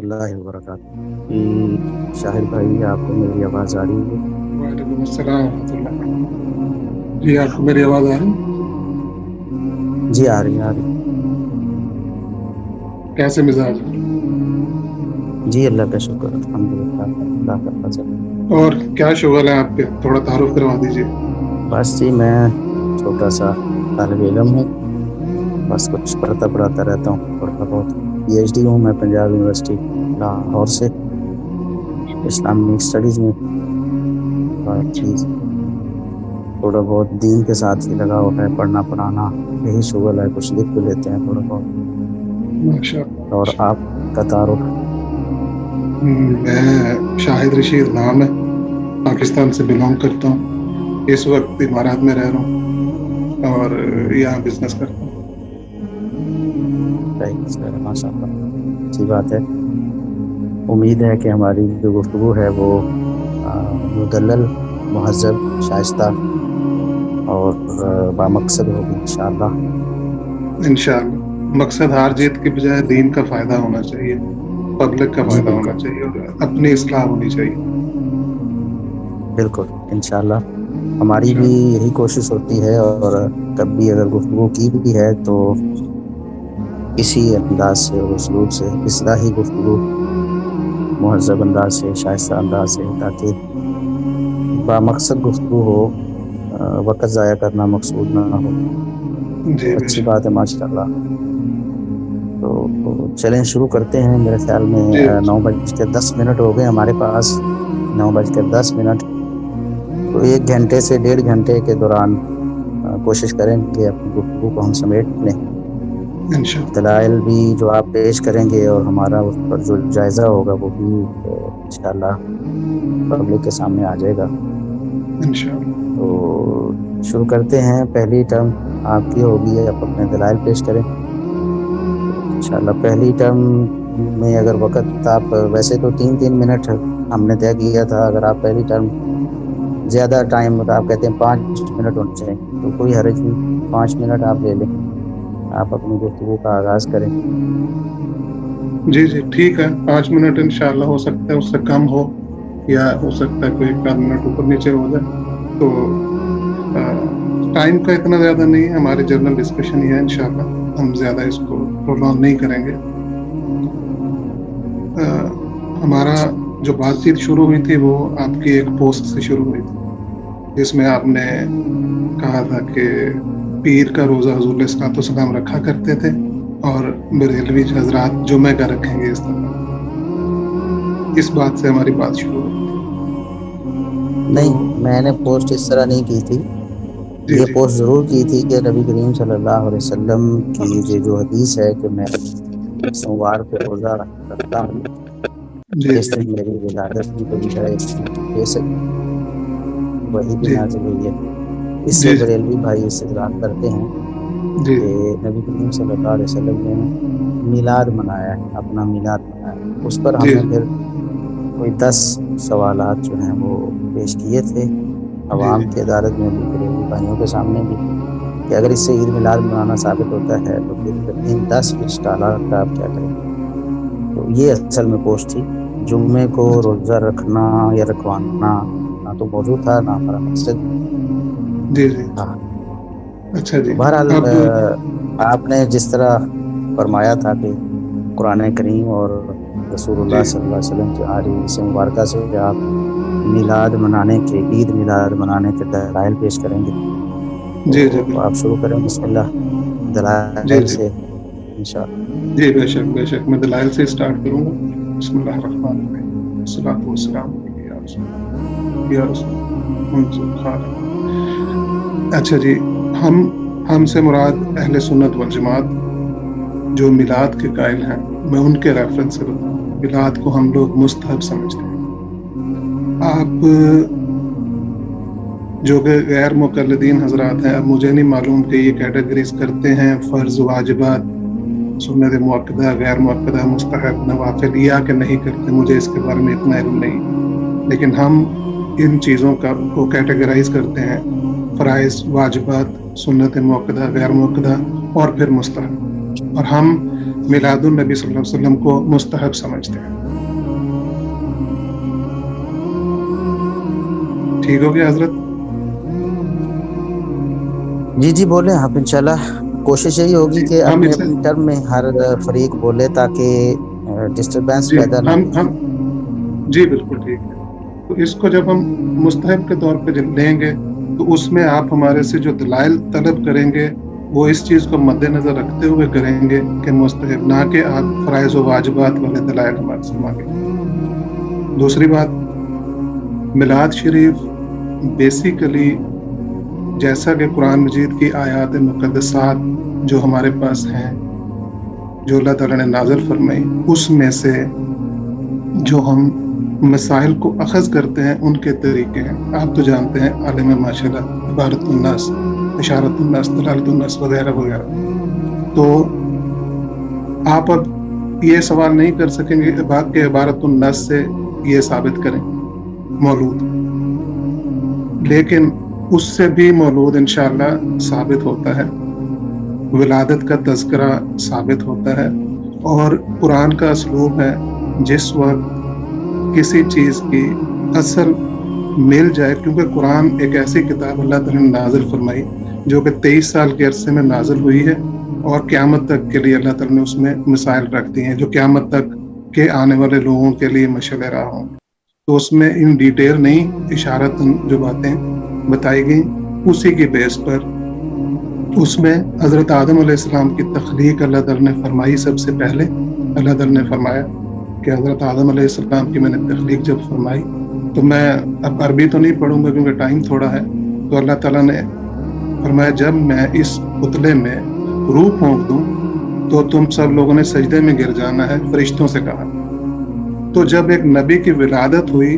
اللہ وبرکاتہ جی۔ شاہد بھائی، آپ کو میری آواز آ رہی ہے؟ وعلیکم السلام ورحمۃ اللہ۔ جی آپ کو میری آواز آ رہی ہے؟ جی آ رہی ہے۔ کیسے مزاج ہے؟ جی اللہ کا شکر، الحمد للہ، اللہ کا فضل۔ اور کیا شغل ہے آپ کے؟ تھوڑا تعارف کروا دیجیے۔ بس جی میں چھوٹا سا طالب علم ہوں، بس کچھ پڑھاتا رہتا ہوں تھوڑا بہت۔ پی ایچ ڈی ہوں میں پنجاب یونیورسٹی لاہور سے، اسلامک اسٹڈیز میں۔ باقی تھوڑا بہت دین کے ساتھ ہی لگا ہوا ہے، پڑھنا پڑھانا یہی شغل ہے، کچھ لکھ بھی لیتے ہیں تھوڑا بہت۔ ماشاء اللہ اور ماشاء آپ کا تعارف؟ میں شاہد رشید نام ہے، پاکستان سے بلانگ کرتا ہوں، اس وقت امارات میں رہ رہا ہوں اور یہاں بزنس کرتا ہوں۔ ماشاء اللہ، اچھی بات ہے۔ امید ہے کہ ہماری جو گفتگو ہے وہ مدلل، مہذب، شائستہ اور بامقصد ہوگی انشاءاللہ۔ انشاءاللہ مقصد ہار جیت کے بجائے دین کا فائدہ ہونا چاہیے، پبلک کا جی فائدہ ہونا بالکل چاہیے اور اپنی اصلاح ہونی چاہیے۔ بالکل انشاءاللہ، ہماری بھی انشاءاللہ یہی کوشش ہوتی ہے، اور کبھی اگر گفتگو کی بھی ہے تو اسی انداز سے اور اسلوب سے، اصلاحی گفتگو، مہذب انداز سے، شائستہ انداز سے، تاکہ بامقصد گفتگو ہو، وقت ضائع کرنا مقصود نہ ہو۔ تو جی بے اچھی شک۔ بات ہے ماشاء اللہ۔ تو چلیں شروع کرتے ہیں۔ میرے خیال میں جی 9:10 ہو گئے ہمارے پاس، 9:10۔ تو 1 گھنٹے سے 1.5 گھنٹے کے دوران کوشش کریں گے اپنی گفتگو کو ہم سمیٹ لیں۔ انشاءاللہ دلائل بھی جو آپ پیش کریں گے اور ہمارا اس پر جو جائزہ ہوگا وہ بھی انشاءاللہ پبلک کے سامنے آ جائے گا۔ انشاءاللہ تو شروع کرتے ہیں۔ پہلی ٹرم آپ کی ہوگی، آپ اپنے دلائل پیش کریں تو انشاءاللہ۔ پہلی ٹرم میں اگر وقت آپ، ویسے تو 3 منٹ ہم نے طے کیا تھا، اگر آپ پہلی ٹرم زیادہ ٹائم آپ کہتے ہیں 5 منٹ ہونے چاہیے تو کوئی حرج نہیں، 5 منٹ آپ لے لیں، آپ اپنی گفتگو کا آغاز کریں۔ جی جی ٹھیک ہے، 5 منٹ انشاءاللہ، ہو سکتا ہے اس سے کم ہو یا ہو سکتا ہے کوئی 1 منٹ اوپر نیچے ہو جائے۔ تو ٹائم کا اتنا زیادہ نہیں ہے، ہماری جنرل ڈسکشن ہی ہے، انشاءاللہ ہم زیادہ اس کو پرولونگ نہیں کریں گے۔ ہمارا جو بات چیت شروع ہوئی تھی وہ آپ کی ایک پوسٹ سے شروع ہوئی تھی، جس میں آپ نے کہا تھا کہ پیر کا روزہ حضور علیہ الصلوۃ والسلام رکھا کرتے تھے اور بریلوی حضرات جمعہ کا رکھیں گے اس دفعہ۔ اس بات سے ہماری بات شروع ہوئی تھی۔ تو نہیں، میں نے پوسٹ اس طرح نہیں کی تھی۔ جی یہ جی پوسٹ ضرور کی تھی کہ نبی کریم صلی اللہ علیہ وسلم کی یہ جو حدیث ہے کہ میں سوموار کو روزہ رکھتا ہوں، جی اس جی دن میری ولادت کی کوئی ہے، بے شک وہی بھی جی نازل ہوئی ہے۔ اس سے جی جی بریلوی بھائی استدلال کرتے ہیں جی کہ نبی کریم صلی اللہ علیہ وسلم نے میلاد منایا ہے، اپنا میلاد منایا ہے۔ اس پر ہم جی نے پھر کوئی 10 سوالات جو ہیں وہ پیش کیے تھے جی عوام جی کی عدالت میں بھی، بریلوی بھائیوں کے سامنے بھی، کہ اگر اس سے عید میلاد منانا ثابت ہوتا ہے تو پھر ان 10 اشکالات کا آپ کیا کریں۔ تو یہ اصل میں پوسٹ تھی۔ جمعے کو روزہ رکھنا یا رکھوانا نہ تو موضوع تھا، نہ ہمارا مقصد جی جی تھا۔ اچھا تو جی۔ بہرحال اب آپ نے جس طرح فرمایا تھا کہ قرآن کریم اور رسول جی اللہ صلی اللہ علیہ وسلم کی احادیث مبارکہ سے آپ میلاد منانے کے، عید میلاد منانے کے دلائل پیش کریں گے، جی جی تو آپ بالکل۔ شروع کریں بسم اللہ جی دلائل جی سے انشاءاللہ۔ جی بے شک بے شک، میں دلائل سے اسٹارٹ کروں گا۔ بسم اللہ الرحمن الرحیم، والصلاۃ والسلام علیک یا رسول اللہ یا رسول اللہ منظور خالق۔ اچھا جی، ہم سے مراد اہل سنت والجماعت جو میلاد کے قائل ہیں، میں ان کے ریفرنس سے بتاؤں۔ میلاد کو ہم لوگ مستحب سمجھتے ہیں۔ آپ جو کہ غیر مقلدین حضرات ہیں، اب مجھے نہیں معلوم کہ یہ کیٹیگریز کرتے ہیں فرض، واجبات، سنت مؤکدہ، غیر مؤکدہ، مستحب، نوافل، یا کہ نہیں کرتے، مجھے اس کے بارے میں اتنا علم نہیں۔ لیکن ہم ان چیزوں کو کیٹیگرائز کرتے ہیں: فرائض، واجبات، سنت مؤکدہ، غیر مؤکدہ اور پھر مستحب۔ اور ہم میلاد النبی صلی اللہ علیہ وسلم کو مستحب سمجھتے ہیں۔ ٹھیک ہو گیا حضرت؟ جی جی بولیں آپ، انشاءاللہ کوشش یہی ہوگی جی کہ ہم اپنی اسے اپنی ٹرم میں ہر فریق بولے تاکہ ڈسٹربینس جی پیدا نہ ہو۔ ہم جی بالکل ٹھیک ہے۔ تو اس کو جب ہم مستحب کے طور پہ لیں گے تو اس میں آپ ہمارے سے جو دلائل طلب کریں گے وہ اس چیز کو مد نظر رکھتے ہوئے کریں گے کہ مستحب، نہ کہ آپ فرائض و واجبات والے دلائل ہمارے سے مانگیں۔ دوسری بات، میلاد شریف بیسیکلی جیسا کہ قرآن مجید کی آیات مقدسات جو ہمارے پاس ہیں، جو اللہ تعالیٰ نے نازل فرمائی، اس میں سے جو ہم مسائل کو اخذ کرتے ہیں ان کے طریقے ہیں۔ آپ تو جانتے ہیں عالم معاشرہ، عبارت الناس، اشارت الناس، دلالت الناس وغیرہ وغیرہ۔ تو آپ اب یہ سوال نہیں کر سکیں گے کہ عبارت الناس سے یہ ثابت کریں مولود، لیکن اس سے بھی مولود انشاءاللہ ثابت ہوتا ہے، ولادت کا تذکرہ ثابت ہوتا ہے، اور قرآن کا اسلوب ہے جس وقت کسی چیز کی اصل مل جائے، کیونکہ قرآن ایک ایسی کتاب اللہ تعالیٰ نے نازل فرمائی جو کہ 23 سال کے عرصے میں نازل ہوئی ہے، اور قیامت تک کے لیے اللہ تعالیٰ نے اس میں مسائل رکھ دی ہیں جو قیامت تک کے آنے والے لوگوں کے لیے مشعل راہ ہوں۔ تو اس میں ان ڈیٹیل نہیں، اشارت جو باتیں بتائی گئیں اسی کی بیس پر اس میں حضرت آدم علیہ السلام کی تخلیق اللہ تعالیٰ نے فرمائی۔ سب سے پہلے اللہ تعالیٰ نے فرمایا کہ حضرت آدم علیہ السلام کی میں نے تخلیق جب فرمائی، تو میں اب عربی تو نہیں پڑھوں گا کیونکہ ٹائم تھوڑا ہے، تو اللہ تعالیٰ نے فرمایا جب میں اس پتلے میں روح پھونک دوں تو تم سب لوگوں نے سجدے میں گر جانا ہے، فرشتوں سے کہا۔ تو جب ایک نبی کی ولادت ہوئی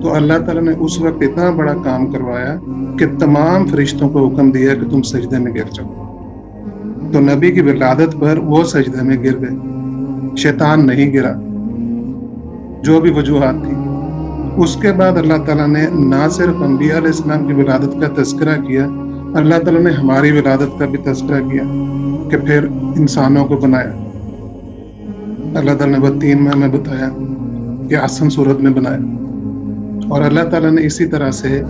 تو اللہ تعالیٰ نے اس وقت اتنا بڑا کام کروایا کہ تمام فرشتوں کو حکم دیا کہ تم سجدے میں گر جاؤ۔ تو نبی کی ولادت پر وہ سجدے میں گر گئے، شیطان نہیں گرا، جو بھی وجوہات تھی۔ اس کے بعد اللہ تعالیٰ نے نہ صرف انبیاء علیہ السلام کی ولادت کا تذکرہ کیا، اللہ تعالیٰ نے ہماری ولادت کا بھی تذکرہ کیا کہ پھر انسانوں کو بنایا۔ اللہ تعالیٰ نے 3 ماہ میں بتایا کہ آسن صورت میں بنایا، اور اللہ تعالیٰ نے اسی طرح سے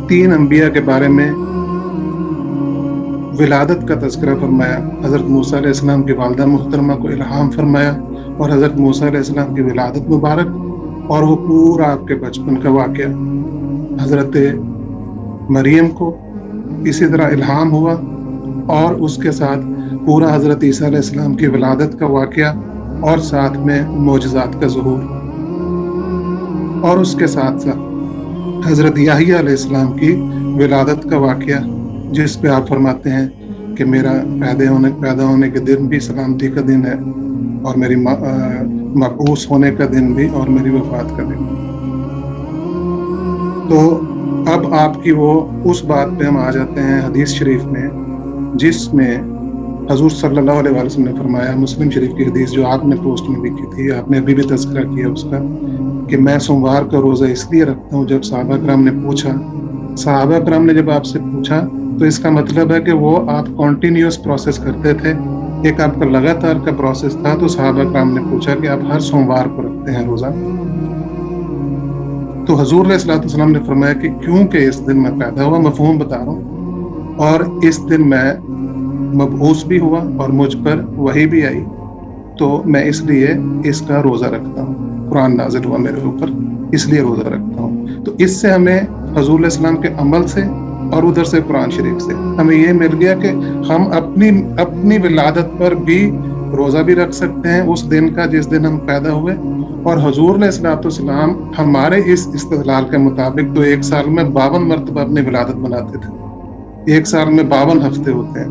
3 انبیاء کے بارے میں ولادت کا تذکرہ فرمایا۔ حضرت موسیٰ علیہ السلام کی والدہ محترمہ کو الہام فرمایا، اور حضرت موسیٰ علیہ السلام کی ولادت مبارک اور وہ پورا آپ کے بچپن کا واقعہ۔ حضرت مریم کو اسی طرح الہام ہوا، اور اس کے ساتھ پورا حضرت عیسیٰ علیہ السلام کی ولادت کا واقعہ، اور ساتھ میں معجزات کا ظہور، اور اس کے ساتھ ساتھ حضرت یحییٰ علیہ السلام کی ولادت کا واقعہ، جس پہ آپ فرماتے ہیں کہ میرا پیدا ہونے کے دن بھی سلامتی کا دن ہے، اور میری مبعوث ہونے کا دن بھی، اور میری وفات کا دن۔ تو اب آپ کی وہ اس بات پہ ہم آ جاتے ہیں حدیث شریف میں، جس میں حضور صلی اللہ علیہ وسلم نے فرمایا، مسلم شریف کی حدیث جو آپ نے پوسٹ میں لکھی تھی، آپ نے ابھی بھی تذکرہ کیا اس کا، کہ میں سوموار کا روزہ اس لیے رکھتا ہوں۔ جب صحابہ کرام نے پوچھا، صحابہ کرام نے جب آپ سے پوچھا تو اس کا مطلب ہے کہ وہ آپ کنٹینیوس پروسیس کرتے تھے، ایک آپ کا لگاتار کا پروسیس تھا۔ تو صحابہ کرام نے پوچھا کہ آپ ہر سوموار کو رکھتے ہیں روزہ؟ تو حضور علیہ الصلوۃ والسلام نے فرمایا کہ کیونکہ اس دن میں پیدا ہوا، مفہوم بتا رہا ہوں، اور اس دن میں مبعوث بھی ہوا اور مجھ پر وحی بھی آئی، تو میں اس لیے اس کا روزہ رکھتا ہوں۔ قرآن نازل ہوا میرے اوپر، اس لیے روزہ رکھتا ہوں۔ تو اس سے ہمیں حضور علیہ السلام کے عمل سے اور ادھر سے قرآن شریف سے ہمیں یہ مل گیا کہ ہم اپنی ولادت پر بھی روزہ بھی رکھ سکتے ہیں اس دن کا جس دن ہم پیدا ہوئے، اور حضور علیہ الصلوۃ والسلام ہمارے اس استدلال کے مطابق تو 1 سال میں 52 مرتبہ اپنی ولادت مناتے تھے۔ 1 سال میں 52 ہفتے ہوتے ہیں،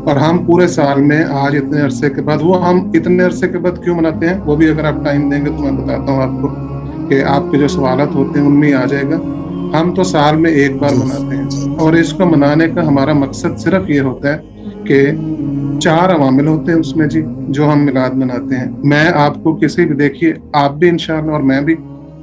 اور ہم پورے سال میں آج اتنے عرصے کے بعد، وہ ہم اتنے عرصے کے بعد کیوں مناتے ہیں وہ بھی اگر آپ ٹائم دیں گے تو میں بتاتا ہوں آپ کو، کہ آپ کے جو سوالات ہوتے ہیں ان میں آ جائے گا۔ ہم تو سال میں 1 بار مناتے ہیں، اور اس کو منانے کا ہمارا مقصد صرف یہ ہوتا ہے کہ 4 عوامل ہوتے ہیں اس میں جی، جو ہم میلاد مناتے ہیں۔ میں آپ کو کسی بھی، دیکھیے آپ بھی انشاءاللہ اور میں بھی،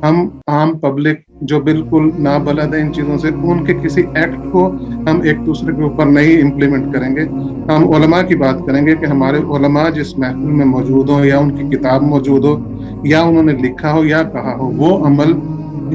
ہم عام پبلک جو بالکل نابلد ہے ان چیزوں سے، ان کے کسی ایکٹ کو ہم ایک دوسرے کے اوپر نہیں امپلیمنٹ کریں گے۔ ہم علماء کی بات کریں گے کہ ہمارے علماء جس محفل میں موجود ہوں، یا ان کی کتاب موجود ہو، یا انہوں نے لکھا ہو یا کہا ہو، وہ عمل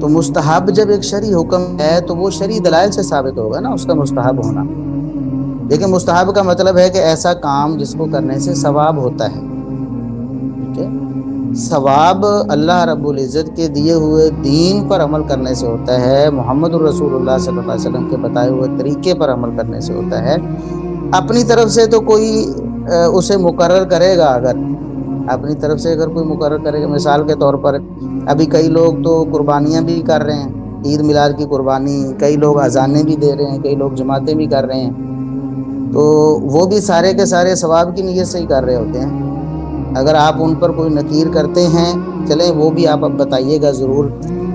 تو مستحب جب ایک شرعی حکم ہے تو وہ شرعی دلائل سے ثابت ہوگا نا اس کا مستحب ہونا. لیکن مستحب کا مطلب ہے کہ ایسا کام جس کو کرنے سے ثواب ہوتا ہے. ٹھیک ہے، ثواب اللہ رب العزت کے دیے ہوئے دین پر عمل کرنے سے ہوتا ہے، محمد الرسول اللہ صلی اللہ علیہ وسلم کے بتائے ہوئے طریقے پر عمل کرنے سے ہوتا ہے. اپنی طرف سے تو کوئی اسے مقرر کرے گا، اگر اپنی طرف سے اگر کوئی مقرر کرے گا، مثال کے طور پر ابھی کئی لوگ تو قربانیاں بھی کر رہے ہیں، عید میلاد کی قربانی، کئی لوگ اذانیں بھی دے رہے ہیں، کئی لوگ جماعتیں بھی کر رہے ہیں، تو وہ بھی سارے کے سارے ثواب کی نیت سے ہی کر رہے ہوتے ہیں. اگر آپ ان پر کوئی نکیر کرتے ہیں، چلیں وہ بھی آپ اب بتائیے گا ضرور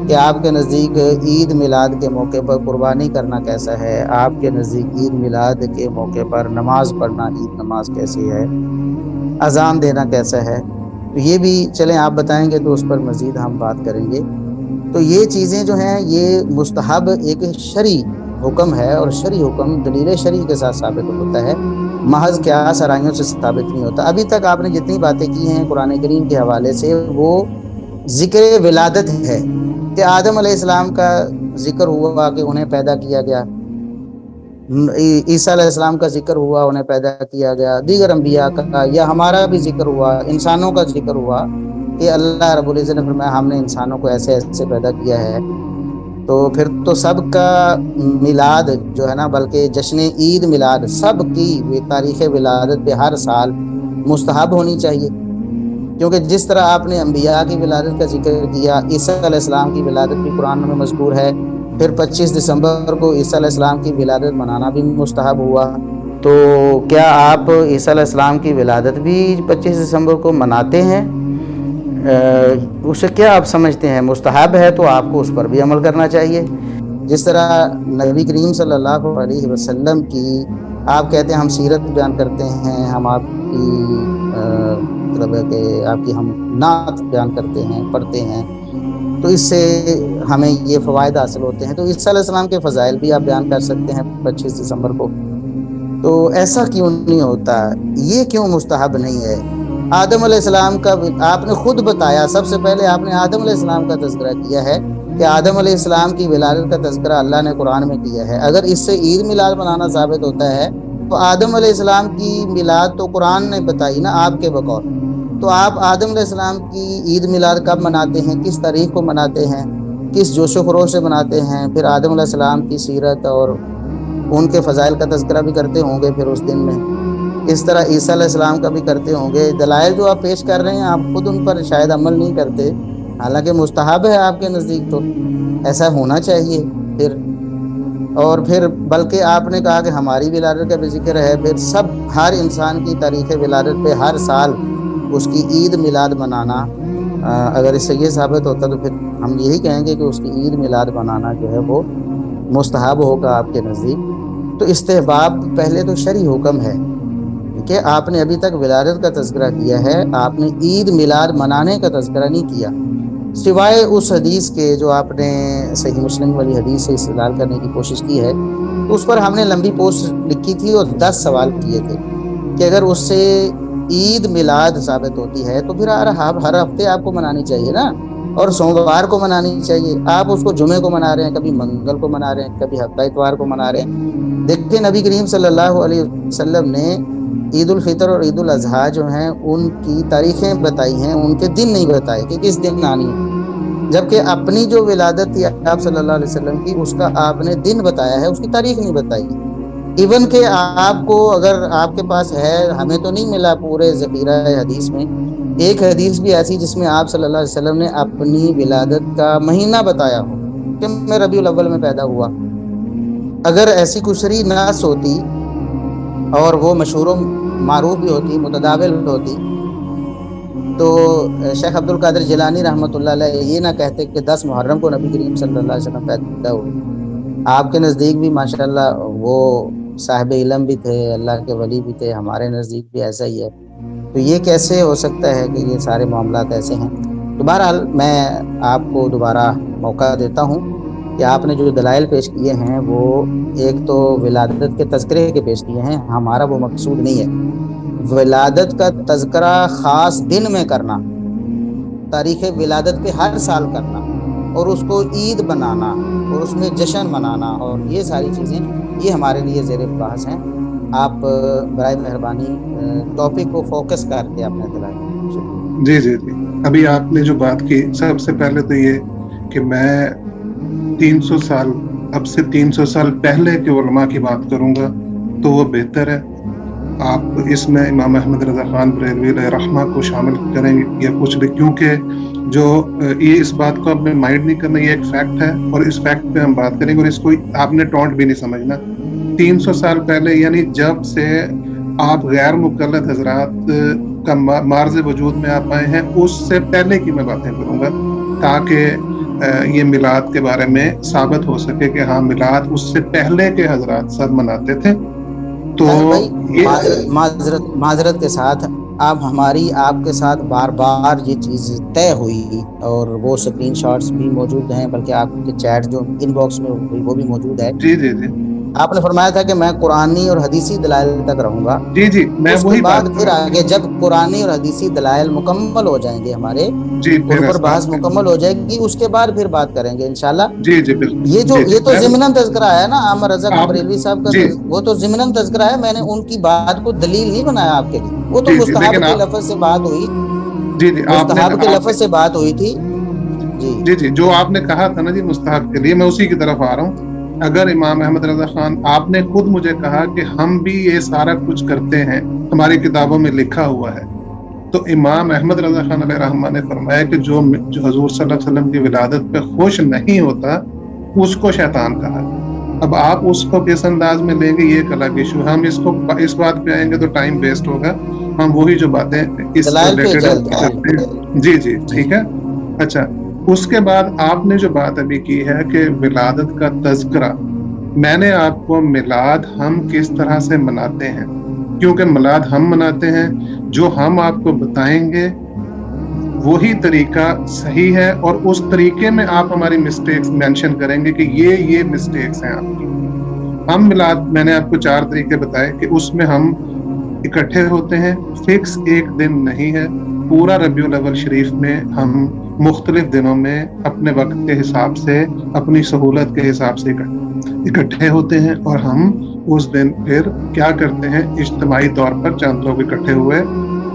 کہ آپ کے نزدیک عید میلاد کے موقع پر قربانی کرنا کیسا ہے، آپ کے نزدیک عید میلاد کے موقع پر نماز پڑھنا، عید نماز کیسی ہے، اذان دینا کیسا ہے، تو یہ بھی چلیں آپ بتائیں گے تو اس پر مزید ہم بات کریں گے. تو یہ چیزیں جو ہیں یہ مستحب ایک شرعی حکم ہے، اور شرعی حکم دلیل شرعی کے ساتھ ثابت ہوتا ہے، محض کیا سرائیوں سے ثابت نہیں ہوتا. ابھی تک آپ نے جتنی باتیں کی ہیں قرآن کریم کے حوالے سے وہ ذکر ولادت ہے، کہ آدم علیہ السلام کا ذکر ہوا کہ انہیں پیدا کیا گیا، عیسیٰ علیہ السلام کا ذکر ہوا انہیں پیدا کیا گیا، دیگر انبیاء کا یا ہمارا بھی ذکر ہوا، انسانوں کا ذکر ہوا کہ اللہ رب العزت نے فرمایا ہم نے انسانوں کو ایسے ایسے پیدا کیا ہے. تو پھر تو سب کا میلاد جو ہے نا، بلکہ جشن عید میلاد سب کی تاریخ ولادت پہ ہر سال مستحب ہونی چاہیے، کیونکہ جس طرح آپ نے انبیاء کی ولادت کا ذکر کیا، عیسیٰ علیہ السلام کی ولادت بھی قرآن میں مذکور ہے، پھر 25 دسمبر کو عیسیٰ علیہ السلام کی ولادت منانا بھی مستحب ہوا. تو کیا آپ عیسیٰ علیہ السلام کی ولادت بھی 25 دسمبر کو مناتے ہیں؟ اسے کیا آپ سمجھتے ہیں؟ مستحب ہے تو آپ کو اس پر بھی عمل کرنا چاہیے. جس طرح نبی کریم صلی اللہ علیہ وسلم کی آپ کہتے ہیں ہم سیرت بیان کرتے ہیں، ہم آپ کی مطلب ہے کہ آپ کی ہم نعت بیان کرتے ہیں، پڑھتے ہیں، تو اس سے ہمیں یہ فوائد حاصل ہوتے ہیں. تو عیسیٰ علیہ السلام کے فضائل بھی آپ بیان کر سکتے ہیں 25 دسمبر کو. تو ایسا کیوں نہیں ہوتا؟ یہ کیوں مستحب نہیں ہے؟ آدم علیہ السلام کا آپ نے خود بتایا، سب سے پہلے آپ نے آدم علیہ السلام کا تذکرہ کیا ہے کہ آدم علیہ السلام کی ولادت کا تذکرہ اللہ نے قرآن میں کیا ہے. اگر اس سے عید میلاد منانا ثابت ہوتا ہے تو آدم علیہ السلام کی میلاد تو قرآن نے بتائی نا آپ کے بقول. تو آپ آدم علیہ السلام کی عید میلاد کب مناتے ہیں، کس تاریخ کو مناتے ہیں، کس جوش و خروش سے مناتے ہیں؟ پھر آدم علیہ السلام کی سیرت اور ان کے فضائل کا تذکرہ بھی کرتے ہوں گے پھر اس دن میں. اس طرح عیسیٰ علیہ السلام کا بھی کرتے ہوں گے. دلائل جو آپ پیش کر رہے ہیں آپ خود ان پر شاید عمل نہیں کرتے، حالانکہ مستحب ہے آپ کے نزدیک، تو ایسا ہونا چاہیے پھر. اور پھر بلکہ آپ نے کہا کہ ہماری ولادت کا بھی ذکر ہے، پھر سب ہر انسان کی تاریخ ولادت پہ ہر سال اس کی عید میلاد منانا، اگر اس سے یہ ثابت ہوتا تو پھر ہم یہی کہیں گے کہ اس کی عید میلاد منانا جو ہے وہ مستحب ہوگا آپ کے نزدیک. تو استحباب پہلے تو شرعی حکم ہے کہ آپ نے ابھی تک ولادت کا تذکرہ کیا ہے، آپ نے عید میلاد منانے کا تذکرہ نہیں کیا، سوائے اس حدیث کے جو آپ نے صحیح مسلم والی حدیث سے استدلال کرنے کی کوشش کی ہے. تو اس پر ہم نے لمبی پوسٹ لکھی تھی اور 10 سوال کیے تھے کہ اگر اس سے عید میلاد ثابت ہوتی ہے تو پھر ہر ہفتے آپ کو منانی چاہیے نا، اور سوموار کو منانی چاہیے. آپ اس کو جمعے کو منا رہے ہیں، کبھی منگل کو منا رہے ہیں، کبھی ہفتہ اتوار کو منا رہے ہیں. دیکھیں نبی کریم صلی اللہ علیہ وسلم نے عید الفطر اور عید الاضحیٰ جو ہیں ان کی تاریخیں بتائی ہیں، ان کے دن نہیں بتائے کہ کس دن آنی ہے. جبکہ اپنی جو ولادت تھی آپ صلی اللہ علیہ وسلم کی، اس کا آپ نے دن بتایا ہے، اس کی تاریخ نہیں بتائی. ایون کہ آپ کو اگر آپ کے پاس ہے، ہمیں تو نہیں ملا پورے ذخیرہ حدیث میں ایک حدیث بھی ایسی جس میں آپ صلی اللہ علیہ وسلم نے اپنی ولادت کا مہینہ بتایا ہو کہ میں ربیع الاول میں پیدا ہوا. اگر ایسی کوئی شرعی نص ہوتی اور وہ مشہور و معروف بھی ہوتی، متداول ہوتی، تو شیخ عبد القادر جیلانی رحمۃ اللہ علیہ یہ نہ کہتے کہ 10 محرم کو نبی کریم صلی اللہ علیہ وسلم پیدا ہوئے. آپ کے نزدیک بھی ماشاءاللہ وہ صاحب علم بھی تھے، اللہ کے ولی بھی تھے، ہمارے نزدیک بھی ایسا ہی ہے. تو یہ کیسے ہو سکتا ہے کہ یہ سارے معاملات ایسے ہیں؟ تو بہرحال میں آپ کو دوبارہ موقع دیتا ہوں کہ آپ نے جو دلائل پیش کیے ہیں وہ ایک تو ولادت کے تذکرے کے پیش کیے ہیں، ہمارا وہ مقصود نہیں ہے. ولادت کا تذکرہ خاص دن میں کرنا، تاریخ ولادت پہ ہر سال کرنا، اور اس کو عید بنانا اور اس میں جشن منانا اور یہ ساری چیزیں یہ ہمارے لیے زیر بحث ہیں. آپ برائے مہربانی ٹاپک کو فوکس کر کے اپنے دلائل. جی جی جی ابھی آپ نے جو بات کی، سب سے پہلے تو یہ کہ میں 300 سال اب سے 300 سال پہلے کے علماء کی بات کروں گا تو وہ بہتر ہے. آپ اس میں امام احمد رضا خان بریلوی علیہ رحمہ کو شامل کریں گے یا کچھ بھی، کیونکہ جو یہ اس بات کو اپنے مائنڈ نہیں کرنا، یہ ایک فیکٹ ہے اور اس فیکٹ پہ ہم بات کریں گے، اور اس کو آپ نے ٹونٹ بھی نہیں سمجھنا. 300 سال پہلے یعنی جب سے آپ غیر مقلد حضرات کا معرض وجود میں آپ آئے ہیں، اس سے پہلے کی میں باتیں کروں گا تاکہ یہ میلاد کے بارے میں ثابت ہو سکے کہ ہاں میلاد اس سے پہلے کے حضرات سب مناتے تھے. تو طاہر بھائی معذرت کے ساتھ اب ہماری آپ کے ساتھ بار بار یہ چیز طے ہوئی اور وہ اسکرین شاٹس بھی موجود ہیں، بلکہ آپ کے چیٹ جو ان باکس میں ہوئی وہ بھی موجود ہے. جی جی جی آپ نے فرمایا تھا کہ میں قرآنی اور حدیثی دلائل تک رہوں گا. جی جی میں اس کے وہی بعد بات کر پھر رہا ہوں. آگے جب قرآنی اور حدیثی دلائل مکمل ہو جائیں گے ہمارے، جی ان پھر پر بحث اسلام پہ. مکمل ہو جائے گی، اس کے بعد پھر بات کریں گے انشاءاللہ. جی جی بالکل. یہ جی تو میں ضمناً تذکرہ ہے نا عامر رضا خان آپ بریلوی صاحب کا، جی وہ تو ضمناً تذکرہ ہے. میں نے ان کی بات کو دلیل نہیں بنایا آپ کے لیے، وہ تو جی جی مستحب لیکن کے آپ لفظ سے بات ہوئی، جی جی مستحب کے لفظ سے بات ہوئی تھی. جی جی جو آپ نے کہا تھا نا جی مستحب کے لیے، میں اسی کی طرف آ رہا ہوں. اگر امام احمد رضا خان، آپ نے خود مجھے کہا کہ ہم بھی یہ سارا کچھ کرتے ہیں، ہماری کتابوں میں لکھا ہوا ہے، تو امام احمد رضا خان علیہ رحمہ نے فرمایا کہ جو حضور صلی اللہ علیہ وسلم کی ولادت پہ خوش نہیں ہوتا اس کو شیطان کہا. اب آپ اس کو کس انداز میں لیں گے یہ ایک الگ ایشو ہے. ہم اس بات پہ آئیں گے تو ٹائم ویسٹ ہوگا. ہم وہی جو باتیں اس سے دلائل پہ ریلیٹڈ جلد کرتے ہیں. جی جی ٹھیک ہے. اچھا، اس کے بعد آپ نے جو بات ابھی کی ہے کہ ولادت کا تذکرہ، میں نے آپ کو میلاد ہم کس طرح سے مناتے ہیں، کیونکہ میلاد ہم مناتے ہیں، جو ہم آپ کو بتائیں گے وہی طریقہ صحیح ہے، اور اس طریقے میں آپ ہماری مسٹیکس مینشن کریں گے کہ یہ مسٹیکس ہیں آپ کی. ہم میلاد، میں نے آپ کو 4 طریقے بتائے کہ اس میں ہم اکٹھے ہوتے ہیں، فکس ایک دن نہیں ہے. پورا ربیع الاول شریف میں ہم مختلف دنوں میں اپنے وقت کے حساب سے، اپنی سہولت کے حساب سے اکٹھے ہوتے ہیں، اور ہم اس دن پھر کیا کرتے ہیں، اجتماعی طور پر چند لوگ اکٹھے ہوئے،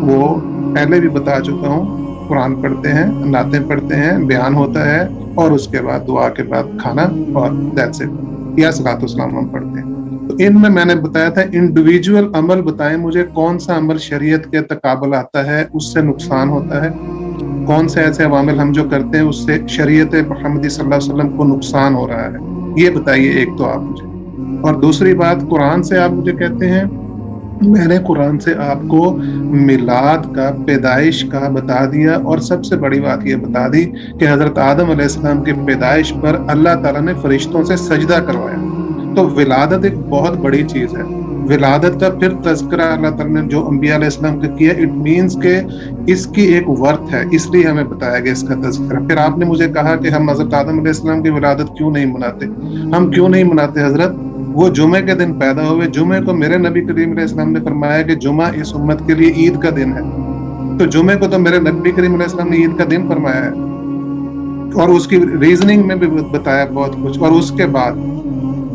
وہ پہلے بھی بتا چکا ہوں، قرآن پڑھتے ہیں، نعتیں پڑھتے ہیں، بیان ہوتا ہے، اور اس کے بعد دعا کے بعد کھانا، اور دیٹس اٹ، یا صلاۃ والسلام ہم پڑھتے ہیں. تو ان میں نے بتایا تھا انڈیویجول عمل بتائیں مجھے، کون سا عمل شریعت کے تقابل آتا ہے، اس سے نقصان ہوتا ہے، کون سے ایسے عوامل ہم جو کرتے ہیں اس سے شریعت محمدی صلی اللہ علیہ وسلم کو نقصان ہو رہا ہے، یہ بتائیے ایک تو آپ مجھے. اور دوسری بات، قرآن سے آپ مجھے کہتے ہیں، میں نے قرآن سے آپ کو میلاد کا، پیدائش کا بتا دیا، اور سب سے بڑی بات یہ بتا دی کہ حضرت آدم علیہ السلام کی پیدائش پر اللہ تعالیٰ نے فرشتوں سے سجدہ کروایا. تو ولادت ایک بہت بڑی چیز ہے. ولادت کا پھر تذکرہ اللہ تعالیٰ نے جو انبیاء علیہ السلام کا کیا، اٹ مینس کہ اس کی ایک ورتھ ہے، اس لیے ہمیں بتایا گیا اس کا تذکرہ. پھر آپ نے مجھے کہا کہ ہم حضرت آدم علیہ السلام کی ولادت کیوں نہیں مناتے. ہم کیوں نہیں مناتے حضرت؟ وہ جمعے کے دن پیدا ہوئے. جمعے کو میرے نبی کریم علیہ السلام نے فرمایا کہ جمعہ اس امت کے لیے عید کا دن ہے. تو جمعے کو تو میرے نبی کریم علیہ السلام نے عید کا دن فرمایا ہے، اور اس کی ریزننگ میں بھی بتایا بہت کچھ. اور اس کے بعد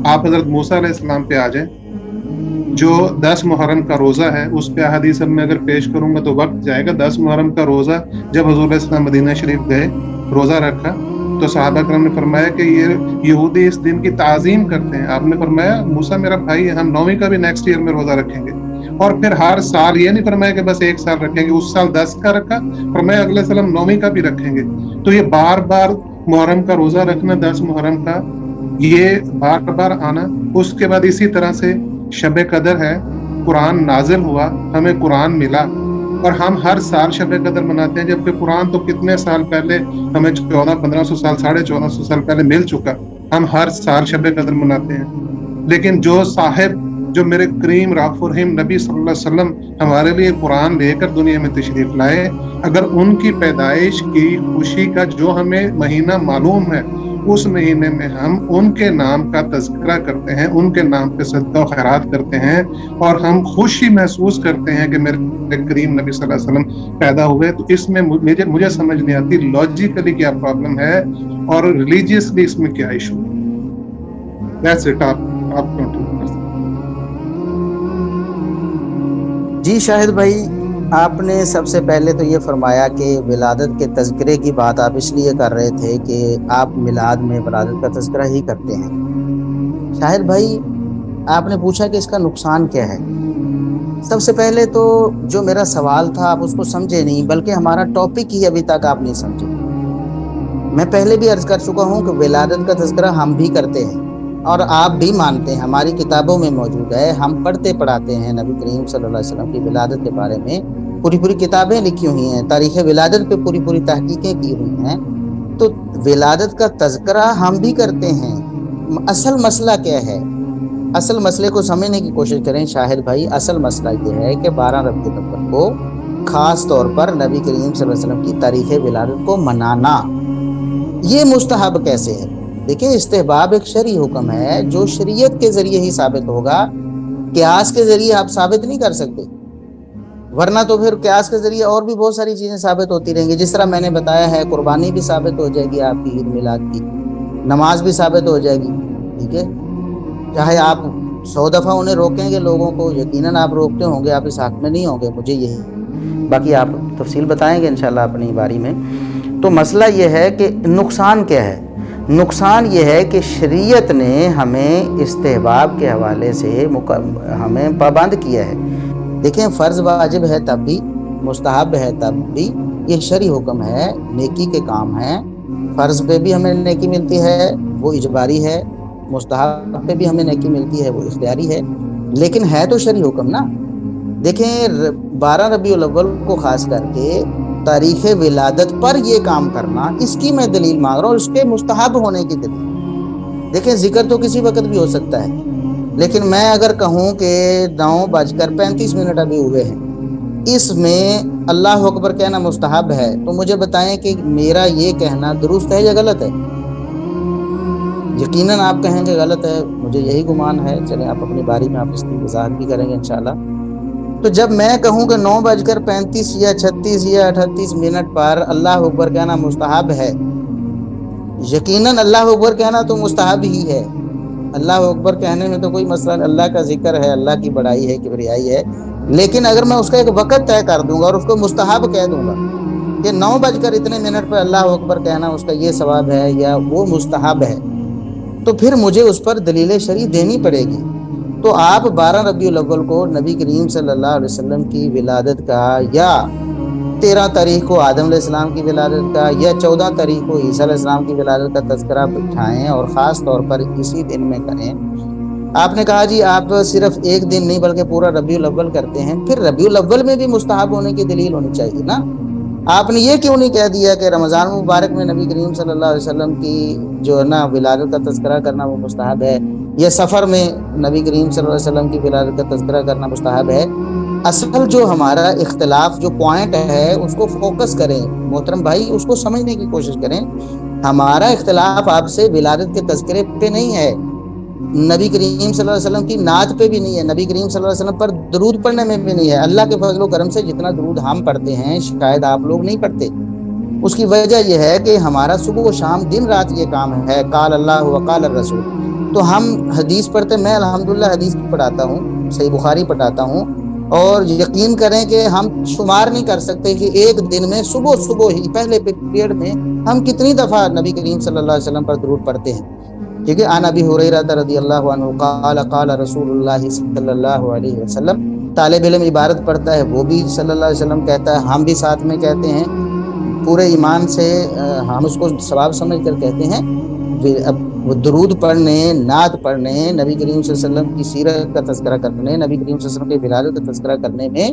آپ حضرت موسیٰ علیہ السلام پہ آ جائیں، جو 10 محرم کا روزہ ہے، اس پہ احادیث میں اگر پیش کروں گا تو وقت جائے گا. 10 محرم کا روزہ جب حضور علیہ السلام مدینہ شریف گئے، روزہ رکھا، تو صحابہ کرام نے فرمایا کہ یہ یہودی اس دن کی تعظیم کرتے ہیں. آپ نے فرمایا موسیٰ میرا بھائی ہے، ہم 9ویں کا بھی نیکسٹ ایئر میں روزہ رکھیں گے. اور پھر ہر سال یہ نہیں فرمایا کہ بس ایک سال رکھیں گے، اس سال 10 کا رکھا، فرمایا اگلے سال ہم 9ویں کا بھی رکھیں گے. تو یہ بار بار محرم کا روزہ رکھنا، 10 محرم کا، یہ بار بار آنا. اس کے بعد اسی طرح سے شب قدر ہے، قرآن نازل ہوا، ہمیں قرآن ملا، اور ہم ہر سال شب قدر مناتے ہیں، جبکہ قرآن تو کتنے سال پہلے ہمیں 1400-1500 سال، 1450 سال پہلے مل چکا. ہم ہر سال شب قدر مناتے ہیں. لیکن جو صاحب، جو میرے کریم رأف الرحیم نبی صلی اللہ علیہ وسلم ہمارے لیے قرآن لے کر دنیا میں تشریف لائے، اگر ان کی پیدائش کی خوشی کا جو ہمیں مہینہ معلوم ہے اس مہینے میں ہم ان کے نام کا تذکرہ کرتے ہیں، ان کے نام پہ صدقہ و خیرات کرتے ہیں، اور ہم خوشی محسوس کرتے ہیں کہ میرے کریم نبی صلی اللہ علیہ وسلم پیدا ہوئے. تو اس میں مجھے سمجھ نہیں آتی لاجیکلی کیا پرابلم ہے اور ریلیجیسلی اس میں کیا ایشو ہے. That's it. آپ کنٹینیو کر سکتے. جی شاہد بھائی، آپ نے سب سے پہلے تو یہ فرمایا کہ ولادت کے تذکرے کی بات آپ اس لیے کر رہے تھے کہ آپ میلاد میں ولادت کا تذکرہ ہی کرتے ہیں. شاہد بھائی، آپ نے پوچھا کہ اس کا نقصان کیا ہے. سب سے پہلے تو جو میرا سوال تھا آپ اس کو سمجھے نہیں، بلکہ ہمارا ٹاپک ہی ابھی تک آپ نہیں سمجھے. میں پہلے بھی عرض کر چکا ہوں کہ ولادت کا تذکرہ ہم بھی کرتے ہیں اور آپ بھی مانتے ہیں، ہماری کتابوں میں موجود ہے، ہم پڑھتے پڑھاتے ہیں. نبی کریم صلی اللہ علیہ وسلم کی ولادت کے بارے میں پوری کتابیں لکھی ہوئی ہیں، تاریخ ولادت پہ پوری تحقیقیں کی ہوئی ہیں. تو ولادت کا تذکرہ ہم بھی کرتے ہیں. اصل مسئلہ کیا ہے؟ اصل مسئلے کو سمجھنے کی کوشش کریں شاہد بھائی. اصل مسئلہ یہ ہے کہ 12 ربیع الاول کو خاص طور پر نبی کریم صلی اللہ علیہ وسلم کی تاریخ ولادت کو منانا یہ مستحب کیسے ہے؟ دیکھیں، استحباب ایک شرعی حکم ہے جو شریعت کے ذریعے ہی ثابت ہوگا. قیاس کے ذریعے آپ ثابت نہیں کر سکتے، ورنہ تو پھر قیاس کے ذریعے اور بھی بہت ساری چیزیں ثابت ہوتی رہیں گی. جس طرح میں نے بتایا ہے، قربانی بھی ثابت ہو جائے گی آپ کی عید میلاد کی، نماز بھی ثابت ہو جائے گی. ٹھیک ہے، چاہے آپ 100 دفعہ انہیں روکیں گے لوگوں کو، یقیناً آپ روکتے ہوں گے، آپ اس حق میں نہیں ہوں گے، مجھے یہی باقی آپ تفصیل بتائیں گے انشاءاللہ اپنی باری میں. تو مسئلہ یہ ہے کہ نقصان کیا ہے؟ نقصان یہ ہے کہ شریعت نے ہمیں استحباب کے حوالے سے ہمیں پابند کیا ہے. دیکھیں، فرض واجب ہے تب بھی، مستحب ہے تب بھی، یہ شرعی حکم ہے، نیکی کے کام ہیں. فرض پہ بھی ہمیں نیکی ملتی ہے، وہ اجباری ہے. مستحب پہ بھی ہمیں نیکی ملتی ہے، وہ اختیاری ہے. لیکن ہے تو شرعی حکم نا. دیکھیں، 12 ربیع الاول کو خاص کر کے تاریخ ولادت پر یہ کام کرنا، اس کی میں دلیل مانگ رہا ہوں، اس کے مستحب ہونے کی دلیل. دیکھیں، ذکر تو کسی وقت بھی ہو سکتا ہے، لیکن میں اگر کہوں کہ 9:35 ابھی ہوئے ہیں، اس میں اللہ اکبر کہنا مستحب ہے، تو مجھے بتائیں کہ میرا یہ کہنا درست ہے یا غلط ہے؟ یقیناً آپ کہیں گے غلط ہے، مجھے یہی گمان ہے. چلیں، آپ اپنی باری میں آپ اس کی وضاحت بھی کریں گے انشاءاللہ. تو جب میں کہوں کہ 9:35 یا 36 یا 38 پر اللہ اکبر کہنا مستحب ہے، یقیناً اللہ اکبر کہنا تو مستحب ہی ہے. اللہ اکبر کہنے میں تو کوئی مسئلہ نہیں، اللہ کا ذکر ہے، اللہ کی بڑائی ہے، کبریائی ہے. لیکن اگر میں اس کا ایک وقت طے کر دوں گا اور اس کو مستحب کہہ دوں گا کہ 9:00 پر اللہ اکبر کہنا اس کا یہ ثواب ہے یا وہ مستحب ہے، تو پھر مجھے اس پر دلیل شرعی دینی پڑے گی. تو آپ 12 ربیع الاول کو نبی کریم صلی اللہ علیہ وسلم کی ولادت کا، یا 13 تاریخ کو آدم علیہ السلام کی ولادت کا، یا 14 تاریخ کو عیسیٰ علیہ السلام کی ولادت کا تذکرہ بٹھائیں اور خاص طور پر اسی دن میں کریں. آپ نے کہا جی آپ صرف ایک دن نہیں بلکہ پورا ربیع الاول کرتے ہیں، پھر ربیع الاول میں بھی مستحب ہونے کی دلیل ہونی چاہیے نا. آپ نے یہ کیوں نہیں کہہ دیا کہ رمضان مبارک میں نبی کریم صلی اللہ علیہ وسلم کی جو ہے نا ولادت کا تذکرہ کرنا وہ مستحب ہے، یا سفر میں نبی کریم صلی اللہ علیہ وسلم کی ولادت کا تذکرہ کرنا مستحب ہے؟ اصل جو ہمارا اختلاف جو پوائنٹ ہے اس کو فوکس کریں محترم بھائی، اس کو سمجھنے کی کوشش کریں. ہمارا اختلاف آپ سے ولادت کے تذکرے پہ نہیں ہے، نبی کریم صلی اللہ علیہ وسلم کی نعت پہ بھی نہیں ہے، نبی کریم صلی اللہ علیہ وسلم پر درود پڑھنے میں بھی نہیں ہے. اللہ کے فضل و کرم سے جتنا درود ہم پڑھتے ہیں شاید آپ لوگ نہیں پڑھتے. اس کی وجہ یہ ہے کہ ہمارا صبح و شام دن رات یہ کام ہے، قال اللہ و قال الرسول. تو ہم حدیث پڑھتے، میں الحمدللہ حدیث پڑھاتا ہوں، صحیح بخاری پڑھاتا ہوں، اور یقین کریں کہ ہم شمار نہیں کر سکتے کہ ایک دن میں صبح ہی پہلے پیریڈ میں ہم کتنی دفعہ نبی کریم صلی اللہ علیہ وسلم پر درود پڑھتے ہیں. ٹھیک ہے، عن ابی ہریرہ رضی اللہ عنہ قال قال رسول اللہ صلی اللہ علیہ وسلم. طالب علم عبارت پڑھتا ہے وہ بھی صلی اللہ علیہ وسلم کہتا ہے، ہم بھی ساتھ میں کہتے ہیں، پورے ایمان سے ہم اس کو ثواب سمجھ کر کہتے ہیں. اب وہ درود پڑھنے، نعت پڑھنے، نبی کریم صلی اللہ علیہ وسلم کی سیرت کا تذکرہ کرنے، نبی کریم صلی اللہ علیہ وسلم کی ولادت کا تذکرہ کرنے میں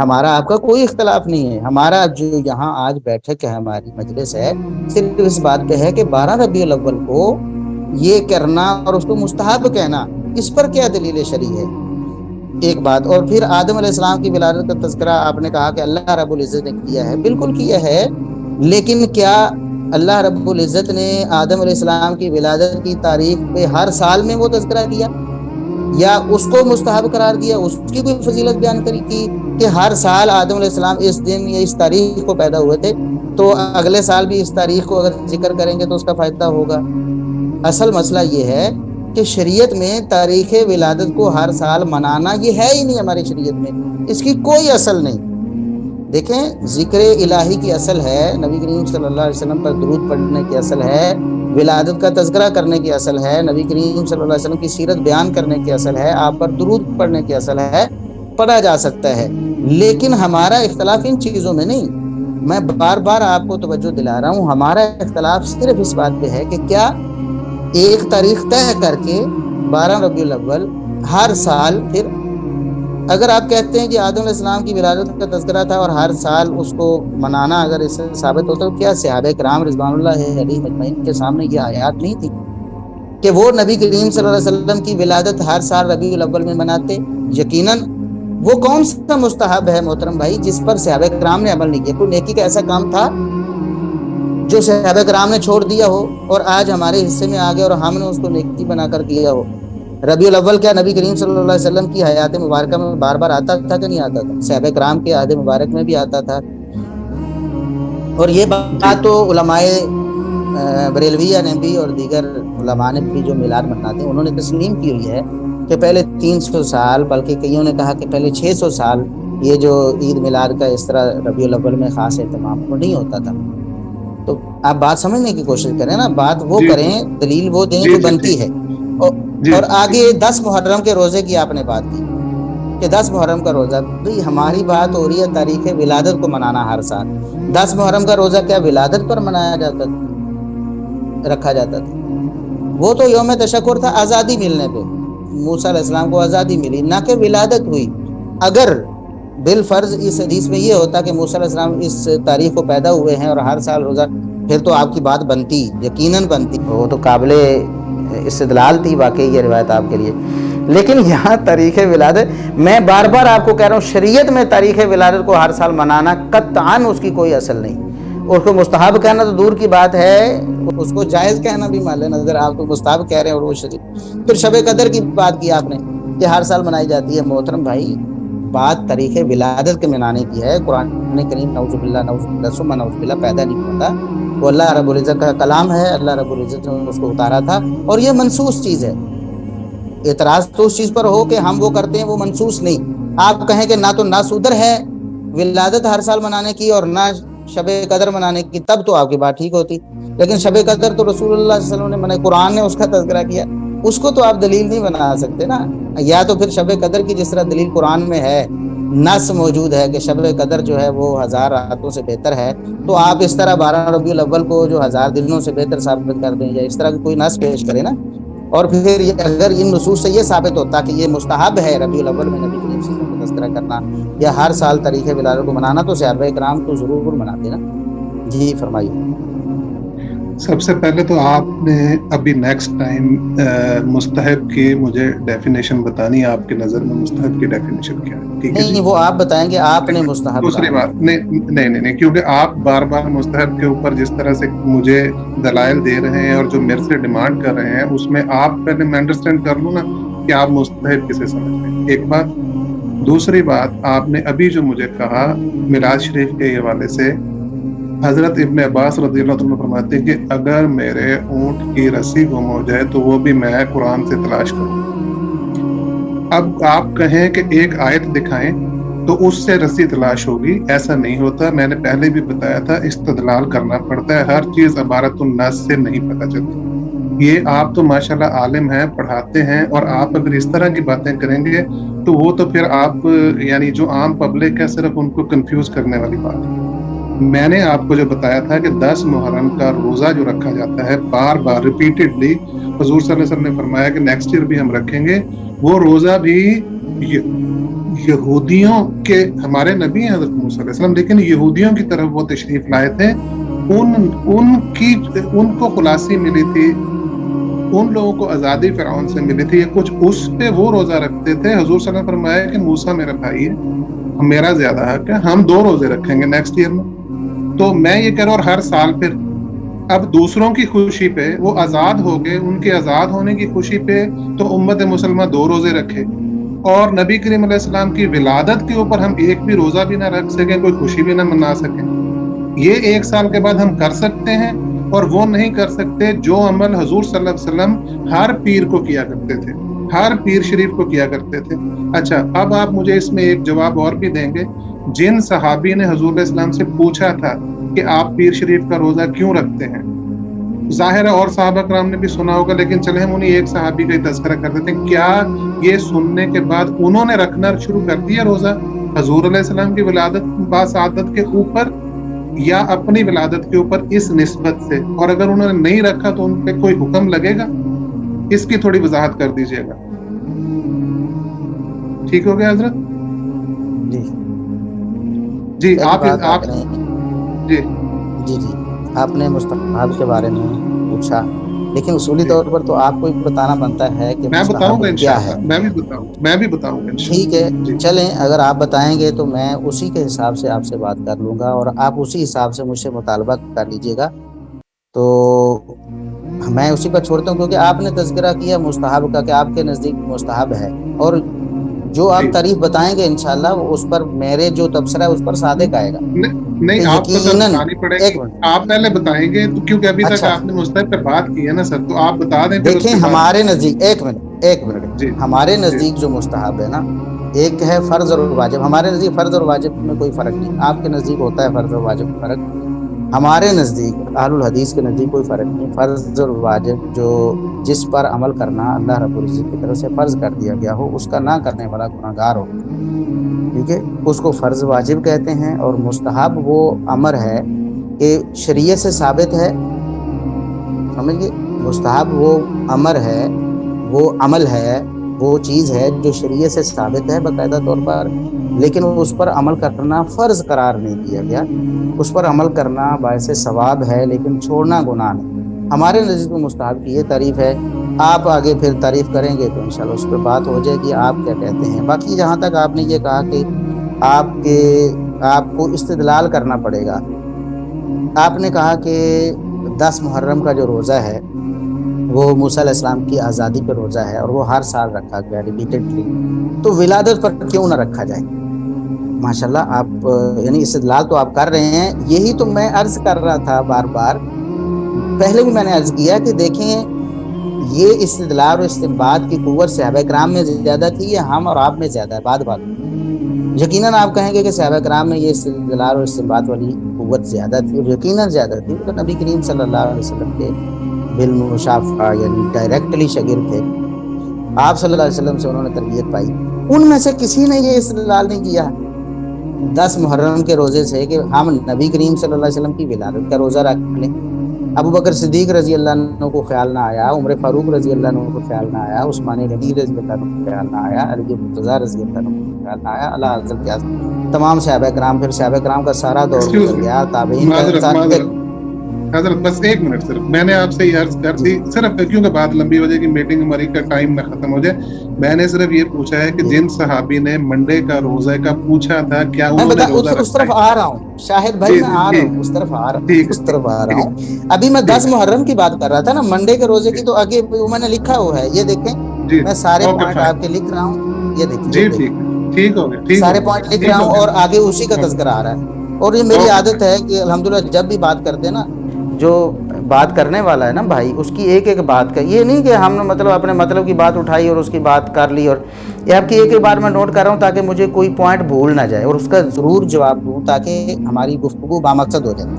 ہمارا آپ کا کوئی اختلاف نہیں ہے. ہمارا جو یہاں آج بیٹھک ہے، ہماری مجلس ہے، صرف اس بات پہ ہے کہ 12 ربیع الاول کو یہ کرنا اور اس کو مستحب کہنا، اس پر کیا دلیل شرعی ہے؟ ایک بات. اور پھر آدم علیہ السلام کی ولادت کا تذکرہ آپ نے کہا کہ اللہ رب العزت نے کیا ہے، بالکل کیا ہے، لیکن کیا اللہ رب العزت نے آدم علیہ السلام کی ولادت کی تاریخ پہ ہر سال میں وہ تذکرہ کیا، یا اس کو مستحب قرار دیا، اس کی کوئی فضیلت بیان کری کی کہ ہر سال آدم علیہ السلام اس دن یا اس تاریخ کو پیدا ہوئے تھے تو اگلے سال بھی اس تاریخ کو اگر ذکر کریں گے تو اس کا فائدہ ہوگا؟ اصل مسئلہ یہ ہے کہ شریعت میں تاریخ ولادت کو ہر سال منانا یہ ہے ہی نہیں ہماری شریعت میں، اس کی کوئی اصل نہیں۔ دیکھیں، ذکر الہی کی اصل ہے، نبی کریم صلی اللہ علیہ وسلم پر درود پڑھنے کی اصل ہے، ولادت کا تذکرہ کرنے کی اصل ہے، نبی کریم صلی اللہ علیہ وسلم کی سیرت بیان کرنے کی اصل ہے، آپ پر درود پڑھنے کی اصل ہے، پڑھا جا سکتا ہے، لیکن ہمارا اختلاف ان چیزوں میں نہیں۔ میں بار بار آپ کو توجہ دلا رہا ہوں، ہمارا اختلاف صرف اس بات پہ ہے کہ کیا ایک تاریخ طے کر کے 12 ربیع الاول ہر سال، پھر اگر آپ کہتے ہیں کہ آدم علیہ السلام کی ولادت کا تذکرہ تھا اور ہر سال اس کو منانا اگر اس سے ثابت ہوتا تو کیا صحابہ کرام رضوان اللہ علیہم اجمعین کے سامنے یہ آیات نہیں تھی کہ وہ نبی کریم صلی اللہ علیہ وسلم کی ولادت ہر سال ربیع الاول میں مناتے؟ یقیناً وہ کون سا مستحب ہے محترم بھائی جس پر صحابہ کرام نے عمل نہیں کیا؟ کوئی نیکی کا ایسا کام تھا جو صحابہ کرام نے چھوڑ دیا ہو اور آج ہمارے حصے میں آ گیا اور ہم نے اس کو نیکی بنا کر کیا ہو؟ ربیع الاول کیا نبی کریم صلی اللہ علیہ وسلم کی حیات مبارکہ میں بار بار آتا تھا کہ نہیں آتا تھا؟ صحابہ کرام کے عہد مبارک میں بھی آتا تھا۔ اور یہ بات تو علماء بریلویہ نے بھی اور دیگر علماء نے بھی جو میلاد مناتے ہیں انہوں نے تسلیم کی ہوئی ہے کہ پہلے 300 سال، بلکہ کئیوں نے کہا کہ پہلے 600 سال یہ جو عید میلاد کا اس طرح ربیع الاول میں خاص اہتمام وہ نہیں ہوتا تھا۔ تو آپ بات سمجھنے کی کوشش کریں نا، بات وہ کریں، دلیل وہ دیں جو بنتی ہے۔ اور آگے 10 محرم کے روزے کی آپ نے بات کی کہ 10 محرم کا روزہ، ہماری بات ہو رہی ہے تاریخ ولادت کو منانا ہر سال۔ 10 محرم کا روزہ کیا ولادت پر منایا جاتا تھا، رکھا جاتا تھا؟ وہ تو یوم تشکر تھا، آزادی ملنے پہ موسیٰ علیہ السلام کو آزادی ملی، نہ کہ ولادت ہوئی۔ اگر بالفرض اس حدیث میں یہ ہوتا کہ موسیٰ علیہ السلام اس تاریخ کو پیدا ہوئے ہیں اور ہر سال روزہ، پھر تو آپ کی بات بنتی، یقیناً بنتی، وہ تو قابل استدلال تھی واقعی یہ روایت آپ کے لیے۔ لیکن یہاں تاریخ ولادت، میں بار بار آپ کو کہہ رہا ہوں، شریعت میں تاریخ ولادت کو ہر سال منانا قطعاً اس کی کوئی اصل نہیں۔ اس کو مستحب کہنا تو دور کی بات ہے، اس کو جائز کہنا بھی مان لینا، اگر آپ کو مستحب کہہ رہے ہیں اور وہ شریعت۔ پھر شب قدر کی بات کی آپ نے کہ ہر سال منائی جاتی ہے۔ محترم بھائی، بات تاریخ ولادت کے منانے کی ہے۔ قرآن کریم نعوذ باللہ ثم نعوذ باللہ پیدا نہیں ہوتا، وہ اللہ رب العزت کا کلام ہے، اللہ رب العزت نے اس کو اتارا تھا اور یہ منسوخ چیز ہے۔ اعتراض تو اس چیز پر ہو کہ ہم وہ کرتے ہیں وہ منسوخ نہیں۔ آپ کہیں کہ نہ تو نص ادھر ہے ولادت ہر سال منانے کی اور نہ شب قدر منانے کی، تب تو آپ کی بات ٹھیک ہوتی، لیکن شب قدر تو رسول اللہ صلی اللہ علیہ وسلم نے منع، قرآن نے اس کا تذکرہ کیا، اس کو تو آپ دلیل نہیں بنا سکتے نا۔ یا تو پھر شب قدر کی جس طرح دلیل قرآن میں ہے، نص موجود ہے کہ شب قدر جو ہے وہ 1000 راتوں سے بہتر ہے، تو آپ اس طرح 12 ربیع الاول کو جو 1000 دنوں سے بہتر ثابت کر دیں، یا اس طرح کوئی نص پیش کرے نا۔ اور پھر اگر ان نصوص سے یہ ثابت ہوتا کہ یہ مستحب ہے ربیع الاول میں نبی کریم صلی اللہ علیہ وسلم کا تذکرہ کرنا یا ہر سال تاریخ ولادت کو منانا، تو صحابہ کرام تو ضرور مناتے نا۔ جی فرمائیے۔ سب سے پہلے تو آپ نے ابھی نیکسٹ ٹائم مستحب کی مجھے ڈیفینیشن بتانی ہے، آپ کی نظر میں مستحب کی ڈیفینیشن کیا ہے؟ ٹھیک ہے نہیں، وہ آپ بتائیں گے، آپ نے مستحب دوسری بات نہیں، کیونکہ آپ بار بار مستحب کے اوپر جس طرح سے مجھے دلائل دے رہے ہیں اور جو میرے سے ڈیمانڈ کر رہے ہیں، اس میں آپ پہلے میں انڈرسٹینڈ کر لوں نا کہ آپ مستحب کسے سمجھ رہے ہیں، ایک بات۔ دوسری بات، آپ نے ابھی جو مجھے کہا میراج شریف کے حوالے سے، حضرت ابن عباس رضی اللہ عنہ فرماتے ہیں کہ اگر میرے اونٹ کی رسی گم ہو جائے تو وہ بھی میں قرآن سے تلاش کروں۔ اب آپ کہیں کہ ایک آیت دکھائیں تو اس سے رسی تلاش ہوگی، ایسا نہیں ہوتا۔ میں نے پہلے بھی بتایا تھا، استدلال کرنا پڑتا ہے، ہر چیز عبارت النص سے نہیں پتہ چلتی۔ یہ آپ تو ماشاءاللہ عالم ہیں، پڑھاتے ہیں، اور آپ اگر اس طرح کی باتیں کریں گے تو وہ تو پھر آپ یعنی جو عام پبلک ہے صرف ان کو کنفیوز کرنے والی بات ہے۔ میں نے آپ کو جو بتایا تھا کہ 10 محرم کا روزہ جو رکھا جاتا ہے بار بار ریپیٹڈلی، حضور صلی اللہ علیہ وسلم نے فرمایا کہ نیکسٹ ایئر بھی ہم رکھیں گے، وہ روزہ بھی یہودیوں کے، ہمارے نبی ہیں حضرت موسیٰ علیہ السلام، لیکن یہودیوں کی طرف وہ تشریف لائے تھے، ان کو خلاصی ملی تھی، ان لوگوں کو آزادی فرعون سے ملی تھی، کچھ اس پہ وہ روزہ رکھتے تھے۔ حضور صلی اللہ علیہ وسلم نے فرمایا کہ موسیٰ میرا بھائی ہے، میرا زیادہ حق ہے، ہم 2 روزے رکھیں گے نیکسٹ ایئر میں۔ تو میں یہ کہہ رہا ہوں، اور ہر سال پھر اب دوسروں کی خوشی پہ وہ آزاد ہو گئے، ان کے آزاد ہونے کی خوشی پہ تو امت مسلمہ 2 روزے رکھے، اور نبی کریم علیہ السلام کی ولادت کے اوپر ہم ایک بھی روزہ بھی نہ رکھ سکیں، کوئی خوشی بھی نہ منا سکیں۔ یہ 1 سال کے بعد ہم کر سکتے ہیں، اور وہ نہیں کر سکتے جو عمل حضور صلی اللہ علیہ وسلم ہر پیر کو کیا کرتے تھے، ہر پیر شریف کو کیا کرتے تھے۔ اچھا، اب آپ مجھے اس میں ایک جواب اور بھی دیں گے، جن صحابی نے حضور علیہ السلام سے پوچھا تھا کہ آپ پیر شریف کا روزہ کیوں رکھتے ہیں، ظاہر ہے اور صحابہ کرام نے بھی سنا ہوگا، لیکن چلے ہم انہیں ایک صحابی کا ہی تذکرہ کر دیتے ہیں۔ کیا یہ سننے کے بعد انہوں نے رکھنا شروع کر دیا روزہ حضور علیہ السلام کی ولادت باسعادت کے اوپر، یا اپنی ولادت کے اوپر اس نسبت سے؟ اور اگر انہوں نے نہیں رکھا تو ان پہ کوئی حکم لگے گا؟ اس کی تھوڑی وضاحت کر دیجیے گا۔ ٹھیک ہو گیا حضرت؟ جی جی پہلی آپ بات آپ نے جی جی آپ نے مستحب کے بارے میں پوچھا، لیکن اصولی طور پر تو آپ کو بتانا بنتا ہے کہ میں بتاؤں مستحب گا کیا ہے۔ انشاءاللہ، میں بھی بتاؤں گا ٹھیک ہے، انشاءاللہ۔ جی چلیں، اگر آپ بتائیں گے تو میں اسی کے حساب سے آپ سے بات کر لوں گا، اور آپ اسی حساب سے مجھ سے مطالبہ کر لیجیے گا، تو میں اسی پر چھوڑتا ہوں، کیونکہ آپ نے تذکرہ کیا مستحب کا کہ آپ کے نزدیک مستحب ہے، اور جو جی آپ تعریف بتائیں گے انشاءاللہ اس پر میرے جو تبصرہ ہے اس پر صادق آئے گا نہیں، کہ آپ کو سر یقیناً۔ بتانی پڑے ایک گی، منٹ، آپ پہلے بتائیں گے تو، کیونکہ ابھی تک اچھا آپ نے مستحب پہ بات کی ہے نا سر، تو آپ بتا دیں پھر اس دیکھیں، کے بعد۔ ہمارے نزدیک ایک منٹ جی ہمارے جی نزدیک جو مستحب ہے نا، ایک ہے فرض اور واجب۔ ہمارے نزدیک فرض اور واجب میں کوئی فرق نہیں، آپ کے نزدیک ہوتا ہے فرض اور واجب میں فرق، ہمارے نزدیک اہل الحدیث کے نزدیک کوئی فرق نہیں۔ فرض اور واجب جو جس پر عمل کرنا اللہ رب العزت کی طرف سے فرض کر دیا گیا ہو، اس کا نہ کرنے والا گناہگار ہو، ٹھیک ہے، اس کو فرض واجب کہتے ہیں۔ اور مستحب وہ امر ہے کہ شریعت سے ثابت ہے، سمجھئے، مستحب وہ امر ہے، وہ عمل ہے، وہ چیز ہے جو شریعت سے ثابت ہے باقاعدہ طور پر، لیکن اس پر عمل کرنا فرض قرار نہیں دیا گیا، اس پر عمل کرنا باعث ثواب ہے لیکن چھوڑنا گناہ نہیں۔ ہمارے نزدیک میں مستحب کی یہ تعریف ہے، آپ آگے پھر تعریف کریں گے تو انشاءاللہ اس پہ بات ہو جائے گی آپ کیا کہتے ہیں۔ باقی جہاں تک آپ نے یہ کہا کہ آپ کو استدلال کرنا پڑے گا، آپ نے کہا کہ 10 محرم کا جو روزہ ہے وہ موسیٰ علیہ السلام کی آزادی پہ روزہ ہے، اور وہ ہر سال رکھا گیا ریپیٹڈلی، تو ولادت پر کیوں نہ رکھا جائے؟ ماشاءاللہ آپ یعنی استدلال تو آپ کر رہے ہیں، یہی تو میں عرض کر رہا تھا بار بار، پہلے بھی میں نے عرض کیا کہ دیکھیں، یہ استدلال اور استنباط کی قوت صحابہ کرام میں زیادہ تھی یا ہم اور آپ میں زیادہ ہے؟ بات یقیناً آپ کہیں گے کہ صحابہ کرام میں یہ استدلال اور استنباط والی قوت زیادہ تھی، اور یقیناً زیادہ تھی، وہ تو نبی کریم صلی اللہ علیہ وسلم کے بالمشافہ یعنی ڈائریکٹلی شاگرد تھے، آپ صلی اللہ علیہ وسلم سے انہوں نے تربیت پائی۔ ان میں سے کسی نے یہ استدلال نہیں کیا 10 محرم کے روزے سے کہ ہم نبی کریم صلی اللہ علیہ وسلم کی ولادت کا روزہ رکھ لیں۔ ابو بکر صدیق رضی اللہ عنہ کو خیال نہ آیا، عمر فاروق رضی اللہ عنہ کو خیال نہ آیا، عثمان غنی رضی اللہ عنہ کو خیال نہ آیا، علی مرتضیٰ رضی اللہ عنہ کو خیال نہ آیا، اللہ حضرت کے تمام صحابہ کرام، پھر صحابہ کرام کا سارا دور ایکسکیوز گزر می، گیا، تابعین کا معذرت حضرت، بس 1 منٹ صرف میں نے آپ سے یہ عرض کر جی دی، صرف کیونکہ بات لمبی ہو جائے گی، میٹنگ ہماری کا ٹائم نہ ختم ہو جائے، میں نے صرف یہ پوچھا ہے کہ جی جن صحابی نے منڈے کا روزہ کا پوچھا تھا کیا میں انہوں نے روزہ اس رکھا طرف ہے؟ آ رہا ہوں شاہد بھائی، جی میں جی آ رہا ٹھیک ہوں اس طرف آ رہا ہوں ٹھیک ہے اس طرف آ رہا ٹھیک ہوں۔ ابھی میں ٹھیک 10 محرم کی بات کر رہا تھا نا، منڈے کے روزے کی ہے تو آگے میں نے لکھا ہوا ہے، یہ دیکھیں، جی میں سارے اوکے پوائنٹ فائن، آپ کے لکھ رہا ہوں، یہ دیکھیں، جی ٹھیک ہے، ٹھیک ہو گیا ٹھیک ہو سارے گیا پوائنٹ لکھ رہا ٹھیک ہو ہوں، گیا اور آگے اسی کا اوکے تذکرہ آ رہا ہے۔ اور یہ میری اوکے عادت فائن، ہے کہ الحمدللہ جب بھی بات کرتے ہیں نا، جو بات کرنے والا ہے نا بھائی، اس کی ایک ایک بات کا، یہ نہیں کہ ہم نے مطلب اپنے مطلب کی بات اٹھائی اور اس کی بات کر لی، اور یہ آپ کی ایک ایک بات میں نوٹ کر رہا ہوں تاکہ مجھے کوئی پوائنٹ بھول نہ جائے اور اس کا ضرور جواب دوں تاکہ ہماری گفتگو بامقصد ہو جائے۔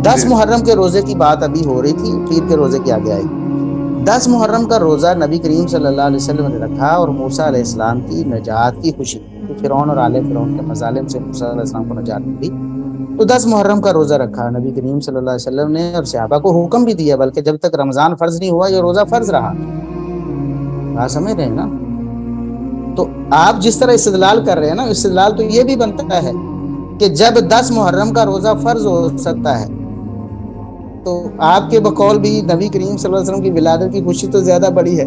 10 جی محرم کے روزے کی بات ابھی ہو رہی تھی، پیر کے روزے کی آگے آئے گی۔ 10 محرم کا روزہ نبی کریم صلی اللہ علیہ وسلم نے رکھا، اور موسیٰ علیہ السلام کی نجات کی خوشی، فرعون اور آل فرعون کے مظالم سے موسیٰ علیہ السلام کو نجات ملی، تو 10 محرم کا روزہ رکھا نبی کریم صلی اللہ علیہ وسلم نے، اور صحابہ کو حکم بھی دیا، بلکہ جب تک رمضان فرض نہیں ہوا یہ روزہ فرض رہا۔ بات سمجھ رہے ہیں نا؟ تو آپ جس طرح استدلال کر رہے ہیں نا، استدلال تو یہ بھی بنتا ہے کہ جب 10 محرم کا روزہ فرض ہو سکتا ہے تو آپ کے بقول بھی نبی کریم صلی اللہ علیہ وسلم کی ولادت کی خوشی تو زیادہ بڑی ہے،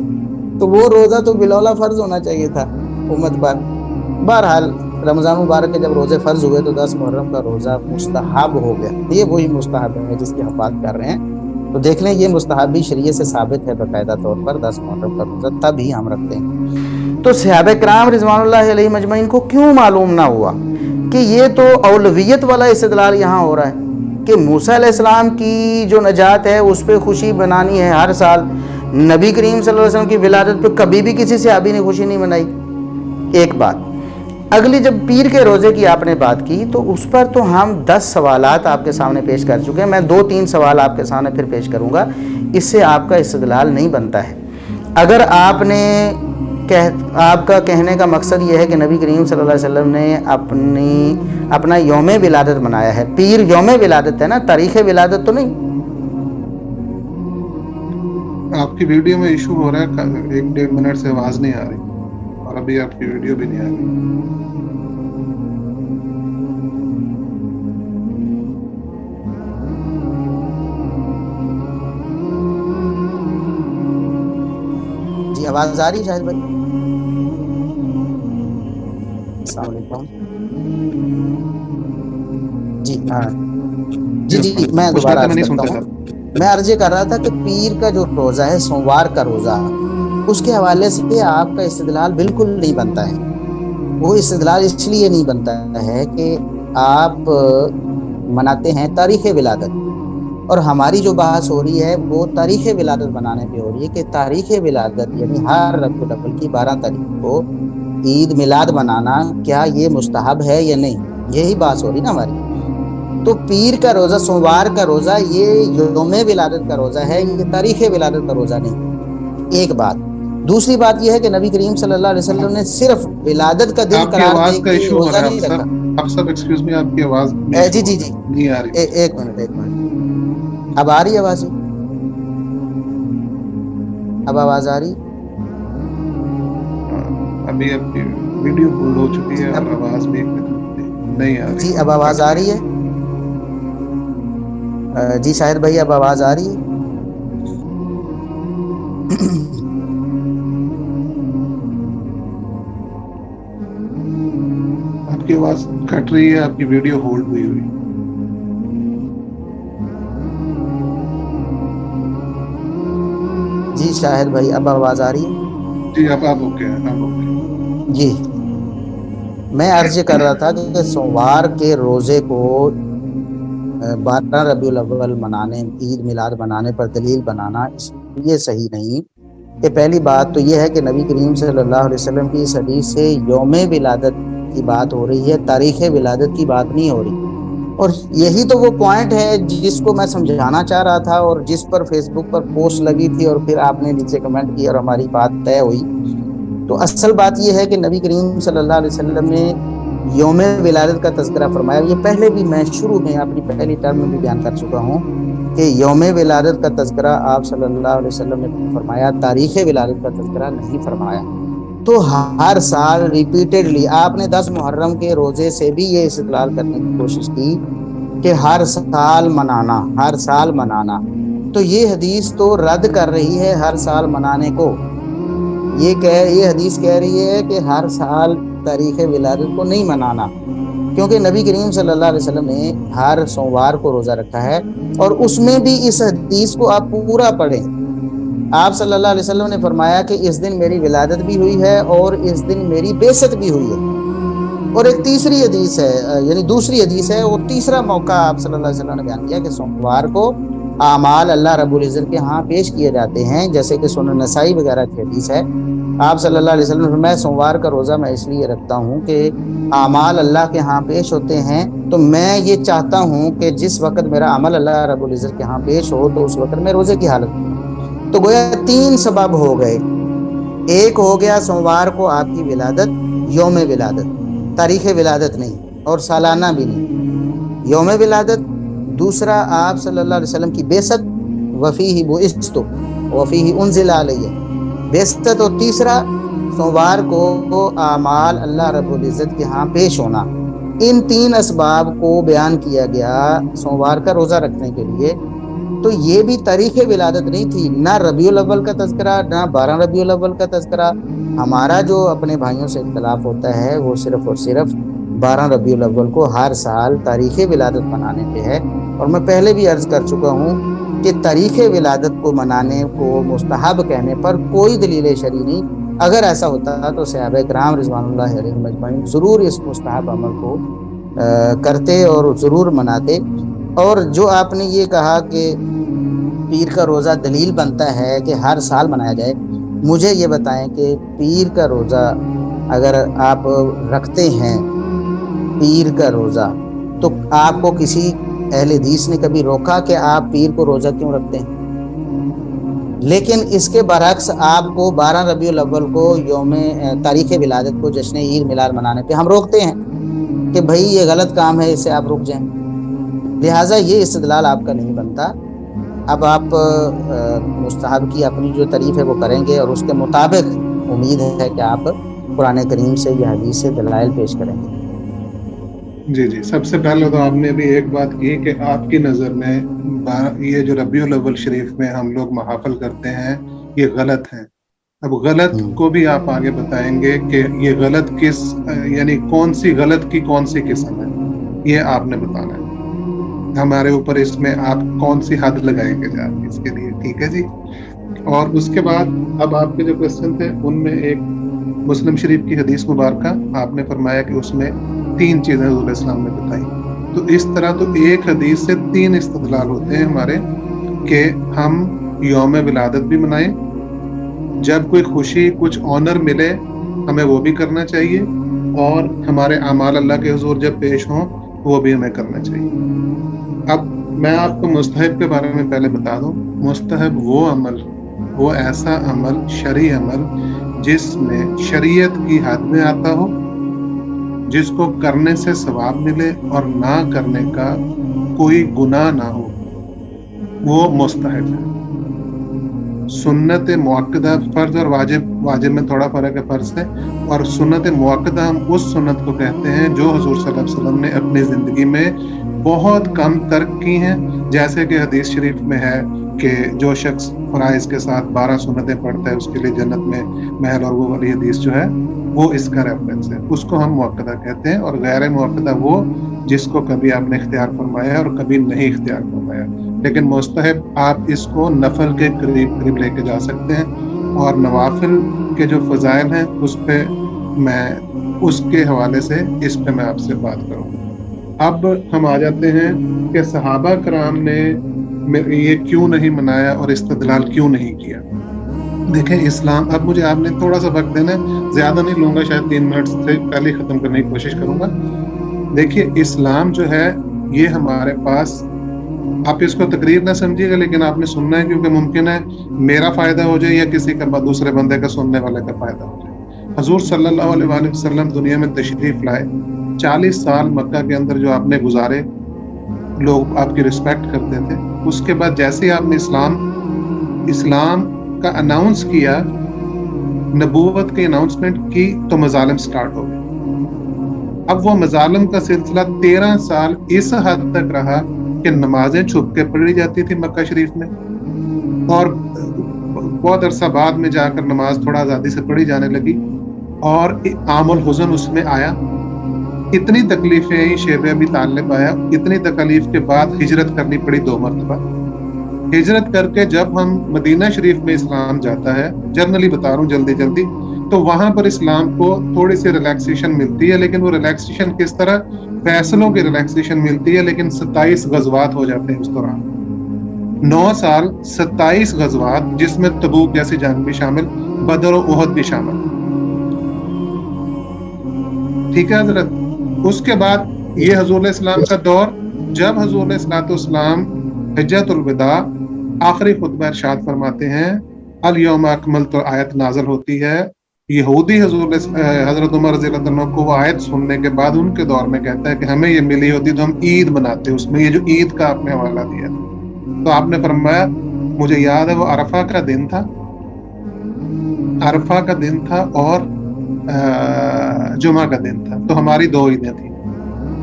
تو وہ روزہ تو بالولا فرض ہونا چاہیے تھا امت پر۔ بہرحال رمضان مبارک کے جب روزے فرض ہوئے تو 10 محرم کا روزہ مستحب ہو گیا، یہ وہی مستحب ہے جس کی ہم بات کر رہے ہیں۔ تو دیکھ لیں یہ مستحبی شریعت سے ثابت ہے باقاعدہ طور پر 10 محرم کا روزہ تب ہی ہم رکھتے ہیں۔ تو صحابہ کرام رضوان اللہ علیہ مجمعین کو کیوں معلوم نہ ہوا کہ یہ تو اولویت والا استدلال یہاں ہو رہا ہے کہ موسیٰ علیہ السلام کی جو نجات ہے اس پہ خوشی منانی ہے ہر سال، نبی کریم صلی اللہ علیہ وسلم کی ولادت پہ کبھی بھی کسی صحابی نے خوشی نہیں منائی۔ ایک بات اگلی، جب پیر کے روزے کی آپ نے بات کی تو اس پر تو ہم 10 سوالات آپ کے سامنے پیش کر چکے ہیں، میں 2-3 سوال آپ کے سامنے پھر پیش کروں گا، اس سے آپ کا استدلال نہیں بنتا ہے۔ اگر آپ کا کہنے کا مقصد یہ ہے کہ نبی کریم صلی اللہ علیہ وسلم نے اپنا یوم ولادت منایا ہے، پیر یوم ولادت ہے نا، تاریخ ولادت تو نہیں۔ آپ کی ویڈیو میں ایشو ہو رہا ہے، 1-1.5 منٹ سے آواز نہیں آ رہی اور ابھی آپ کی ویڈیو بھی نہیں آ رہی۔ جی آواز آ رہی ہے شاہد بھائی؟ السلام علیکم۔ جی ہاں جی میں کچھ دوبارہ باتیں عرض میں نہیں کرتا سنتا ہوں۔ تھا۔ میں عرض یہ کر رہا تھا کہ پیر کا جو روزہ ہے، سوموار کا روزہ، اس کے حوالے سے آپ کا استدلال بالکل نہیں بنتا ہے۔ وہ استدلال اس لیے نہیں بنتا ہے کہ آپ مناتے ہیں تاریخ ولادت، اور ہماری جو بحث ہو رہی ہے وہ تاریخ ولادت بنانے پہ ہو رہی ہے کہ تاریخ ولادت یعنی ہر ربیع الاول کی 12 تاریخ کو عید میلاد منانا کیا یہ مستحب ہے یا نہیں، یہی بحث ہو رہی نا ہماری۔ تو پیر کا روزہ، سوموار کا روزہ، یہ یوم ولادت کا روزہ ہے، یہ تاریخ ولادت کا روزہ نہیں۔ ایک بات۔ دوسری بات یہ ہے کہ نبی کریم صلی اللہ علیہ وسلم نے صرف ولادت کا دن آپ کی قرار دے آواز کا کے ایشو ہو روزہ رہا ہے، نہیں رکھا۔ آپ سب ایکسکیوز می، آپ کی آواز میں ایشو جی ہو جی رہا جی ہے، نہیں آ رہی۔ ایک منٹ اب آ رہی آواز؟ اب آواز آ رہی؟ ابھی آپ کی ویڈیو ہولڈ ہو چکی جی ہے اب اور آواز بھی نہیں آ رہی، جی اب آواز کٹ آ رہی رہی ہے؟ جی شاہد بھائی اب آواز آ رہی ہے؟ آپ کی آواز کٹ رہی ہے، آپ کی ویڈیو ہولڈ ہوئی ہوئی۔ جی شاہد بھائی اب آواز آ رہی ہے؟ جی اب آپ اوکے ہیں، اب اوکے۔ جی میں عرض کر رہا تھا کہ سوموار کے روزے کو 12 ربیع الاول منانے، عید میلاد منانے پر دلیل بنانا اس لیے صحیح نہیں کہ پہلی بات تو یہ ہے کہ نبی کریم صلی اللہ علیہ وسلم کی اس حدیث سے یوم ولادت کی بات ہو رہی ہے، تاریخ ولادت کی بات نہیں ہو رہی۔ اور یہی تو وہ پوائنٹ ہے جس کو میں سمجھانا چاہ رہا تھا، اور جس پر فیس بک پر پوسٹ لگی تھی اور پھر آپ نے نیچے کمنٹ کی اور ہماری بات طے ہوئی۔ تو اصل بات یہ ہے کہ نبی کریم صلی اللہ علیہ وسلم نے یوم ولادت کا تذکرہ فرمایا۔ یہ پہلے بھی میں شروع میں اپنی پہلی ٹرم میں بھی بیان کر چکا ہوں کہ یوم ولادت کا تذکرہ آپ صلی اللہ علیہ وسلم نے فرمایا، تاریخ ولادت کا تذکرہ نہیں فرمایا۔ تو ہر سال ریپیٹڈلی آپ نے 10 محرم کے روزے سے بھی یہ استدلال کرنے کی کوشش کی کہ ہر سال منانا، تو یہ حدیث تو رد کر رہی ہے ہر سال منانے کو۔ یہ حدیث کہہ رہی ہے کہ ہر سال تاریخ ولادت کو نہیں منانا، کیونکہ نبی کریم صلی اللہ علیہ وسلم نے ہر سوموار کو روزہ رکھا ہے، اور اس میں بھی اس حدیث کو آپ پورا پڑھیں۔ آپ صلی اللہ علیہ وسلم نے فرمایا کہ اس دن میری ولادت بھی ہوئی ہے اور اس دن میری بعثت بھی ہوئی ہے۔ اور ایک تیسری حدیث ہے، یعنی دوسری حدیث ہے، اور تیسرا موقع آپ صلی اللہ علیہ وسلم نے بیان کیا کہ سوموار کو اعمال اللہ رب العزت کے ہاں پیش کیے جاتے ہیں، جیسے کہ سنن نسائی وغیرہ کی حدیث ہے۔ آپ صلی اللہ علیہ وسلم نے فرمایا سوموار کا روزہ میں اس لیے رکھتا ہوں کہ اعمال اللہ کے ہاں پیش ہوتے ہیں، تو میں یہ چاہتا ہوں کہ جس وقت میرا عمل اللہ رب العزت کے ہاں پیش ہو تو اس وقت میں روزے کی حالت میں۔ تو گویا 3 سبب ہو گئے۔ ایک ہو گیا سوموار کو آپ کی ولادت، یوم ولادت، تاریخ ولادت نہیں اور سالانہ بھی نہیں، یوم ولادت۔ دوسرا آپ صلی اللہ علیہ وسلم کی بعثت، وفیہ بعثت وفیہ انزل علیہ، بعثت۔ اور تیسرا سوموار کو اعمال اللہ رب العزت کے ہاں پیش ہونا۔ ان 3 اسباب کو بیان کیا گیا سوموار کا روزہ رکھنے کے لیے۔ تو یہ بھی تاریخ ولادت نہیں تھی، نہ ربیع الاول کا تذکرہ، نہ 12 ربیع الاول کا تذکرہ۔ ہمارا جو اپنے بھائیوں سے اختلاف ہوتا ہے وہ صرف اور صرف 12 ربیع الاول کو ہر سال تاریخ ولادت منانے پہ ہے۔ اور میں پہلے بھی عرض کر چکا ہوں کہ تاریخ ولادت کو منانے کو مستحب کہنے پر کوئی دلیل شرعی نہیں۔ اگر ایسا ہوتا تو صحابہ کرام رضوان اللہ علیہم اجمعین ضرور اس مستحب عمل کو کرتے اور ضرور مناتے۔ اور جو آپ نے یہ کہا کہ پیر کا روزہ دلیل بنتا ہے کہ ہر سال منایا جائے، مجھے یہ بتائیں کہ پیر کا روزہ اگر آپ رکھتے ہیں، پیر کا روزہ، تو آپ کو کسی اہل حدیث نے کبھی روکا کہ آپ پیر کو روزہ کیوں رکھتے ہیں؟ لیکن اس کے برعکس آپ کو 12 ربیع الاول کو یوم تاریخ ولادت کو جشن عید میلاد منانے پہ ہم روکتے ہیں کہ بھائی یہ غلط کام ہے، اس سے آپ رک جائیں۔ لہٰذا یہ استدلال آپ کا نہیں بنتا۔ اب آپ مستحب کی اپنی جو تعریف ہے وہ کریں گے، اور اس کے مطابق امید ہے کہ آپ قرآن کریم سے یا حدیث سے دلائل پیش کریں گے۔ جی جی، سب سے پہلے تو آپ نے ابھی ایک بات کی کہ آپ کی نظر میں یہ جو ربیع الاول شریف میں ہم لوگ محافل کرتے ہیں یہ غلط ہے۔ اب غلط کو بھی آپ آگے بتائیں گے کہ یہ غلط کس، یعنی کون سی غلط کی کون سی قسم ہے، یہ آپ نے بتانا ہے ہمارے اوپر۔ اس میں آپ کون سی حد لگائیں گے جا کے اس کے لیے، ٹھیک ہے جی۔ اور اس کے بعد اب آپ کے جو کوشچن تھے ان میں ایک مسلم شریف کی حدیث مبارکہ آپ نے فرمایا کہ اس میں 3 چیزیں حضور اسلام نے بتائی۔ تو اس طرح تو ایک حدیث سے 3 استدلال ہوتے ہیں ہمارے کہ ہم یوم ولادت بھی منائیں، جب کوئی خوشی کچھ آنر ملے ہمیں وہ بھی کرنا چاہیے، اور ہمارے اعمال اللہ کے حضور جب پیش ہوں وہ بھی ہمیں کرنا چاہیے۔ اب میں آپ کو مستحب کے بارے میں پہلے بتا دوں۔ مستحب وہ عمل، وہ ایسا عمل، شرعی عمل جس میں شریعت کی حد میں آتا ہو، جس کو کرنے سے ثواب ملے اور نہ کرنے کا کوئی گناہ نہ ہو، وہ مستحب ہے۔ سنت مؤکدہ، فرض اور واجب میں تھوڑا فرق ہے فرض سے، اور سنت مؤکدہ ہم اس سنت کو کہتے ہیں جو حضور صلی اللہ علیہ وسلم نے اپنی زندگی میں بہت کم ترک کی ہیں، جیسے کہ حدیث شریف میں ہے کہ جو شخص فرائض کے ساتھ 12 سنتیں پڑھتا ہے اس کے لیے جنت میں محل، اور وہ والی حدیث جو ہے وہ اس کا ریفرنس ہے، اس کو ہم مؤکدہ کہتے ہیں۔ اور غیر مؤکدہ وہ جس کو کبھی آپ نے اختیار فرمایا اور کبھی نہیں اختیار فرمایا، لیکن مستحب آپ اس کو نفل کے قریب لے کے جا سکتے ہیں، اور نوافل کے جو فضائل ہیں اس پہ میں اس کے حوالے سے اس پہ میں آپ سے بات کروں۔ اب ہم آ جاتے ہیں کہ صحابہ کرام نے یہ کیوں نہیں منایا اور استدلال کیوں نہیں کیا۔ دیکھیں اسلام، اب مجھے آپ نے تھوڑا سا وقت دینا ہے، زیادہ نہیں لوں گا، شاید 3 منٹ سے پہلے ختم کرنے کی کوشش کروں گا۔ دیکھیے اسلام جو ہے یہ ہمارے پاس، آپ اس کو تقریر نہ سمجھیے گا لیکن آپ نے سننا ہے، کیونکہ ممکن ہے میرا فائدہ ہو جائے یا کسی کا دوسرے بندے کا سننے والے کا فائدہ ہو جائے۔ حضور صلی اللہ علیہ وآلہ وسلم دنیا میں تشریف لائے، 40 سال مکہ کے اندر جو آپ نے گزارے، لوگ آپ کی رسپیکٹ کرتے تھے۔ اس کے بعد جیسے ہی آپ نے اسلام کا اناؤنس کیا، نبوت کی اناؤنسمنٹ کی، تو مظالم سٹارٹ ہو گئے۔ اب وہ مظالم کا سلسلہ 13 سال اس حد تک رہا کہ نمازیں چھپ کے پڑھی جاتی تھی مکہ شریف میں، اور بہت عرصہ بعد میں جا کر نماز تھوڑا آزادی سے پڑھی جانے لگی، اور عام الحزن اس میں آیا۔ اتنی تکلیفیں آئی، شیب ابی طالب آیا، اتنی تکلیف کے بعد ہجرت کرنی پڑی 2 مرتبہ۔ ہجرت کر کے جب ہم مدینہ شریف میں اسلام جاتا ہے، جنرلی بتا رہا ہوں جلدی، تو وہاں پر اسلام کو تھوڑی سی ریلیکسیشن ملتی ہے، لیکن وہ ریلیکسیشن کس طرح؟ فیصلوں کی ریلیکسیشن ملتی ہے، لیکن 27 غزوات ہو جاتے ہیں اس دوران۔ 9 سال 27 غزوات، جس میں تبوک جیسی جنگ بھی شامل، بدر و احد بھی شامل، ٹھیک ہے حضرت۔ اس کے بعد یہ حضور علیہ السلام کا دور، جب حضور علیہ السلام حجۃ الوداع آخری خطبہ ارشاد فرماتے ہیں، الیوم اکملت آیت نازل ہوتی ہے۔ یہودی حضرت عمر رضی اللہ عنہ کو وہ آیت سننے کے بعد ان کے دور میں کہتا ہے کہ ہمیں یہ ملی ہوتی تو ہم عید مناتے، اس میں یہ جو عید کا آپ نے حوالہ دیا تھا، تو آپ نے فرمایا مجھے یاد ہے وہ عرفہ کا دن تھا، عرفہ کا دن تھا اور جمعہ کا دن تھا، تو ہماری 2 عیدیں تھیں،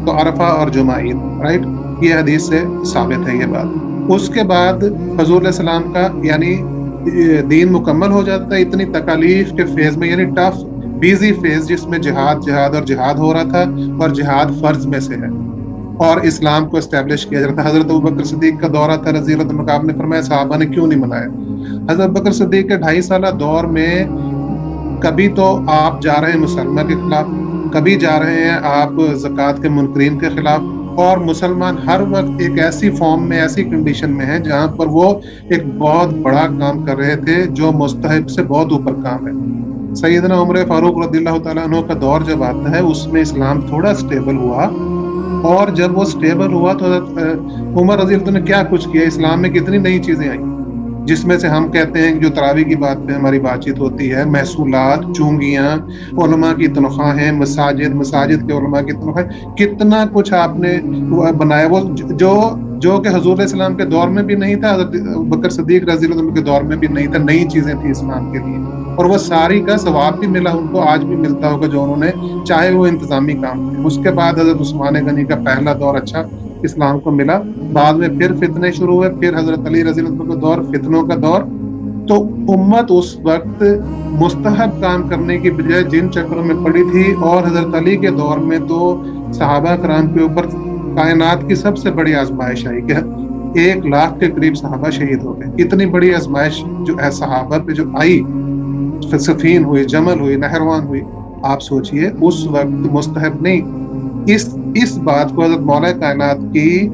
تو عرفہ اور جمعہ عید، رائٹ۔ یہ حدیث سے ثابت ہے یہ بات۔ اس کے بعد حضور علیہ السلام کا یعنی دین مکمل ہو جاتا ہے اتنی تکالیف کے فیز میں، یعنی ٹف بیزی فیز، جس میں جہاد اور جہاد ہو رہا تھا، اور جہاد فرض میں سے ہے۔ اور اسلام کو اسٹیبلش کیا جاتا ہے. حضرت ابوبکر صدیق کا دورہ تھا رضی اللہ عنہ، آپ نے فرمایا صحابہ نے کیوں نہیں منایا. حضرت بکر صدیق کے 2.5 سالہ دور میں کبھی تو آپ جا رہے ہیں مسلمہ کے خلاف، کبھی جا رہے ہیں آپ زکوٰۃ کے منکرین کے خلاف، اور مسلمان ہر وقت ایک ایسی فارم میں، ایسی کنڈیشن میں ہے جہاں پر وہ ایک بہت بڑا کام کر رہے تھے جو مستحب سے بہت اوپر کام ہے. سیدنا عمر فاروق رضی اللہ تعالیٰ عنہ کا دور جب آتا ہے اس میں اسلام تھوڑا سٹیبل ہوا، اور جب وہ سٹیبل ہوا تو عمر رضی اللہ عنہ نے کیا کچھ کیا. اسلام میں کتنی نئی چیزیں آئیں، جس میں سے ہم کہتے ہیں کہ جو تراویح کی بات پہ ہماری بات چیت ہوتی ہے، محصولات، چونگیاں، علماء کی تنخواہیں، مساجد کے علماء کی تنخواہیں، کتنا کچھ آپ نے بنایا. وہ جو کہ حضور علیہ السلام کے دور میں بھی نہیں تھا، حضرت بکر صدیق رضی اللہ عنہ کے دور میں بھی نہیں تھا. نئی چیزیں تھیں اسلام کے لیے، اور وہ ساری کا ثواب بھی ملا ان کو، آج بھی ملتا ہوگا جو انہوں نے چاہے وہ انتظامی کام تھے. اس کے بعد حضرت عثمان غنی کا پہلا دور اچھا اسلام کو ملا. بعد میں پھر فتنے شروع ہوئے، پھر حضرت علی رضی اللہ عنہ کا دور، فتنوں کا دور. تو امت اس وقت مستحب کام کرنے کی بجائے جن چکروں میں پڑی تھی. اور حضرت علی کے دور میں تو صحابہ کرام کے اوپر کائنات کی سب سے بڑی آزمائش آئی کہ 1 لاکھ کے قریب صحابہ شہید ہو گئے. اتنی بڑی آزمائش جو ہے صحابہ پہ جو آئی، صفین ہوئی، جمل ہوئی، نہروان ہوئی. آپ سوچئے اس وقت مستحب نہیں. اس بات کو حضرت مولا کائنات کی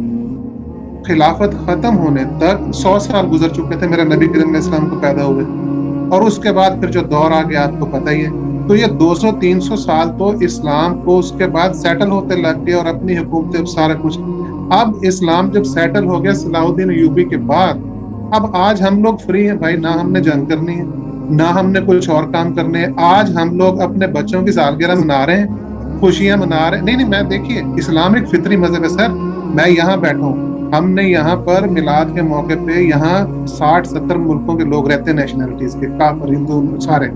خلافت ختم ہونے تک 100 سال گزر چکے تھے، میرے نبی کریم علیہ السلام کو پیدا ہوئے، اور اس کے بعد پھر جو دور آ گیا آپ کو پتہ ہی ہے. تو یہ 200-300 سال تو اسلام کو اس کے بعد سیٹل ہوتے لگ گئے، اور اپنی حکومتیں سارا کچھ. اب اسلام جب سیٹل ہو گیا صلاح الدین ایوبی کے بعد، اب آج ہم لوگ فری ہیں بھائی، نہ ہم نے جنگ کرنی ہے، نہ ہم نے کچھ اور کام کرنے ہیں. آج ہم لوگ اپنے بچوں کی سالگرہ منا رہے ہیں، خوشیاں منا رہے ہیں. نہیں، میں دیکھیے اسلام ایک فطری مذہب ہے سر. میں یہاں بیٹھا ہوں، ہم نے یہاں پر میلاد کے موقع پہ یہاں 60-70 ملکوں کے لوگ رہتے ہیں، نیشنلٹیز کے، کافر، ہندو، سارے.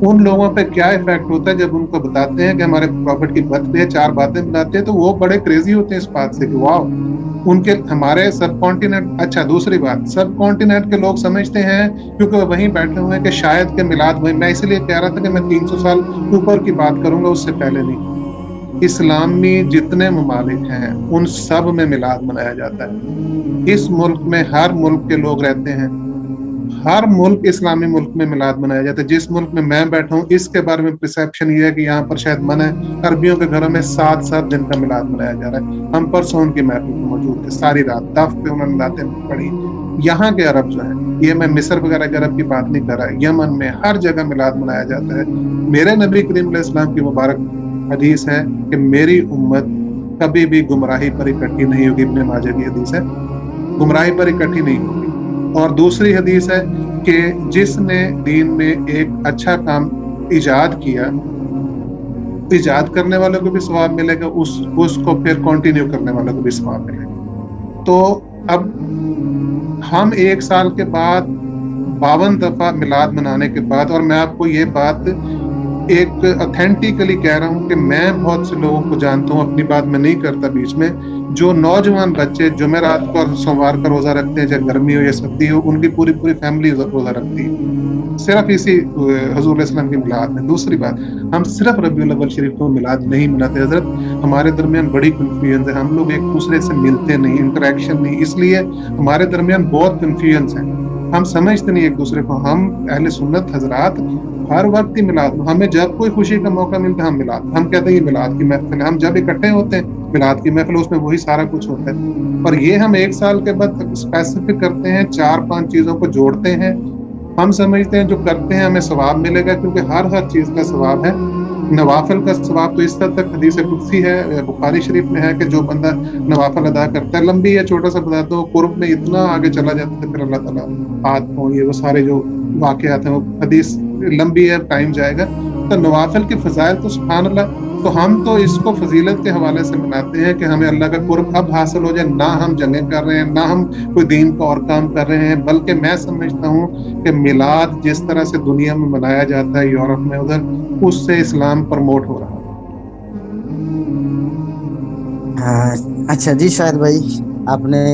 ان لوگوں پہ کیا افیکٹ ہوتا ہے جب ان کو بتاتے ہیں کہ ہمارے پروفٹ کی برتھ ڈے 4 باتیں بناتے ہیں، تو وہ بڑے کریزی ہوتے ہیں اس بات سے کہ واو، ان کے ہمارے سب کانٹیننٹ. اچھا دوسری بات، سب کانٹیننٹ کے لوگ سمجھتے ہیں کیونکہ وہ وہیں بیٹھے ہوئے ہیں کہ شاید کہ میلاد وہیں. میں اس لیے کہہ رہا تھا کہ میں 300 سال اوپر کی بات کروں گا، اس سے پہلے نہیں. اسلامی جتنے ممالک ہیں ان سب میں میلاد منایا جاتا ہے. اس ملک میں ہر ملک کے لوگ رہتے ہیں، ہر ملک اسلامی ملک میں میلاد منایا جاتا ہے. جس ملک میں میں بیٹھا ہوں اس کے بارے میں پرسیپشن یہ ہے کہ یہاں پر شاید منع ہے. عربیوں کے گھروں میں 7 دن کا میلاد منایا جا رہا ہے. ہم پرسوں ان کی محفل میں موجود تھے، ساری رات دف پہ انہوں نے باتیں پڑھی. یہاں کے عرب جو ہیں، یہ میں مصر وغیرہ کے عرب کی بات نہیں کر رہا، یمن میں ہر جگہ میلاد منایا جاتا ہے. میرے نبی کریم علیہ السلام کی مبارک حدیث ہے کہ میری امت کبھی بھی گمراہی پر اکٹھی نہیں ہوگی. ابن ماجہ کی حدیث ہے، گمراہی پر اکٹھی نہیں ہوگی. اور دوسری حدیث ہے کہ جس نے دین میں ایک اچھا کام ایجاد کیا، ایجاد کرنے والوں کو بھی ثواب ملے گا، اس کو پھر کنٹینیو کرنے والوں کو بھی ثواب ملے گا. تو اب ہم 1 سال کے بعد 52 دفعہ میلاد منانے کے بعد، اور میں آپ کو یہ بات ایک اتھینٹیکلی کہہ رہا ہوں کہ میں بہت سے لوگوں کو جانتا ہوں، اپنی بات میں نہیں کرتا بیچ میں، جو نوجوان بچے جمعرات کو اور سوموار کا روزہ رکھتے ہیں، چاہے گرمی ہو یا سردی ہو، ان کی پوری فیملی روزہ رکھتی ہے صرف اسی حضور علیہ السلام کی میلاد میں. دوسری بات، ہم صرف ربیع الاول شریف کو میلاد نہیں مناتے حضرت. ہمارے درمیان بڑی کنفیوژن ہے، ہم لوگ ایک دوسرے سے ملتے نہیں، انٹریکشن نہیں، اس لیے ہمارے درمیان بہت کنفیوژن ہے. ہم سمجھتے نہیں ایک دوسرے کو. ہم اہل سنت حضرات ہر وقت ہی میلاد، ہمیں جب کوئی خوشی کا موقع ملتا ہے ہم میلاد، ہم کہتے ہیں یہ میلاد کی محفل ہے. ہم جب اکٹھے ہوتے ہیں میلاد کی محفل، اس میں وہی سارا کچھ ہوتا ہے. اور یہ ہم 1 سال کے بعد اسپیسیفک کرتے ہیں، 4-5 چیزوں کو جوڑتے ہیں. ہم سمجھتے ہیں جو کرتے ہیں ہمیں ثواب ملے گا، کیونکہ ہر چیز کا ثواب ہے. نوافل کا ثواب تو اس حد تک حدیث قدسی ہے، بخاری شریف میں ہے کہ جو بندہ نوافل ادا کرتا ہے، لمبی یا چھوٹا سا بتا دو، قرب میں اتنا آگے چلا جاتا ہے، پھر اللہ تعالیٰ ہاتھ پاؤں، یہ وہ سارے جو واقعات ہیں، وہ حدیث لمبی ہے، ٹائم جائے گا. تو نوافل کی فضائل تو سبحان اللہ. تو ہم تو اس کو فضیلت کے حوالے سے مناتے ہیں کہ ہمیں اللہ کا قرب اب حاصل ہو جائے. نہ ہم جنگیں کر رہے ہیں، نہ ہم کوئی دین کا اور کام کر رہے ہیں، بلکہ میں سمجھتا ہوں کہ میلاد جس طرح سے دنیا میں منایا جاتا ہے یورپ میں، ادھر اس سے اسلام پروموٹ ہو رہا ہاں اچھا جی، شاہد بھائی آپ نے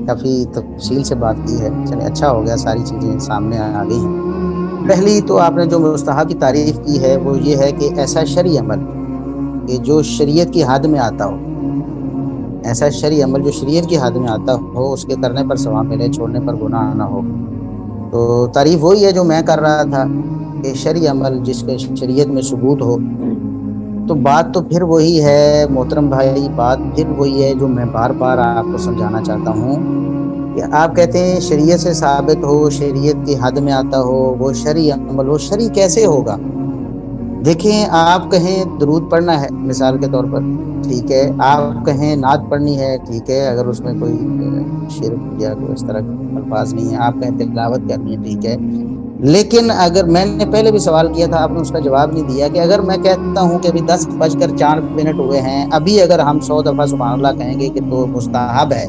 کافی تفصیل سے بات کی ہے. چلے اچھا ہو گیا، ساری چیزیں سامنے آ گئی ہیں. پہلی تو آپ نے جو مستحب کی تعریف کی ہے وہ یہ ہے کہ ایسا شرعی عمل کہ جو شریعت کی حد میں آتا ہو، ایسا شرعی عمل جو شریعت کی حد میں آتا ہو، اس کے کرنے پر ثواب ملے، چھوڑنے پر گناہ نہ ہو۔ تو تعریف وہی ہے جو میں کر رہا تھا کہ شرعی عمل جس کے شریعت میں ثبوت ہو۔ تو بات تو پھر وہی ہے محترم بھائی، بات پھر وہی ہے جو میں بار بار آپ کو سمجھانا چاہتا ہوں کہ آپ کہتے ہیں شریعت سے ثابت ہو، شریعت کی حد میں آتا ہو، وہ شرعی عمل ہو۔ شرعی کیسے ہوگا؟ دیکھیں، آپ کہیں درود پڑھنا ہے مثال کے طور پر، ٹھیک ہے، آپ کہیں نعت پڑھنی ہے، ٹھیک ہے، اگر اس میں کوئی شرک یا کوئی اس طرح کے الفاظ نہیں ہیں، آپ کہیں تلاوت کرنی ہے، ٹھیک ہے، لیکن اگر میں نے پہلے بھی سوال کیا تھا، آپ نے اس کا جواب نہیں دیا، کہ اگر میں کہتا ہوں کہ ابھی 10:04 ہوئے ہیں، ابھی اگر ہم 100 دفعہ سبحان اللہ کہیں گے کہ تو مستحب ہے،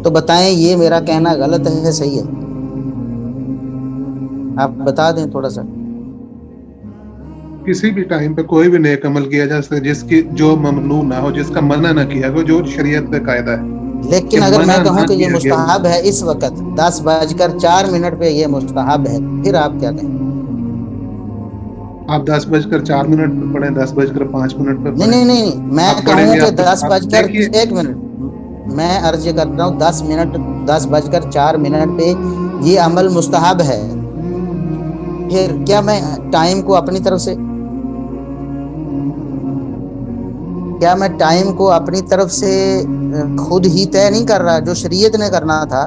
تو بتائیں یہ میرا کہنا غلط ہے صحیح ہے؟ آپ بتا دیں تھوڑا سا۔ کسی بھی ٹائم پہ کوئی بھی نیک عمل کیا جا سکتا ہے جس کی جو ممنوع نہ ہو، جس کا منع نہ کیا گیا، جو شریعت کا قاعدہ ہے کہ لیکن اگر میں منع کہوں نہ کہ یہ کیا گیا مستحب ہے اس وقت 10:04 پہ یہ مستحب ہے، پھر آپ کیا کہیں؟ آپ 10:04 پہ پڑھیں، 10:05 پہ نہیں پڑھیں، نہیں نہیں، میں آپ پڑھیں کہوں گے کہ آپ دیکھیے 10:01 میں عرض کر رہا ہوں 10:04 پہ یہ عمل مستحب ہے، پھر کیا میں ٹائم کو اپنی طرف سے خود ہی طے نہیں کر رہا جو شریعت نے کرنا تھا؟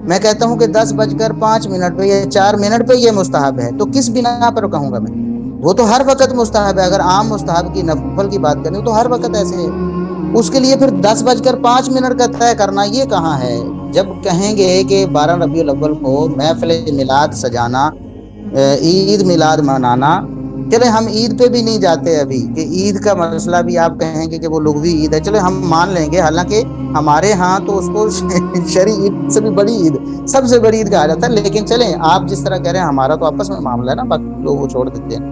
میں کہتا ہوں کہ 10:05 پہ یا 4 منٹ پہ یہ مستحب ہے، تو کس بنا پر کہوں گا میں؟ وہ تو ہر وقت مستحب ہے۔ اگر عام مستحب کی نفل کی بات کریں تو ہر وقت ایسے ہے، اس کے لیے پھر 10:05 کا طے کرنا یہ کہاں ہے؟ جب کہیں گے کہ 12 ربیع الاول کو محفل میلاد سجانا، عید میلاد منانا، چلے ہم عید پہ بھی نہیں جاتے ابھی، کہ عید کا مسئلہ بھی آپ کہیں گے کہ وہ لغوی عید ہے، چلے ہم مان لیں گے، حالانکہ ہمارے ہاں تو اس کو شرعی عید سے بھی بڑی عید، سب سے بڑی عید کہا جاتا ہے، لیکن چلیں آپ جس طرح کہہ رہے ہیں ہمارا تو آپس میں معاملہ ہے نا، باقی لوگ وہ چھوڑ دیتے ہیں،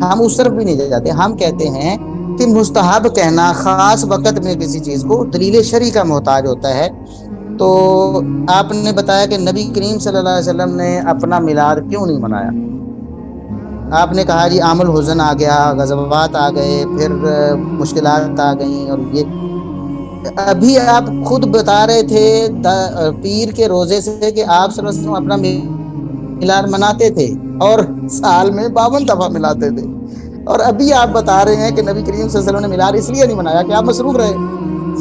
ہم اس طرف بھی نہیں جاتے۔ ہم کہتے ہیں کہ مستحب کہنا خاص وقت میں کسی چیز کو دلیل شرعی کا محتاج ہوتا ہے۔ تو آپ نے بتایا کہ نبی کریم صلی اللہ علیہ وسلم نے اپنا میلاد کیوں نہیں منایا؟ آپ نے کہا جی عام الحزن آ گیا، غزوات آ گئے، پھر مشکلات آ گئیں، اور یہ ابھی آپ خود بتا رہے تھے پیر کے روزے سے کہ آپ صلی اللہ علیہ وسلم اپنا میلاد مناتے تھے اور سال میں 52 دفعہ ملاتے تھے، اور ابھی آپ بتا رہے ہیں کہ نبی کریم صلی اللہ علیہ وسلم نے میلاد اس لیے نہیں منایا کہ آپ مصروف رہے۔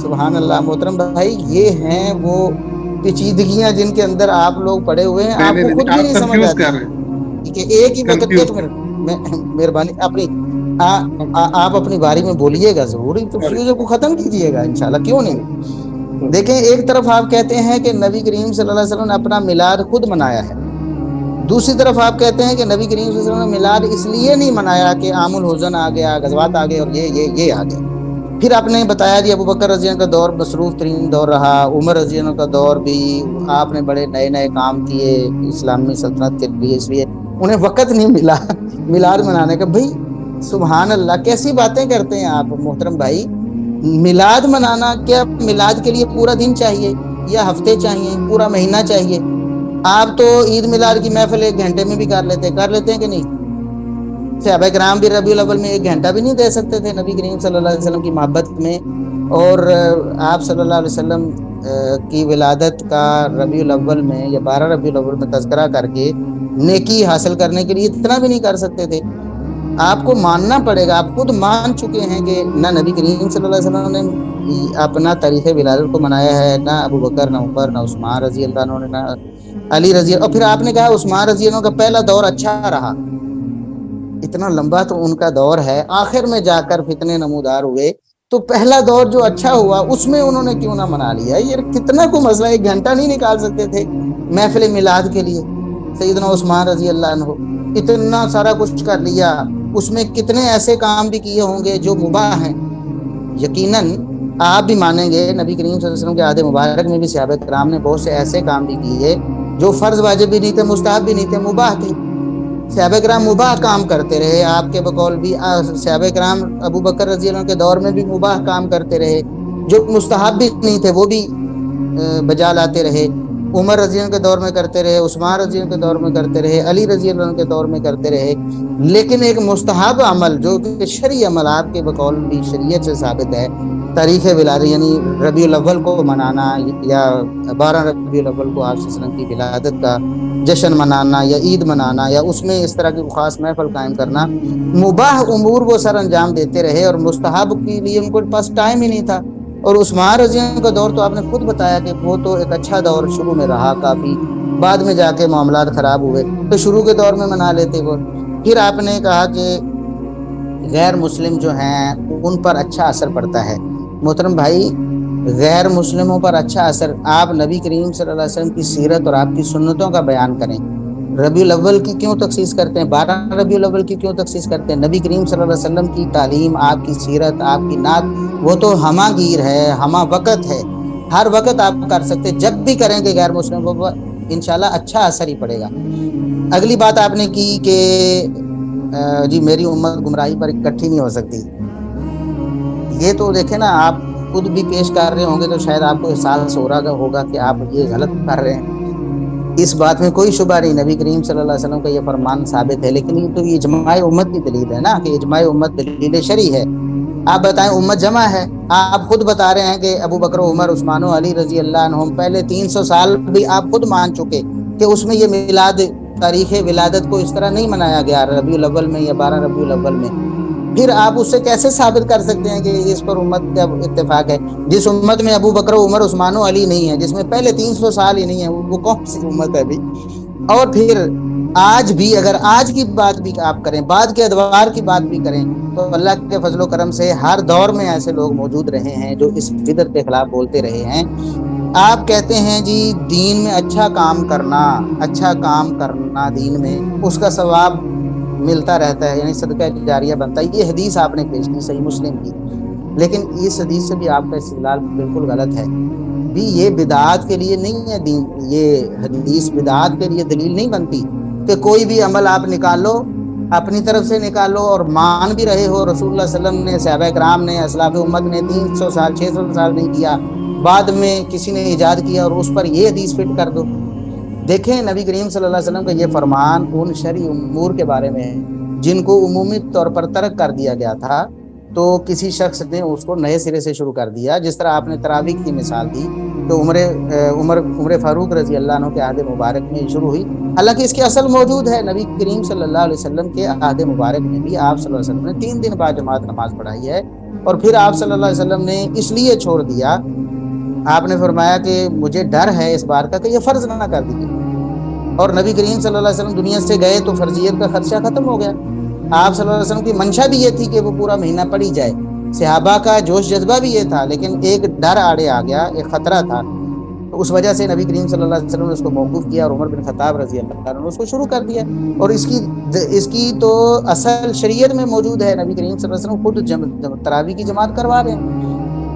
سبحان اللہ محترم بھائی، یہ ہیں وہ پیچیدگیاں جن کے اندر آپ لوگ پڑے ہوئے ہیں، نہیں آپ نہیں کو نہیں خود بھی آپ نہیں سمجھ کنفیوز آتی کر رہے ہیں، کہ ایک ہی وقت۔ کنفیوز 1 منٹ میں مہربانی اپنی آپ اپنی باری میں بولیے گا ضرور، تو سوری چیزوں کو ختم کیجیے گا انشاءاللہ، کیوں نہیں؟ دیکھیں، ایک طرف آپ کہتے ہیں کہ نبی کریم صلی اللہ علیہ وسلم نے اپنا میلاد خود منایا ہے، دوسری طرف آپ کہتے ہیں کہ نبی کریم صلی اللہ علیہ وسلم نے میلاد اس لیے نہیں منایا کہ عام الحزن آ گیا، غزوات آ گئے، اور یہ آ گیا۔ پھر آپ نے بتایا جی ابو بکر رضی اللہ عنہ کا دور مصروف ترین دور رہا، عمر رضی اللہ عنہ کا دور بھی، آپ نے بڑے نئے نئے کام کیے اسلامی سلطنت کے لیے، اس لیے انہیں وقت نہیں ملا میلاد منانے کا۔ بھائی سبحان اللہ، کیسی باتیں کرتے ہیں آپ محترم بھائی؟ میلاد منانا کیا میلاد کے لیے پورا دن چاہیے یا ہفتے چاہیے، پورا مہینہ چاہیے؟ آپ تو عید میلاد کی محفل 1 گھنٹے میں بھی کر لیتے ہیں کہ نہیں؟ صحابہ کرام بھی ربیع الاول میں 1 گھنٹہ بھی نہیں دے سکتے تھے نبی کریم صلی اللہ علیہ وسلم کی محبت میں؟ اور آپ صلی اللہ علیہ وسلم کی ولادت کا ربیع الاول میں یا 12 ربیع الاول میں تذکرہ کر کے نیکی حاصل کرنے کے لیے اتنا بھی نہیں کر سکتے تھے؟ آپ کو ماننا پڑے گا، آپ خود مان چکے ہیں کہ نہ نبی کریم صلی اللہ علیہ وسلم نے اپنا تاریخ ولادت کو منایا ہے، نہ ابو بکر، نہ عمر، نہ عثمان رضی اللہ عنہ نے، نہ علی رضی اللہ، اور پھر آپ نے کہا عثمان رضی اللہ عنہ کا پہلا دور اچھا رہا، اتنا لمبا تو ان کا دور ہے، آخر میں جا کر فتنے نمودار ہوئے، تو پہلا دور جو اچھا ہوا اس میں انہوں نے کیوں نہ منا لیا؟ یہ کتنا کو مسئلہ، 1 گھنٹہ نہیں نکال سکتے تھے محفل میلاد کے لیے؟ سیدنا عثمان رضی اللہ عنہ اتنا سارا کچھ کر لیا، اس میں کتنے ایسے کام بھی کیے ہوں گے جو مباح ہیں۔ یقیناً آپ بھی مانیں گے نبی کریم صلی اللہ علیہ وسلم کے عہد مبارک میں بھی صحابہ کرام نے بہت سے ایسے کام بھی کیے جو فرض واجب بھی نہیں تھے، مستحب بھی نہیں تھے، مباح تھے۔ صحابہ کرام مباح کام کرتے رہے، آپ کے بقول بھی صحابہ کرام ابو بکر رضی اللہ عنہ کے دور میں بھی مباح کام کرتے رہے، جو مستحب بھی نہیں تھے وہ بھی بجا لاتے رہے۔ عمر رضی اللہ عنہ کے دور میں کرتے رہے، عثمان رضی اللہ عنہ کے دور میں کرتے رہے، علی رضی اللہ عنہ کے دور میں کرتے رہے، لیکن ایک مستحب عمل جو کہ شرعی عمل آپ کے بقول بھی شریعت سے ثابت ہے، تاریخ ولادت یعنی ربیع الاول کو منانا یا 12 ربیع الاول کو آپ صلی اللہ علیہ وسلم کی ولادت کا جشن منانا یا عید منانا یا اس میں اس طرح کی خاص محفل قائم کرنا، مباح امور وہ سر انجام دیتے رہے اور مستحب کے لیے ان کے پاس ٹائم ہی نہیں تھا۔ اور عثمان رضی اللہ عنہ کا دور تو آپ نے خود بتایا کہ وہ تو ایک اچھا دور شروع میں رہا کافی، بعد میں جا کے معاملات خراب ہوئے، تو شروع کے دور میں منا لیتے وہ۔ پھر آپ نے کہا کہ غیر مسلم جو ہیں ان پر اچھا اثر پڑتا ہے۔ محترم بھائی، غیر مسلموں پر اچھا اثر، آپ نبی کریم صلی اللہ علیہ وسلم کی سیرت اور آپ کی سنتوں کا بیان کریں۔ ربیع الاول کی کیوں تخصیص کرتے ہیں؟ 12 ربیع الاول کی کیوں تخصیص کرتے ہیں؟ نبی کریم صلی اللہ علیہ وسلم کی تعلیم، آپ کی سیرت، آپ کی نعت وہ تو ہمہ گیر ہے، ہمہ وقت ہے، ہر وقت آپ کر سکتے، جب بھی کریں گے غیر مسلموں پر انشاءاللہ اچھا اثر ہی پڑے گا۔ اگلی بات آپ نے کی کہ جی میری امت گمراہی پر اکٹھی نہیں ہو سکتی۔ یہ تو دیکھیں نا، آپ خود بھی پیش کر رہے ہوں گے تو شاید آپ کو احساس ہو رہا ہوگا کہ آپ یہ غلط کر رہے ہیں، اس بات میں کوئی شبہ نہیں، نبی کریم صلی اللہ علیہ وسلم کا یہ فرمان ثابت ہے، لیکن یہ تو اجماع امت کی دلیل ہے نا، کہ اجماع امت دلیل شرعی ہے۔ آپ بتائیں، امت جمع ہے، آپ خود بتا رہے ہیں کہ ابو بکر، عمر، عثمان و علی رضی اللہ عنہم پہلے 300 سال بھی آپ خود مان چکے کہ اس میں یہ میلاد، تاریخ ولادت کو اس طرح نہیں منایا گیا ربیع الاول میں یا 12 ربیع الاول میں۔ پھر آپ اس سے کیسے ثابت کر سکتے ہیں کہ اس پر امت کا اتفاق ہے؟ جس امت میں ابو بکر، عمر، عثمان و علی نہیں ہے، جس میں پہلے 300 سال ہی نہیں ہے، وہ کون سی امت ہے ابھی؟ اور پھر آج بھی اگر آج کی بات بھی آپ کریں، بعد کے ادوار کی بات بھی کریں، تو اللہ کے فضل و کرم سے ہر دور میں ایسے لوگ موجود رہے ہیں جو اس بدعت کے خلاف بولتے رہے ہیں۔ آپ کہتے ہیں جی دین میں اچھا کام کرنا دین میں اس کا ثواب ملتا رہتا ہے، یعنی صدقہ جاریہ بنتا ہے، یہ حدیث آپ نے پیش کی صحیح مسلم کی، لیکن اس حدیث سے بھی آپ کا استدلال بالکل غلط ہے بھی، یہ بدعات کے لیے نہیں ہے دین، یہ حدیث بدعات کے لیے دلیل نہیں بنتی کہ کوئی بھی عمل آپ نکالو، اپنی طرف سے نکالو اور مان بھی رہے ہو، رسول اللہ صلی اللہ علیہ وسلم نے، صحابہ کرام نے، اسلاف امت نے 300 سال 600 سال نہیں کیا، بعد میں کسی نے ایجاد کیا اور اس پر یہ حدیث فٹ کر دو۔ دیکھیں نبی کریم صلی اللہ علیہ وسلم کا یہ فرمان ان شرعی امور کے بارے میں ہے جن کو عمومی طور پر ترک کر دیا گیا تھا، تو کسی شخص نے اس کو نئے سرے سے شروع کر دیا، جس طرح آپ نے تراویح کی مثال دی تو عمر فاروق رضی اللہ عنہ کے عہد مبارک میں شروع ہوئی، حالانکہ اس کی اصل موجود ہے نبی کریم صلی اللہ علیہ وسلم کے عہد مبارک میں بھی آپ صلی اللہ علیہ وسلم نے 3 دن بعد جماعت نماز پڑھائی ہے، اور پھر آپ صلی اللہ علیہ وسلم نے اس لیے چھوڑ دیا، آپ نے فرمایا کہ مجھے ڈر ہے اس بات کا کہ یہ فرض نہ کر دیجیے، اور نبی کریم صلی اللہ علیہ وسلم دنیا سے گئے تو فرضیت کا خدشہ ختم ہو گیا۔ آپ صلی اللہ علیہ وسلم کی منشا بھی یہ تھی کہ وہ پورا مہینہ پڑھی جائے، صحابہ کا جوش جذبہ بھی یہ تھا، لیکن ایک ڈر آڑے آ گیا، ایک خطرہ تھا، تو اس وجہ سے نبی کریم صلی اللہ علیہ وسلم نے اس کو موقوف کیا اور عمر بن خطاب رضی اللہ عنہ نے اس کو شروع کر دیا، اور اس کی تو اصل شریعت میں موجود ہے، نبی کریم صلی اللہ علیہ وسلم خود تراویح کی جماعت کروا رہے ہیں۔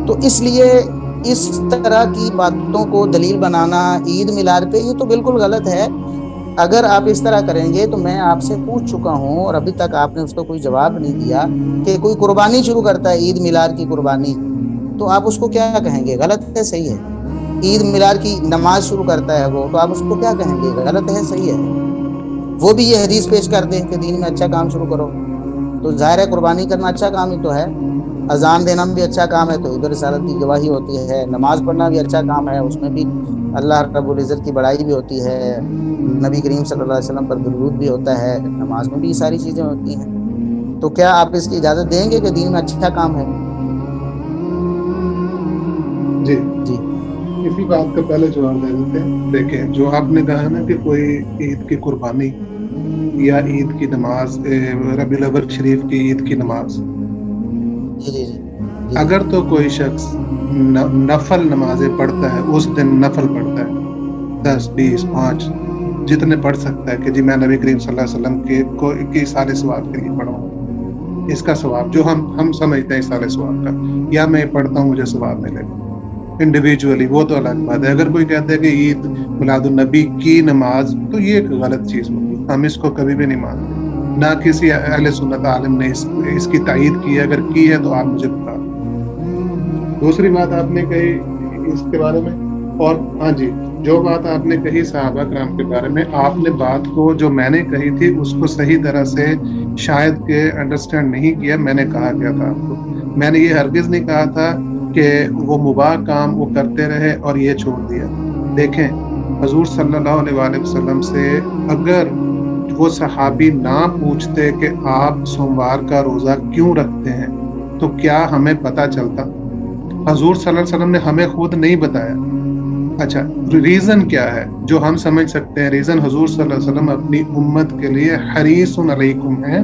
تو اس لیے اس طرح کی باتوں کو دلیل بنانا عید میلاد پہ یہ تو بالکل غلط ہے۔ اگر آپ اس طرح کریں گے تو میں آپ سے پوچھ چکا ہوں اور ابھی تک آپ نے اس کو کوئی جواب نہیں دیا کہ کوئی قربانی شروع کرتا ہے عید میلاد کی قربانی، تو آپ اس کو کیا کہیں گے؟ غلط ہے صحیح ہے؟ عید میلاد کی نماز شروع کرتا ہے وہ، تو آپ اس کو کیا کہیں گے؟ غلط ہے صحیح ہے؟ وہ بھی یہ حدیث پیش کر دیں کہ دین میں اچھا کام شروع کرو، تو ظاہر ہے قربانی کرنا اچھا کام ہی تو ہے، اذان دینا بھی اچھا کام ہے تو ادھر رسالت کی گواہی ہوتی ہے، نماز پڑھنا بھی اچھا کام ہے، اس میں بھی اللہ رب العزت کی بڑائی بھی ہوتی ہے، نبی کریم صلی اللہ علیہ وسلم پر درود بھی ہوتا ہے، نماز میں بھی یہ ساری چیزیں ہوتی ہیں، تو کیا آپ اس کی اجازت دیں گے کہ دین میں اچھا کام ہے؟ جی اسی بات کا پہلے جواب دے دیتے ہیں۔ دیکھیں جو آپ نے کہا نا کہ کوئی عید کی قربانی یا عید کی نماز، ربیع الاول شریف کی عید کی نماز، جی اگر تو کوئی شخص نفل نمازیں پڑھتا ہے، اس دن نفل پڑھتا ہے 10 20 5 جتنے پڑھ سکتا ہے کہ جی میں نبی کریم صلی اللہ علیہ وسلم کی سال ثواب کے لیے پڑھا ہوں، اس کا ثواب جو ہم سمجھتے ہیں سال ثواب کا، یا میں پڑھتا ہوں مجھے ثواب ملے گا انڈیویجولی، وہ تو الگ بات ہے۔ اگر کوئی کہتا ہے کہ عید میلاد النبی کی نماز، تو یہ ایک غلط چیز ہوگی، ہم اس کو کبھی بھی نہیں مانتے، نہ کسی اہل سنت عالم نے اس کی تائید کی ہے، اگر کی ہے تو آپ مجھے بتا دیں۔ دوسری بات آپ نے کہی اس کے بارے میں اور ہاں جی، جو بات آپ نے کہی صحابہ کرام کے بارے میں، آپ نے بات کو جو میں نے کہی تھی اس کو صحیح طرح سے شاید کہ انڈرسٹینڈ نہیں کیا. میں نے کہا کیا تھا آپ کو، میں نے یہ ہرگز نہیں کہا تھا کہ وہ مباح کام وہ کرتے رہے اور یہ چھوڑ دیا. دیکھیں حضور صلی اللہ علیہ وآلہ وسلم سے اگر وہ صحابی نہ پوچھتے کہ آپ سوموار کا روزہ کیوں رکھتے ہیں تو کیا ہمیں پتہ چلتا؟ حضور صلی اللہ علیہ وسلم نے ہمیں خود نہیں بتایا. اچھا، ریزن کیا ہے جو ہم سمجھ سکتے ہیں؟ ریزن حضور صلی اللہ علیہ وسلم اپنی امت کے لیے حریص علیکم ہے،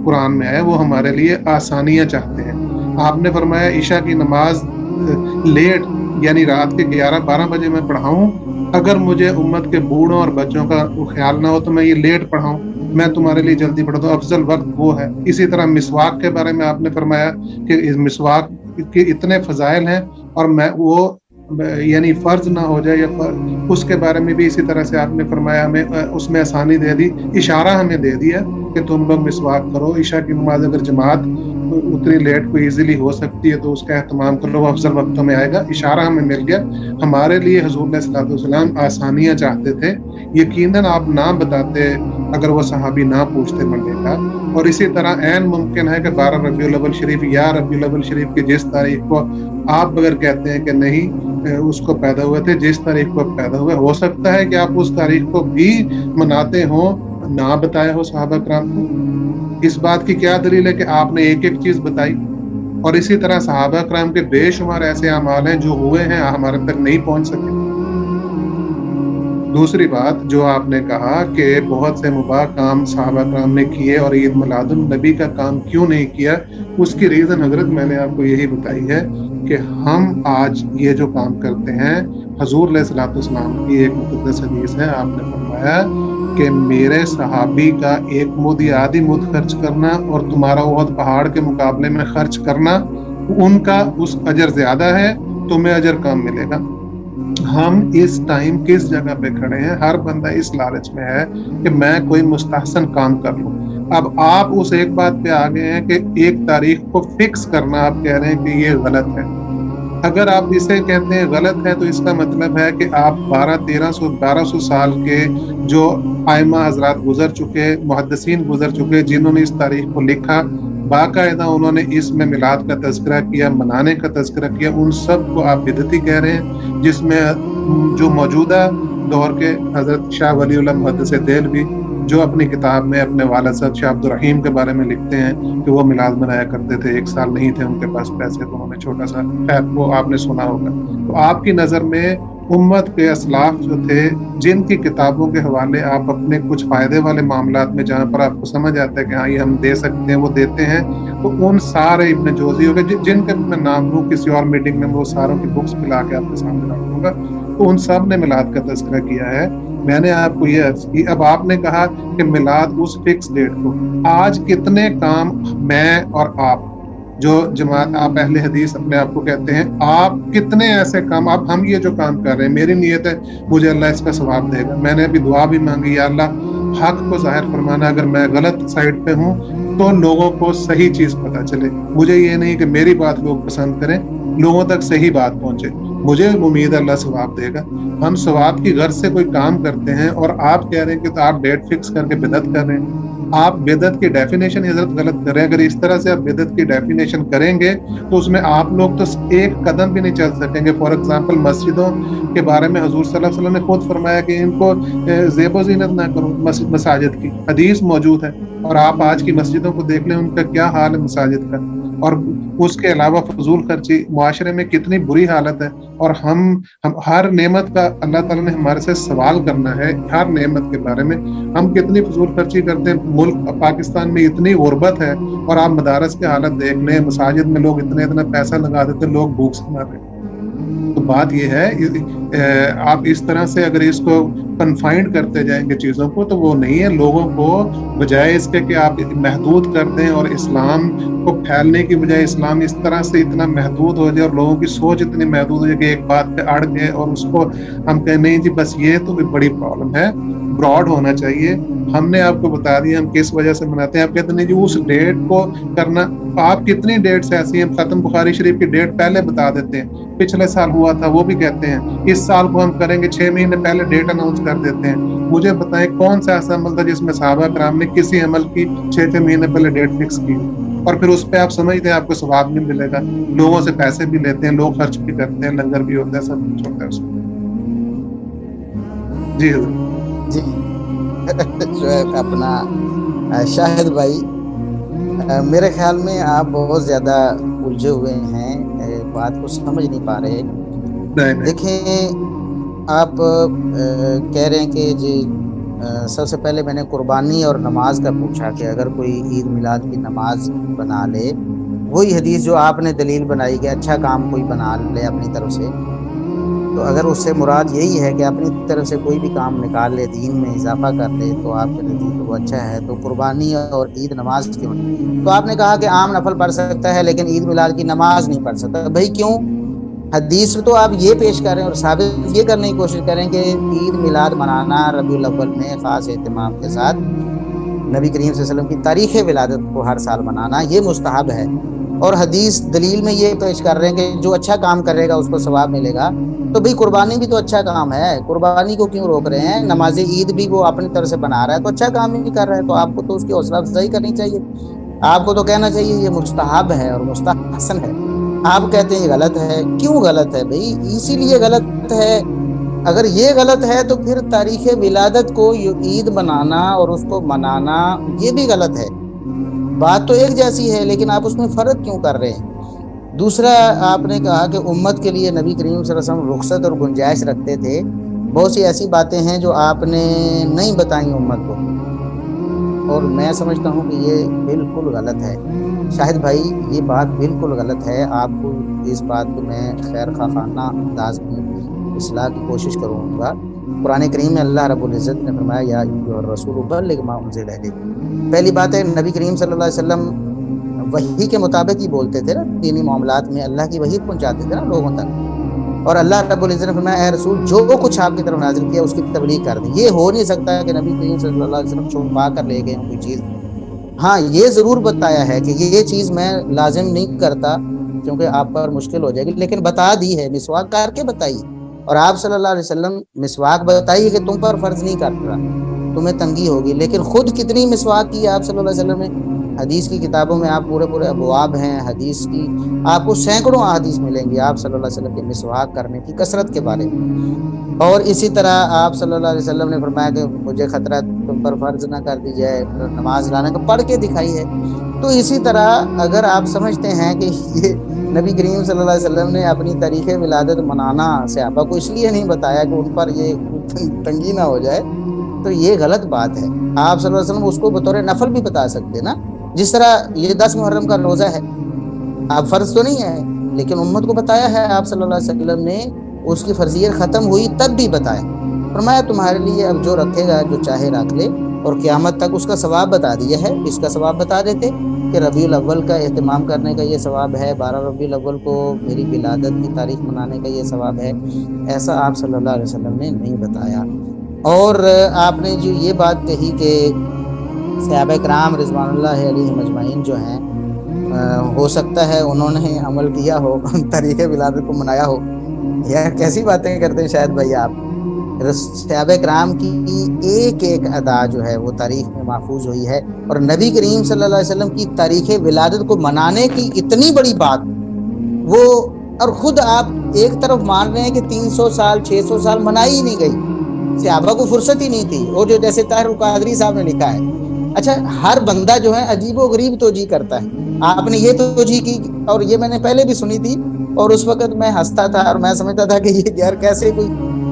قرآن میں ہے، وہ ہمارے لیے آسانیاں چاہتے ہیں. آپ نے فرمایا عشاء کی نماز لیٹ یعنی رات کے 11-12 بجے میں پڑھاؤں، اگر مجھے امت کے بوڑھوں اور بچوں کا خیال نہ ہو تو میں یہ لیٹ پڑھاؤں، میں تمہارے لیے جلدی پڑھا دوں، افضل وقت وہ ہے. اسی طرح مسواک کے بارے میں آپ نے فرمایا کہ اس مسواک کے اتنے فضائل ہیں اور میں وہ یعنی فرض نہ ہو جائے یا اس کے بارے میں بھی اسی طرح سے آپ نے فرمایا، ہمیں اس میں آسانی دے دی، اشارہ ہمیں دے دیا کہ تم لوگ مسواک کرو. عشاء کی نماز اگر جماعت اتنی لیٹ کو ایزیلی ہو سکتی ہے تو اس کا اہتمام کر لو، وہ افضل وقتوں میں آئے گا. اشارہ ہمیں مل گیا. ہمارے لیے حضور علیہ الصلوۃ والسلام آسانیاں چاہتے تھے. یقیناً آپ نہ بتاتے اگر وہ صحابی نہ پوچھتے منڈے کا. اور اسی طرح عین ممکن ہے کہ 12 ربیع الاول شریف یا ربیع الاول شریف کی جس تاریخ کو آپ اگر کہتے ہیں کہ نہیں اس کو پیدا ہوئے تھے، جس تاریخ کو پیدا ہوئے، ہو سکتا ہے کہ آپ اس تاریخ کو بھی مناتے ہوں، نہ بتایا ہو صحابہ کرام کو. اس بات کی کیا دلیل ہے کہ آپ نے ایک ایک چیز بتائی؟ اور اسی طرح صحابہ کرام کے بے شمار ایسے اعمال ہیں جو ہوئے ہیں ہمارے تک نہیں پہنچ سکے. دوسری بات جو آپ نے کہا کہ بہت سے مباح کام صحابہ کرام نے کیے اور عید میلاد النبی کا کام کیوں نہیں کیا، اس کی ریزن حضرت میں نے آپ کو یہی بتائی ہے کہ ہم آج یہ جو کام کرتے ہیں، حضور علیہ الصلوۃ والسلام کی ایک مقدس حدیث ہے، آپ نے فرمایا کہ میرے صحابی کا ایک مد یا آدھی مد خرچ کرنا اور تمہارا احد پہاڑ کے مقابلے میں خرچ کرنا، ان کا اس اجر زیادہ ہے، تمہیں اجر کم ملے گا. ہم اس ٹائم کس جگہ پہ کھڑے ہیں؟ ہر بندہ اس لالچ میں ہے کہ میں کوئی مستحسن کام کر لوں. اب آپ اس ایک بات پہ آ گئے ہیں کہ ایک تاریخ کو فکس کرنا، آپ کہہ رہے ہیں کہ یہ غلط ہے. اگر آپ اسے کہتے ہیں غلط ہے تو اس کا مطلب ہے کہ آپ 1200 سال کے جو ائمہ حضرات گزر چکے، محدثین گزر چکے، جنہوں نے اس تاریخ کو لکھا، باقاعدہ انہوں نے اس میں میلاد کا تذکرہ کیا، منانے کا تذکرہ کیا، ان سب کو آپ بدعتی کہہ رہے ہیں. جس میں جو موجودہ دور کے حضرت شاہ ولی اللہ محدث دہلوی جو اپنی کتاب میں اپنے والد صاحب شاہ عبد الرحیم کے بارے میں لکھتے ہیں کہ وہ میلاد منایا کرتے تھے، 1 سال نہیں تھے ان کے پاس پیسے تو انہوں نے چھوٹا سا، خیر وہ آپ نے سنا ہوگا. تو آپ کی نظر میں امت کے اسلاف جو تھے، جن کی کتابوں کے حوالے آپ اپنے کچھ فائدے والے معاملات میں جہاں پر آپ کو سمجھ آتا ہے کہ ہاں یہ ہم دے سکتے ہیں وہ دیتے ہیں، تو ان سارے ابن جوزی ہو گئے جن کا میں نام لوں کسی اور میٹنگ میں وہ ساروں کی بکس پلا کے آپ کے سامنے رکھ دوں گا، تو ان سب نے میلاد کا تذکرہ کیا ہے. میں نے آپ کو یہ عرض کی. اب آپ نے کہا کہ میلاد اس فکس ڈیٹ کو، آج کتنے کام میں اور آپ جو جماعت آپ اہل حدیث اپنے آپ کو کہتے ہیں، آپ کتنے ایسے کام، اب ہم یہ جو کام کر رہے ہیں، میری نیت ہے مجھے اللہ اس کا ثواب دے گا. میں نے ابھی دعا بھی مانگی، یا اللہ حق کو ظاہر فرمانا، اگر میں غلط سائڈ پہ ہوں تو لوگوں کو صحیح چیز پتہ چلے. مجھے یہ نہیں کہ میری بات لوگ پسند کریں، لوگوں تک صحیح بات پہنچے. مجھے امید ہے اللہ ثواب دے گا. ہم ثواب کی غرض سے کوئی کام کرتے ہیں اور آپ کہہ رہے ہیں کہ آپ ڈیٹ فکس کر کے بدعت کر رہے ہیں. آپ بدعت کی ڈیفینیشن حضرت غلط کر رہے ہیں. اگر اس طرح سے آپ بدعت کی ڈیفینیشن کریں گے تو اس میں آپ لوگ تو ایک قدم بھی نہیں چل سکیں گے. فار ایگزامپل مسجدوں کے بارے میں حضور صلی اللہ علیہ وسلم نے خود فرمایا کہ ان کو زیب و زینت نہ کرو مساجد کی، حدیث موجود ہے. اور آپ آج کی مسجدوں کو دیکھ لیں، ان کا کیا حال ہے مساجد کا. اور اس کے علاوہ فضول خرچی معاشرے میں کتنی بری حالت ہے. اور ہم ہر نعمت کا اللہ تعالیٰ نے ہمارے سے سوال کرنا ہے، ہر نعمت کے بارے میں. ہم کتنی فضول خرچی کرتے ہیں. ملک پاکستان میں اتنی غربت ہے اور آپ مدارس کی حالت دیکھ لیں، مساجد میں لوگ اتنا پیسہ لگا دیتے، لوگ بھوک سے مر رہے ہیں. تو بات یہ ہے آپ اس طرح سے اگر اس کو کنفائنڈ کرتے جائیں گے چیزوں کو تو وہ نہیں ہے. لوگوں کو بجائے اس کے کہ آپ محدود کر دیں اور اسلام کو پھیلنے کی بجائے اسلام اس طرح سے اتنا محدود ہو جائے اور لوگوں کی سوچ اتنی محدود ہو جائے کہ ایک بات پہ اڑ گئے اور اس کو ہم کہیں نہیں جی بس یہ تو بڑی پرابلم ہے. براڈ ہونا چاہیے. ہم نے آپ کو بتا دیا ہم کس وجہ سے مناتے ہیں. آپ کہتے ہیں جی اس ڈیٹ کو کرنا. آپ کتنی ڈیٹس ایسی ہیں, ختم بخاری شریف کی ڈیٹ پہلے بتا دیتے ہیں, پچھلے سال ہوا تھا وہ بھی کہتے ہیں, اس سال کو ہم کریں گے 6 مہینے پہلے ڈیٹ اناؤنس کر دیتے ہیں. مجھے بتائیں کون سا ایسا عمل تھا جس میں صحابہ کرام نے کسی عمل کی 6 مہینے پہلے ڈیٹ فکس کی ہو, اور پھر اس پہ آپ سمجھتے ہیں آپ کو ثواب نہیں ملے گا. لوگوں سے پیسے بھی لیتے ہیں, لوگ خرچ بھی کرتے ہیں, لنگر بھی ہوتا ہے, سب کچھ ہوتا ہے اس میں. جی حضرت. جی شعیب اپنا شاہد بھائی, میرے خیال میں آپ بہت زیادہ الجھے ہوئے ہیں, بات کو سمجھ نہیں پا رہے. نہیں نہیں. دیکھیں آپ کہہ رہے ہیں کہ جی سب سے پہلے میں نے قربانی اور نماز کا پوچھا کہ اگر کوئی عید میلاد کی نماز بنا لے, وہی حدیث جو آپ نے دلیل بنائی کہ اچھا کام کوئی بنا لے اپنی طرف سے, تو اگر اس سے مراد یہی ہے کہ اپنی طرف سے کوئی بھی کام نکال لے, دین میں اضافہ کر لے, تو آپ کے نزدیک وہ اچھا ہے. تو قربانی اور عید نماز کیوں نہیں؟ تو آپ نے کہا کہ عام نفل پڑھ سکتا ہے لیکن عید میلاد کی نماز نہیں پڑھ سکتا. بھائی کیوں؟ حدیث تو آپ یہ پیش کریں اور ثابت یہ کرنے کی کوشش کریں کہ عید میلاد منانا ربیع الاول میں خاص اہتمام کے ساتھ نبی کریم صلی اللہ علیہ وسلم کی تاریخ ولادت کو ہر سال منانا یہ مستحب ہے. اور حدیث دلیل میں یہ پیش کر رہے ہیں کہ جو اچھا کام کرے گا اس کو ثواب ملے گا. تو بھئی قربانی بھی تو اچھا کام ہے, قربانی کو کیوں روک رہے ہیں؟ نماز عید بھی وہ اپنی طرف سے بنا رہا ہے تو اچھا کام ہی کر رہا ہے, تو آپ کو تو اس کی حوصلہ افزائی کرنی چاہیے. آپ کو تو کہنا چاہیے یہ مستحب ہے اور مستحسن ہے. آپ کہتے ہیں یہ غلط ہے. کیوں غلط ہے بھئی؟ اسی لیے غلط ہے, اگر یہ غلط ہے تو پھر تاریخ ولادت کو عید بنانا اور اس کو منانا یہ بھی غلط ہے. بات تو ایک جیسی ہے لیکن آپ اس میں فرق کیوں کر رہے ہیں؟ دوسرا, آپ نے کہا کہ امت کے لیے نبی کریم صلی اللہ علیہ وسلم رخصت اور گنجائش رکھتے تھے. بہت سی ایسی باتیں ہیں جو آپ نے نہیں بتائیں امت کو, اور میں سمجھتا ہوں کہ یہ بالکل غلط ہے. شاہد بھائی یہ بات بالکل غلط ہے. آپ کو اس بات پہ میں خیر خواہانہ انداز میں اصلاح کی کوشش کروں گا. قرآن کریم میں اللہ رب العزت نے فرمایا یا ایھا الرسول بلغ ما انزل الیک. پہلی بات ہے نبی کریم صلی اللہ علیہ وسلم وحی کے مطابق ہی بولتے تھے نا, دینی معاملات میں اللہ کی وحی پہنچاتے تھے نا لوگوں تک. اور اللہ رب العزت نے فرمایا اے رسول جو کچھ آپ کی طرف نازل کیا اس کی تبلیغ کر دیں. یہ ہو نہیں سکتا کہ نبی کریم صلی اللہ علیہ وسلم چھپا کر لے گئے ہوں کوئی چیز. ہاں یہ ضرور بتایا ہے کہ یہ چیز میں لازم نہیں کرتا کیونکہ آپ پر مشکل ہو جائے گی, لیکن بتا دی ہے, مسواک کر کے بتائی. اور آپ صلی اللہ علیہ وسلم مسواک بتائیے کہ تم پر فرض نہیں کر رہا, تمہیں تنگی ہوگی, لیکن خود کتنی مسواک کی آپ صلی اللہ علیہ وسلم نے. حدیث کی کتابوں میں آپ پورے ابواب ہیں حدیث کی, آپ کو سینکڑوں احادیث ملیں گی آپ صلی اللہ علیہ وسلم کے مسواک کرنے کی کثرت کے بارے میں. اور اسی طرح آپ صلی اللہ علیہ وسلم نے فرمایا کہ مجھے خطرہ تم پر فرض نہ کر دی جائے, نماز لانے کا پڑھ کے دکھائی ہے. تو اسی طرح اگر آپ سمجھتے ہیں کہ یہ نبی کریم صلی اللہ علیہ وسلم نے اپنی تاریخ ولادت منانا صحابہ کو اس لیے نہیں بتایا کہ ان پر یہ تنگی نہ ہو جائے, تو یہ غلط بات ہے. آپ صلی اللہ علیہ وسلم اس کو بطور نفل بھی بتا سکتے نا, جس طرح یہ 10 محرم کا روزہ ہے, آپ فرض تو نہیں ہے لیکن امت کو بتایا ہے آپ صلی اللہ علیہ وسلم نے, اس کی فرضیت ختم ہوئی تب بھی بتایا. فرمایا تمہارے لیے اب جو رکھے گا جو چاہے رکھ لے, اور قیامت تک اس کا ثواب بتا دیا ہے. اس کا ثواب بتا دیتے کہ ربیع الاول کا اہتمام کرنے کا یہ ثواب ہے, 12 ربیع الاول کو میری ولادت کی تاریخ منانے کا یہ ثواب ہے. ایسا آپ صلی اللہ علیہ وسلم نے نہیں بتایا. اور آپ نے جو یہ بات کہی کہ صحابہ کرام رضوان اللہ علیہم اجمعین جو ہیں ہو سکتا ہے انہوں نے عمل کیا ہو, تاریخ ولادت کو منایا ہو, یہ کیسی باتیں کرتے ہیں شاید بھائی آپ. صحابہ کرام کی ایک ایک ادا جو ہے وہ تاریخ میں محفوظ ہوئی ہے, اور نبی کریم صلی اللہ علیہ وسلم کی تاریخ ولادت کو منانے کی اتنی بڑی بات وہ, اور خود آپ ایک طرف مان رہے ہیں کہ 300 سال 600 سال منائی ہی نہیں گئی, صحابہ کو فرصت ہی نہیں تھی. اور جو جیسے طاہر القادری صاحب نے لکھا ہے, اچھا ہر بندہ جو ہے عجیب و غریب توجیہ کرتا ہے. آپ نے یہ توجیہ کی اور یہ میں نے پہلے بھی سنی تھی, اور اس وقت میں ہنستا تھا اور میں سمجھتا تھا کہ یہ یار کیسے کوئی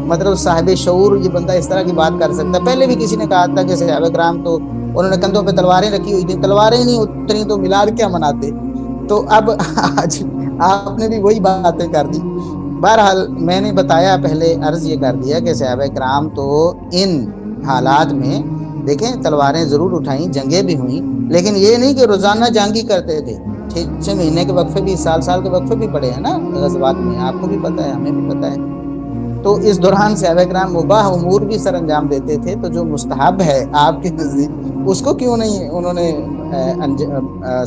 مطلب صاحب شعور یہ بندہ اس طرح کی بات کر سکتا ہے. پہلے بھی کسی نے کہا تھا کہ صحابہ کرام تو انہوں نے کندھوں پہ تلواریں رکھی ہوئی تھیں, تلواریں نہیں اتری تو میلاد کیا مناتے. تو اب آج آپ نے بھی وہی باتیں کر دی. بہرحال میں نے بتایا, پہلے عرض یہ کر دیا کہ صحابہ کرام تو ان حالات میں دیکھیں تلواریں ضرور اٹھائیں, جنگیں بھی ہوئیں, لیکن یہ نہیں کہ روزانہ جنگی کرتے تھے. 6 مہینے کے وقفے بھی, سال کے وقفے بھی پڑے ہیں نا غزوات میں, آپ کو بھی پتہ ہے ہمیں بھی پتہ ہے. تو اس دوران صحابہ کرام مباح امور بھی سر انجام دیتے تھے، تو جو مستحب ہے آپ کے نزدیک اس کو کیوں نہیں انہوں نے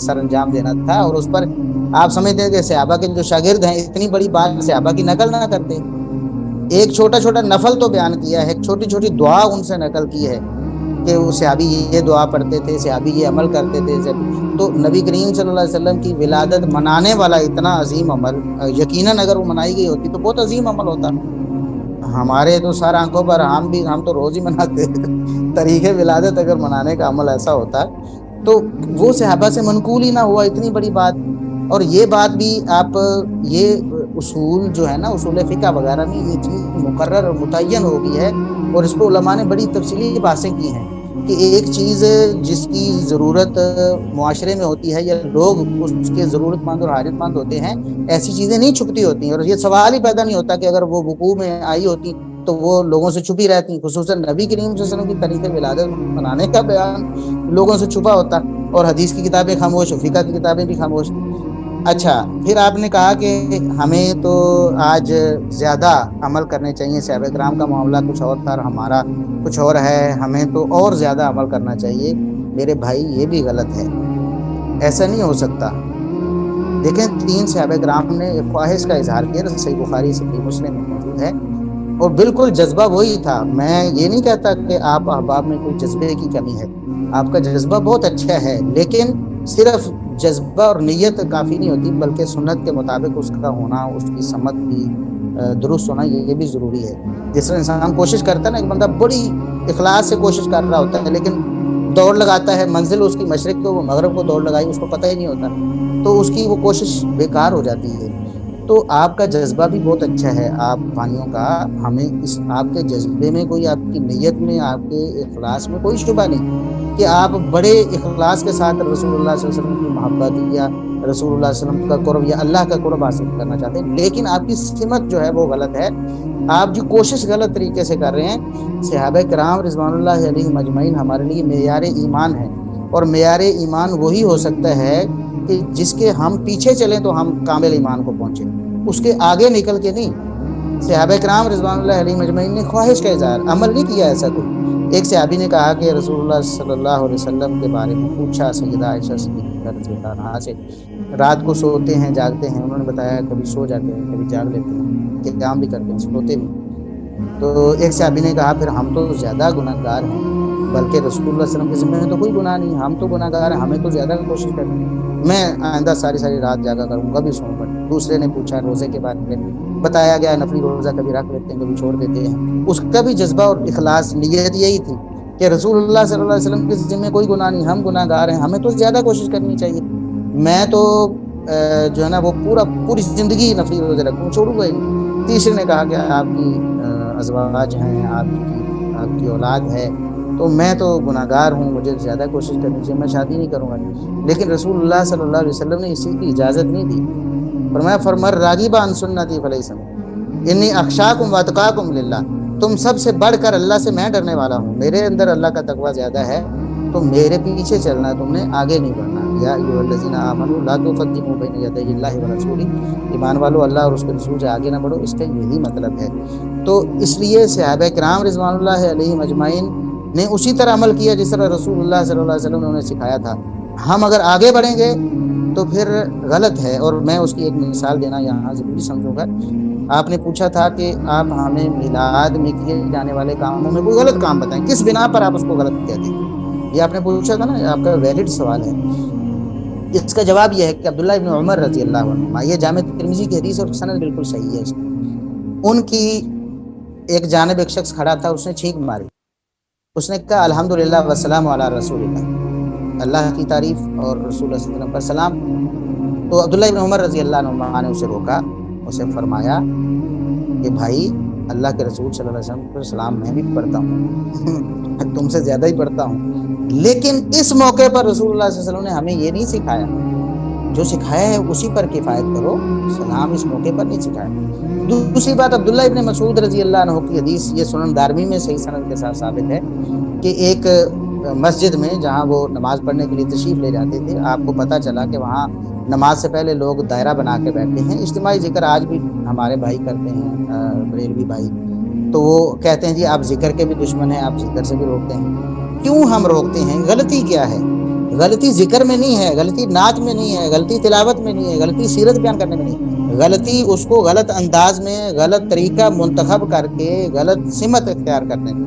سر انجام دینا تھا؟ اور اس پر آپ سمجھتے ہیں کہ صحابہ کے جو شاگرد ہیں اتنی بڑی بات صحابہ کی نقل نہ کرتے، ایک چھوٹا چھوٹا نفل تو بیان کیا ہے، ایک چھوٹی چھوٹی دعا ان سے نقل کی ہے کہ وہ صحابی یہ دعا پڑھتے تھے، صحابی یہ عمل کرتے تھے. تو نبی کریم صلی اللہ علیہ وسلم کی ولادت منانے والا اتنا عظیم عمل، یقیناً اگر وہ منائی گئی ہوتی تو بہت عظیم عمل ہوتا. ہمارے تو سر آنکھوں پر ہم تو روز ہی مناتے طریقے ولادت اگر منانے کا عمل ایسا ہوتا تو وہ صحابہ سے منقول ہی نہ ہوا اتنی بڑی بات. اور یہ بات بھی آپ یہ اصول جو ہے نا اصول فقہ وغیرہ میں یہ چیز مقرر اور متعین ہو گئی ہے، اور اس پہ علماء نے بڑی تفصیلی بحثیں کی ہیں کہ ایک چیز جس کی ضرورت معاشرے میں ہوتی ہے یا لوگ اس کے ضرورت مند اور حاجت مند ہوتے ہیں، ایسی چیزیں نہیں چھپتی ہوتی ہیں. اور یہ سوال ہی پیدا نہیں ہوتا کہ اگر وہ وقوع میں آئی ہوتی تو وہ لوگوں سے چھپی رہتی، خصوصاً نبی کریم صلی اللہ علیہ وسلم کی طریقے ولادت منانے کا بیان لوگوں سے چھپا ہوتا، اور حدیث کی کتابیں خاموش، فقہ کی کتابیں بھی خاموش. اچھا، پھر آپ نے کہا کہ ہمیں تو آج زیادہ عمل کرنے چاہیے، صحابہ کرام کا معاملہ کچھ اور تھا، ہمارا کچھ اور ہے، ہمیں تو اور زیادہ عمل کرنا چاہیے. میرے بھائی یہ بھی غلط ہے، ایسا نہیں ہو سکتا. دیکھیں 3 صحابہ کرام نے ایک خواہش کا اظہار کیا، صحیح بخاری صحیح مسلم میں موجود ہے، اور بالکل جذبہ وہی تھا. میں یہ نہیں کہتا کہ آپ احباب میں کوئی جذبے کی کمی ہے، آپ کا جذبہ بہت اچھا ہے، لیکن صرف جذبہ اور نیت کافی نہیں ہوتی، بلکہ سنت کے مطابق اس کا ہونا، اس کی سمت بھی درست ہونا یہ بھی ضروری ہے. جس طرح انسان کوشش کرتا ہے نا، ایک بندہ بڑی اخلاص سے کوشش کر رہا ہوتا ہے لیکن دوڑ لگاتا ہے، منزل اس کی مشرق کو، وہ مغرب کو دوڑ لگائی، اس کو پتہ ہی نہیں ہوتا، تو اس کی وہ کوشش بیکار ہو جاتی ہے. تو آپ کا جذبہ بھی بہت اچھا ہے آپ بھائیوں کا، ہمیں اس آپ کے جذبے میں کوئی، آپ کی نیت میں، آپ کے اخلاص میں کوئی شبہ نہیں کہ آپ بڑے اخلاص کے ساتھ رسول اللہ صلی اللہ علیہ وسلم کی محبت یا رسول اللہ صلی اللہ علیہ وسلم کا قرب یا اللہ کا قرب حاصل کرنا چاہتے ہیں، لیکن آپ کی سمت جو ہے وہ غلط ہے، آپ جو کوشش غلط طریقے سے کر رہے ہیں. صحابہ کرام رضوان اللہ علیہم اجمعین ہمارے لیے معیار ایمان ہے، اور معیار ایمان وہی ہو سکتا ہے کہ جس کے ہم پیچھے چلیں تو ہم کامل ایمان کو پہنچیں، اس کے آگے نکل کے نہیں. صحابہ کرام رضوان اللہ علیہم اجمعین نے خواہش کا اظہار، عمل نہیں کیا ایسا کوئی. ایک صحابی نے کہا کہ رسول اللہ صلی اللہ علیہ وسلم کے بارے میں پوچھا سیدہ عائشہ صدیقہ رضی اللہ عنہا سے، رات کو سوتے ہیں جاگتے ہیں؟ انہوں نے بتایا کبھی سو جاتے ہیں کبھی جاگ لیتے ہیں، قیام بھی کرتے ہیں سوتے بھی. تو ایک صحابی نے کہا پھر ہم تو زیادہ گناہ گار ہیں، بلکہ رسول اللہ صلی اللہ علیہ وسلم کے ذمہ میں تو کوئی گناہ نہیں، ہم تو گناہ گار ہیں، ہمیں تو زیادہ کوشش کرنی، میں آئندہ ساری رات جاگا کروں گا بھی سوؤں گا. دوسرے نے پوچھا روزے کے بارے میں، بتایا گیا نفلی روزہ کبھی رکھ لیتے ہیں کبھی چھوڑ دیتے ہیں. اس کا بھی جذبہ اور اخلاص نیت یہی تھی کہ رسول اللہ صلی اللہ علیہ وسلم کے ذمہ کوئی گناہ نہیں، ہم گناہ گار ہیں، ہمیں تو زیادہ کوشش کرنی چاہیے. میں تو جو ہے نا وہ پوری زندگی نفلی روزے رکھوں، چھوڑوں گا ہی نہیں. تیسرے نے کہا کہ آپ کی ازواج ہیں، آپ کی اولاد ہے، تو میں تو گناہ گار ہوں، مجھے زیادہ کوشش کرنی چاہیے، میں شادی نہیں کروں گا. لیکن رسول اللہ صلی اللہ علیہ وسلم نے اسی کی اجازت نہیں دی. فرمایا فرمر راغب عن سنتی فلیس منی، انی اخشاکم واتقاکم للہ، تم سب سے بڑھ کر اللہ سے میں ڈرنے والا ہوں، میرے اندر اللہ کا تقوی زیادہ ہے، تو میرے پیچھے چلنا ہے، تم نے آگے نہیں بڑھنا. یا ایھا الذین آمنوا لا تقدموا بین یدی اللہ ورسولہ، ایمان والو اللہ اور اس کے رسول سے آگے نہ بڑھو، اس کا یہی مطلب ہے. تو اس لیے صحابہ کرام رضوان اللہ علیہم اجمعین نے اسی طرح عمل کیا جس طرح رسول اللہ صلی اللہ علیہ وسلم نے انہیں سکھایا تھا. ہم اگر آگے بڑھیں گے تو پھر غلط ہے، اور میں اس کی ایک مثال دینا یہاں ضروری سمجھوں گا. آپ نے پوچھا تھا کہ آپ ہمیں میلاد میں کیے جانے والے کاموں میں کوئی غلط کام بتائیں، کس بنا پر آپ اس کو غلط کہتے ہیں. یہ آپ نے پوچھا تھا نا، آپ کا ویلڈ سوال ہے. اس کا جواب یہ ہے کہ عبداللہ ابن عمر رضی اللہ عنہ، یہ جامع ترمذی کی حدیث اور سند بالکل صحیح ہے. ان کی ایک جانب ایک شخص کھڑا تھا، اس نے چھینک ماری، اس نے کہا الحمدللہ والسلام علی رسول اللہ، اللہ کی تعریف اور رسول اللہ صلی اللہ علیہ وسلم پر سلام. تو عبداللہ ابن عمر رضی اللہ عنہ نے اسے روکا، اسے فرمایا کہ بھائی اللہ کے رسول صلی اللہ علیہ وسلم پر سلام میں بھی پڑھتا ہوں تم سے زیادہ ہی پڑھتا ہوں، لیکن اس موقع پر رسول اللہ صلی اللہ علیہ وسلم نے ہمیں یہ نہیں سکھایا، جو سکھایا ہے اسی پر کفایت کرو، سلام اس موقع پر نہیں سکھایا. دوسری بات، عبداللہ ابن مسعود رضی اللہ عنہ کی حدیث، یہ سنن دارمی میں صحیح سند کے ساتھ ثابت ہے کہ ایک مسجد میں جہاں وہ نماز پڑھنے کے لیے تشریف لے جاتے تھے، آپ کو پتہ چلا کہ وہاں نماز سے پہلے لوگ دائرہ بنا کے بیٹھتے ہیں. اجتماعی ذکر آج بھی ہمارے بھائی کرتے ہیں، بریلوی بھائی، تو وہ کہتے ہیں جی آپ ذکر کے بھی دشمن ہیں، آپ ذکر سے بھی روکتے ہیں. کیوں ہم روکتے ہیں؟ غلطی کیا ہے؟ غلطی ذکر میں نہیں ہے، غلطی نعت میں نہیں ہے، غلطی تلاوت میں نہیں ہے، غلطی سیرت بیان کرنے میں نہیں ہے. غلطی اس کو غلط انداز میں غلط طریقہ منتخب کر کے غلط سمت اختیار کرنے میں.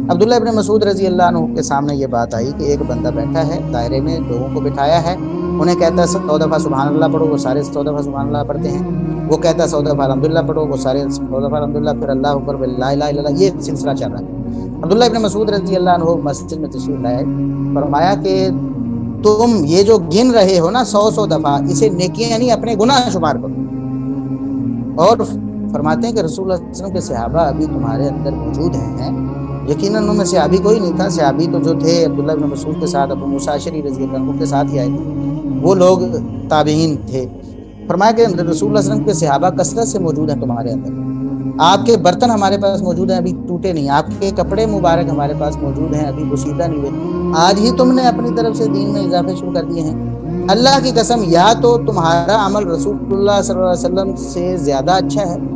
عبداللہ ابن مسعود رضی اللہ عنہ کے سامنے یہ بات آئی کہ ایک بندہ بیٹھا ہے دائرے میں، لوگوں کو بٹھایا ہے، انہیں کہتا ہے 100 دفعہ سبحان اللہ پڑھو، وہ سارے 100 دفعہ سبحان اللہ پڑھتے ہیں. وہ کہتا ہے 100 دفعہ الحمدللہ پڑھو، وہ سارے 100 دفعہ الحمدللہ، پھر اللہ اکبر لا الہ الا اللہ، یہ سلسلہ چل رہا ہے. عبداللہ ابن مسعود رضی اللہ عنہ مسجد میں تشریف لائے، فرمایا کہ تم یہ جو گن رہے ہو نا 100 دفعہ، اسے نیکیاں نہیں اپنے گناہ شمار کرو. اور فرماتے ہیں کہ رسول اللہ صلی اللہ علیہ وسلم کے صحابہ ابھی تمہارے اندر موجود ہیں. یقیناً ان میں صحابی کوئی نہیں تھا، صحابی تو جو تھے عبداللہ ابن مسعود کے ساتھ ابو موسیٰ اشعری رضی اللہ عنہ کے ساتھ ہی آئے تھے، وہ لوگ تابعین تھے. فرمایا کہ رسول اللہ صلی اللہ علیہ وسلم کے صحابہ کثرت سے موجود ہیں تمہارے اندر، آپ کے برتن ہمارے پاس موجود ہیں ابھی ٹوٹے نہیں، آپ کے کپڑے مبارک ہمارے پاس موجود ہیں ابھی بسیدہ نہیں ہوئے، آج ہی تم نے اپنی طرف سے دین میں اضافے شروع کر دیے ہیں. اللہ کی قسم، یا تو تمہارا عمل رسول اللہ صلی اللہ علیہ وسلم سے زیادہ اچھا ہے، رسول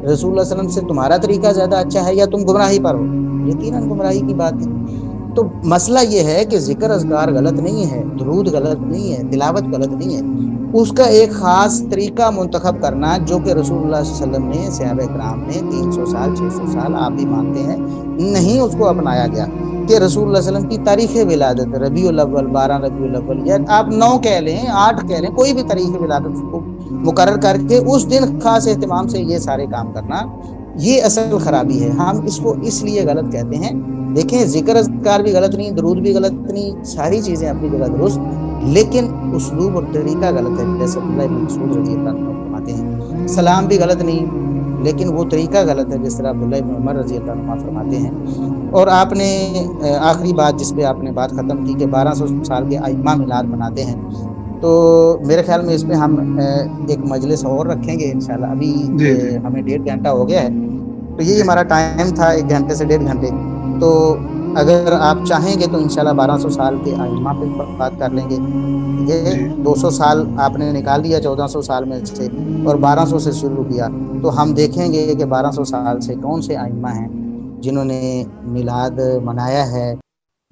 اللہ صلی اللہ علیہ وسلم سے تمہارا طریقہ زیادہ اچھا ہے، یا تم گمراہی پر ہو. یقیناً گمراہی کی بات ہے. تو مسئلہ یہ ہے کہ ذکر اذکار غلط نہیں ہے، درود غلط نہیں ہے، تلاوت غلط نہیں ہے، اس کا ایک خاص طریقہ منتخب کرنا جو کہ رسول اللہ صلی اللہ علیہ وسلم نے، صحابہ کرام نے 300 سال 600 سال آپ بھی مانتے ہیں نہیں اس کو اپنایا گیا. کہ رسول اللہ صلی اللہ علیہ وسلم کی تاریخ ولادت ربیع الاول، 12 ربیع الاول، یا آپ 9 کہہ لیں 8 کہہ لیں، کوئی بھی تاریخ ولادت کو مقرر کر کے اس دن خاص اہتمام سے یہ سارے کام کرنا، یہ اصل خرابی ہے. ہم اس کو اس لیے غلط کہتے ہیں. دیکھیں ذکر اذکار بھی غلط نہیں، درود بھی غلط نہیں، ساری چیزیں اپنی جگہ درست، لیکن اسلوب اور طریقہ غلط ہے. جیسے عبداللہ ابن مسعود رضی اللہ عنہ فرماتے ہیں سلام بھی غلط نہیں، لیکن وہ طریقہ غلط ہے، جس طرح عبداللہ ابن عمر رضی اللہ عنہ فرماتے ہیں. اور آپ نے آخری بات جس پہ آپ نے بات ختم کی کہ 1200 سال کے ائمہ میلاد مناتے ہیں، تو میرے خیال میں اس پہ ہم ایک مجلس اور رکھیں گے انشاءاللہ. ابھی ہمیں 1.5 گھنٹہ ہو گیا ہے، تو یہی ہمارا ٹائم تھا 1 گھنٹے سے 1.5 گھنٹے. تو اگر آپ چاہیں گے تو انشاءاللہ 1200 سال کے ائمہ پہ بات کر لیں گے. یہ 200 سال آپ نے نکال دیا 1400 سال میں سے، اور 1200 سے شروع کیا، تو ہم دیکھیں گے کہ 1200 سال سے کون سے ائمہ ہیں جنہوں نے میلاد منایا ہے،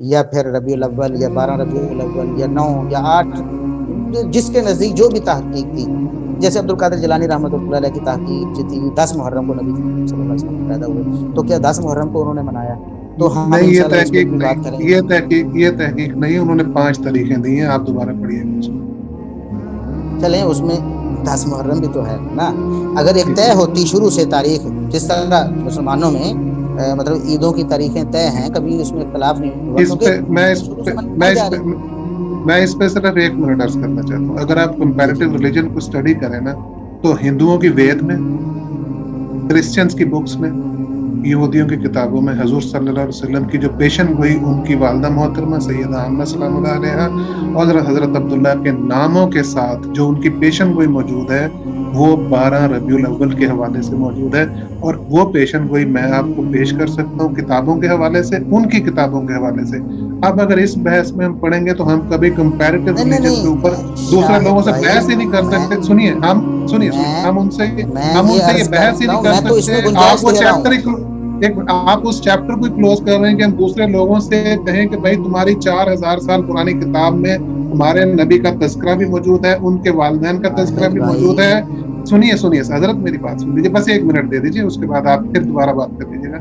یا پھر ربیع الاول یا 12 ربیع الاول یا 9 یا 8، جس کے نزدیک جو بھی تحقیق تھی. جیسے عبد القادر جیلانی رحمۃ اللہ علیہ کی تحقیق جو تھی 10 محرم کو نبی صلی اللہ علیہ وسلم پیدا ہوئے، تو کیا 10 محرم کو انہوں نے منایا؟ تو ہم نہیں، یہ انشاءاللہ اس پہ تحقیق بھی بات نہیں، کریں گے. یہ تحقیق نہیں، انہوں نے 5 تاریخیں دی ہیں، آپ دوبارہ پڑھیے. چلیں اس میں 10 محرم بھی تو ہے نا. اگر ایک طے ہوتی شروع سے تاریخ، جس طرح مسلمانوں میں مطلب عیدوں کی تاریخیں طے ہیں، کبھی اس میں اختلاف نہیں ہوا، کیونکہ میں اس پہ صرف 1 منٹ عرض کرنا چاہتا ہوں. اگر آپ کمپیریٹیو ریلیجن کو اسٹڈی کریں نا، تو ہندوؤں کی وید میں، کرسچنز کی بکس میں، یہودیوں کی کتابوں میں حضور صلی اللہ علیہ وسلم کی جو پیشن گوئی ان کی والدہ محترمہ سیدہ آمنہ سلام اللہ علیہا اور حضرت عبداللہ کے ناموں کے ساتھ جو ان کی پیشن گوئی موجود ہے، وہ 12 ربیع الاول کے حوالے سے موجود ہے. اور وہ پیشن گوئی میں آپ کو پیش کر سکتا ہوں کتابوں کے حوالے سے، ان کی کتابوں کے حوالے سے. اب اگر اس بحث میں ہم پڑھیں گے تو ہم کبھی کمپیریٹیو ریلیجن کے اوپر دوسرے لوگوں سے بحث ہی نہیں کر سکتے. سنیے ہم ان سے یہ بحث ہی نہیں کر سکتے. آپ اس چیپٹر کو کلوز کر رہے ہیں کہ ہم دوسرے لوگوں سے کہیں کہ بھائی تمہاری 4000 سال پرانی کتاب میں ہمارے نبی کا تذکرہ بھی موجود ہے، ان کے والدین کا تذکرہ بھی موجود ہے. سنیے حضرت میری بات سن لیجیے، بس 1 منٹ دے دیجیے، اس کے بعد آپ پھر دوبارہ بات کر لیجیے گا.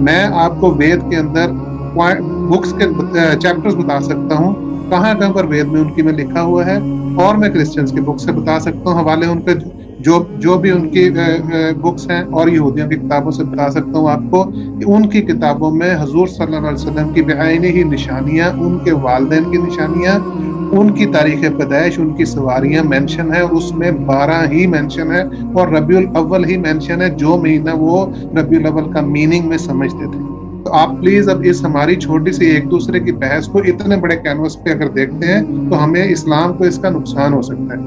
میں آپ کو وید کے اندر بکس کے چیپٹرز بتا سکتا ہوں، کہاں پر وید میں ان کی میں لکھا ہوا ہے، اور میں کرسچنز کی بک سے بتا سکتا ہوں حوالے ان کے جو بھی ان کی بکس ہیں، اور یہودیوں کی کتابوں سے بتا سکتا ہوں آپ کو کہ ان کی کتابوں میں حضور صلی اللہ علیہ وسلم کی بعینی ہی نشانیاں، ان کے والدین کی نشانیاں، ان کی تاریخ پیدائش، ان کی سواریاں مینشن ہے، اس میں 12 ہی مینشن ہے، اور ربیع الاول ہی مینشن ہے، جو مہینہ وہ ربیع الاول کا میننگ میں سمجھتے تھے. تو آپ پلیز اب اس ہماری چھوٹی سی ایک دوسرے کی بحث کو اتنے بڑے کینوس پہ اگر دیکھتے ہیں تو ہمیں اسلام کو اس کا نقصان ہو سکتا ہے.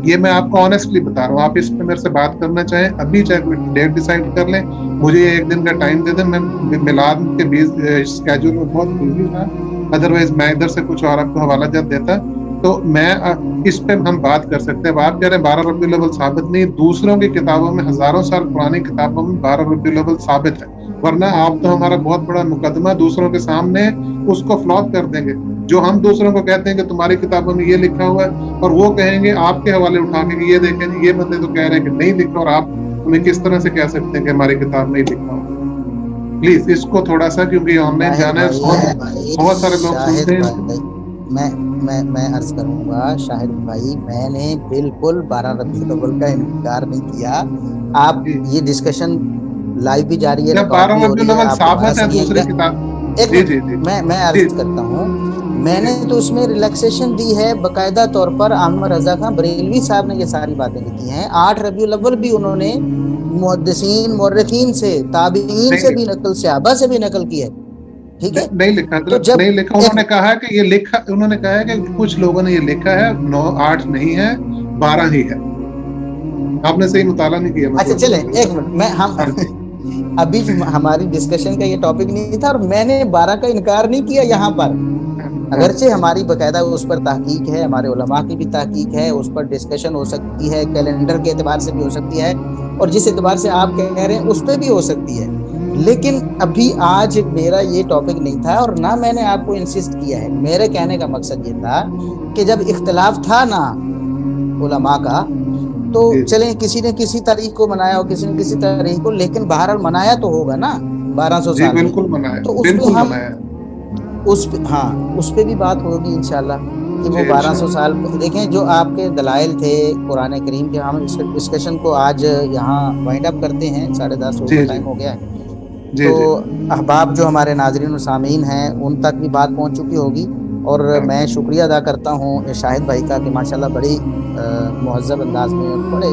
یہ میں آپ کو آنیسٹلی بتا رہا ہوں. آپ اس پہ میرے سے بات کرنا چاہیں ابھی، چاہے ڈیٹ ڈیسائیڈ کر لیں، مجھے 1 دن کا ٹائم دے دیں. میں میلاد کے اسکیجول میں بہت بزی تھا، ادروائز میں ادھر سے کچھ اور آپ کو حوالہ جات دیتا تو میں اس پہ ہم بات کر سکتے ہیں. اب آپ کہہ رہے ہیں 12 ربیع الاول ثابت نہیں, دوسروں کی کتابوں میں ہزاروں سال پرانی کتابوں میں 12 ربیع الاول ثابت ہے, ورنہ آپ تو ہمارا بہت بڑا مقدمہ دوسروں کے سامنے اس کو فلاٹ کر دیں گے. جو ہم دوسروں کو کہتے ہیں کہ تمہاری کتابوں میں یہ لکھا ہوا ہے, اور وہ کہیں گے آپ کے حوالے اٹھا کے کہ یہ دیکھیں یہ بندے تو کہہ رہے ہیں کہ نہیں لکھا, اور آپ ہمیں کس طرح سے کہہ سکتے ہیں کہ ہماری کتاب نہیں لکھا ہوا. پلیز اس کو تھوڑا سا, کیونکہ آن لائن شاہد جانا ہے, بھائی بہت سارے لوگ شاہد سنتے ہیں اس کو. بھائی میں عرض کروں گا شاہد بھائی, میں نے بالکل 12 ربیع الاول کا انکار نہیں کیا. آپ جی یہ ڈسکشن لائیو بھی جاری ہے, جب ریکارڈ 12 بھی ہو ربیع رہی ہے, الاول آپ دوبارہ ثابت ہے سنیے دوسری گا. کتاب. ایک جی جی جی منٹ میں جی عرض کرتا ہوں, میں جی نے تو اس میں ریلیکسیشن دی ہے باقاعدہ طور پر. احمد رضا خان بریلوی صاحب نے یہ ساری باتیں لکھی ہیں. 8 ربیع الاول بھی انہوں نے محدثین مورخین سے, تابعین نہیں سے بھی لکھا, نقل, صحابہ سے بھی نقل کی ہے. ٹھیک ہے, نہیں لکھا تو حضرت, جب نہیں لکھا. ایک انہوں نے کہا کہ یہ لکھا, انہوں نے کہا ہے کہ کچھ لوگوں نے یہ لکھا ہے 9 8 نہیں ہے 12 ہی ہے. آپ نے صحیح مطالعہ نہیں کیا اچھا مطلب چلیں اس کا. ایک منٹ, میں ہم ہاں جی ابھی ہماری ڈسکشن کا یہ ٹاپک نہیں تھا, اور میں نے 12 کا انکار نہیں کیا یہاں پر. ہاں ہاں اگرچہ ہماری باقاعدہ اس پر تحقیق ہے, ہمارے علماء کی بھی تحقیق ہے, اس پر ڈسکشن ہو سکتی ہے, کیلنڈر کے اعتبار سے بھی ہو سکتی ہے, اور جس اعتبار سے آپ کہہ رہے ہیں اس پہ بھی ہو سکتی ہے. لیکن ابھی آج میرا یہ ٹاپک نہیں تھا, اور نہ میں نے آپ کو انسسٹ کیا ہے. میرے کہنے کا مقصد یہ تھا کہ جب اختلاف تھا نا علماء کا, تو جی جی چلیں کسی نے کسی تاریخ کو منایا اور کسی نے کسی تاریخ کو, لیکن بہرحال منایا تو ہوگا نا 1200 جی سال میں. بالکل منایا, تو اس پہ بالکل ہم منایا. ہاں اس پہ بھی بات ہوگی انشاءاللہ کہ وہ جی 1200 انشاءاللہ. سال. دیکھیں جو آپ کے دلائل تھے قرآن کریم کے, ہم اس ڈسکشن کو آج یہاں وائنڈ اپ کرتے ہیں, 10:30 اوور جی جی ٹائم ہو گیا ہے. جی تو جی احباب جو ہمارے ناظرین و سامعین ہیں ان تک بھی بات پہنچ چکی ہوگی, اور ہاں میں شکریہ ادا کرتا ہوں شاہد بھائی کا کہ ماشاءاللہ بڑی مہذب انداز میں اور بڑے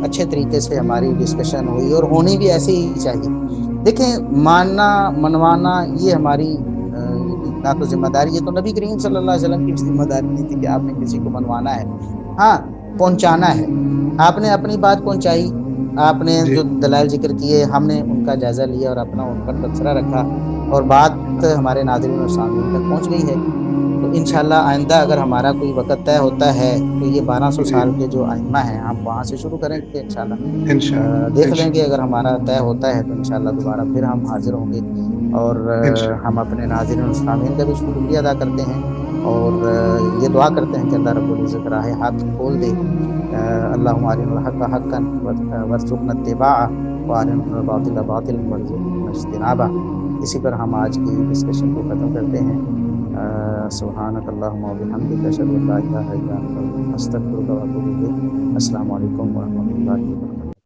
اچھے طریقے سے ہماری ڈسکشن ہوئی, اور ہونی بھی ایسے ہی چاہیے. دیکھیں ماننا منوانا یہ ہماری نہ تو ذمہ داری, یہ تو نبی کریم صلی اللہ علیہ وسلم کی ذمہ داری نہیں تھی کہ آپ نے کسی کو منوانا ہے. ہاں پہنچانا ہے, آپ نے اپنی بات پہنچائی, آپ نے جی جو دلائل ذکر کیے ہم نے ان کا جائزہ لیا اور اپنا ان پر تبصرہ رکھا, اور بات ہمارے ناظرین اور سامعین تک پہنچ گئی ہے. تو جی انشاءاللہ آئندہ اگر ہمارا کوئی وقت طے ہوتا ہے تو یہ 1200 جی سال کے جو ائمہ ہیں ہم وہاں سے شروع کریں گے انشاءاللہ. انشاءاللہ دیکھ لیں گے, انشاءاللہ اگر ہمارا طے ہوتا ہے تو انشاءاللہ دوبارہ پھر ہم حاضر ہوں گے. اور ہم انشاءاللہ. اپنے ناظرین اور سامعین کا بھی شکریہ ادا کرتے ہیں, اور یہ دعا کرتے ہیں کہ اللہ رب العزت راہ حق کھول دے. اللہم ارنا الحق حقا وارزقنا اتباعہ وارنا الباطل باطلا وارزقنا اجتنابہ. اسی پر ہم آج کی ڈسکشن کو ختم کرتے ہیں. سبحانک اللہم وبحمدک اشہد ان لا الہ الا انت استغفرک واتوب الیک. السلام علیکم ورحمۃ اللہ وبرکاتہ.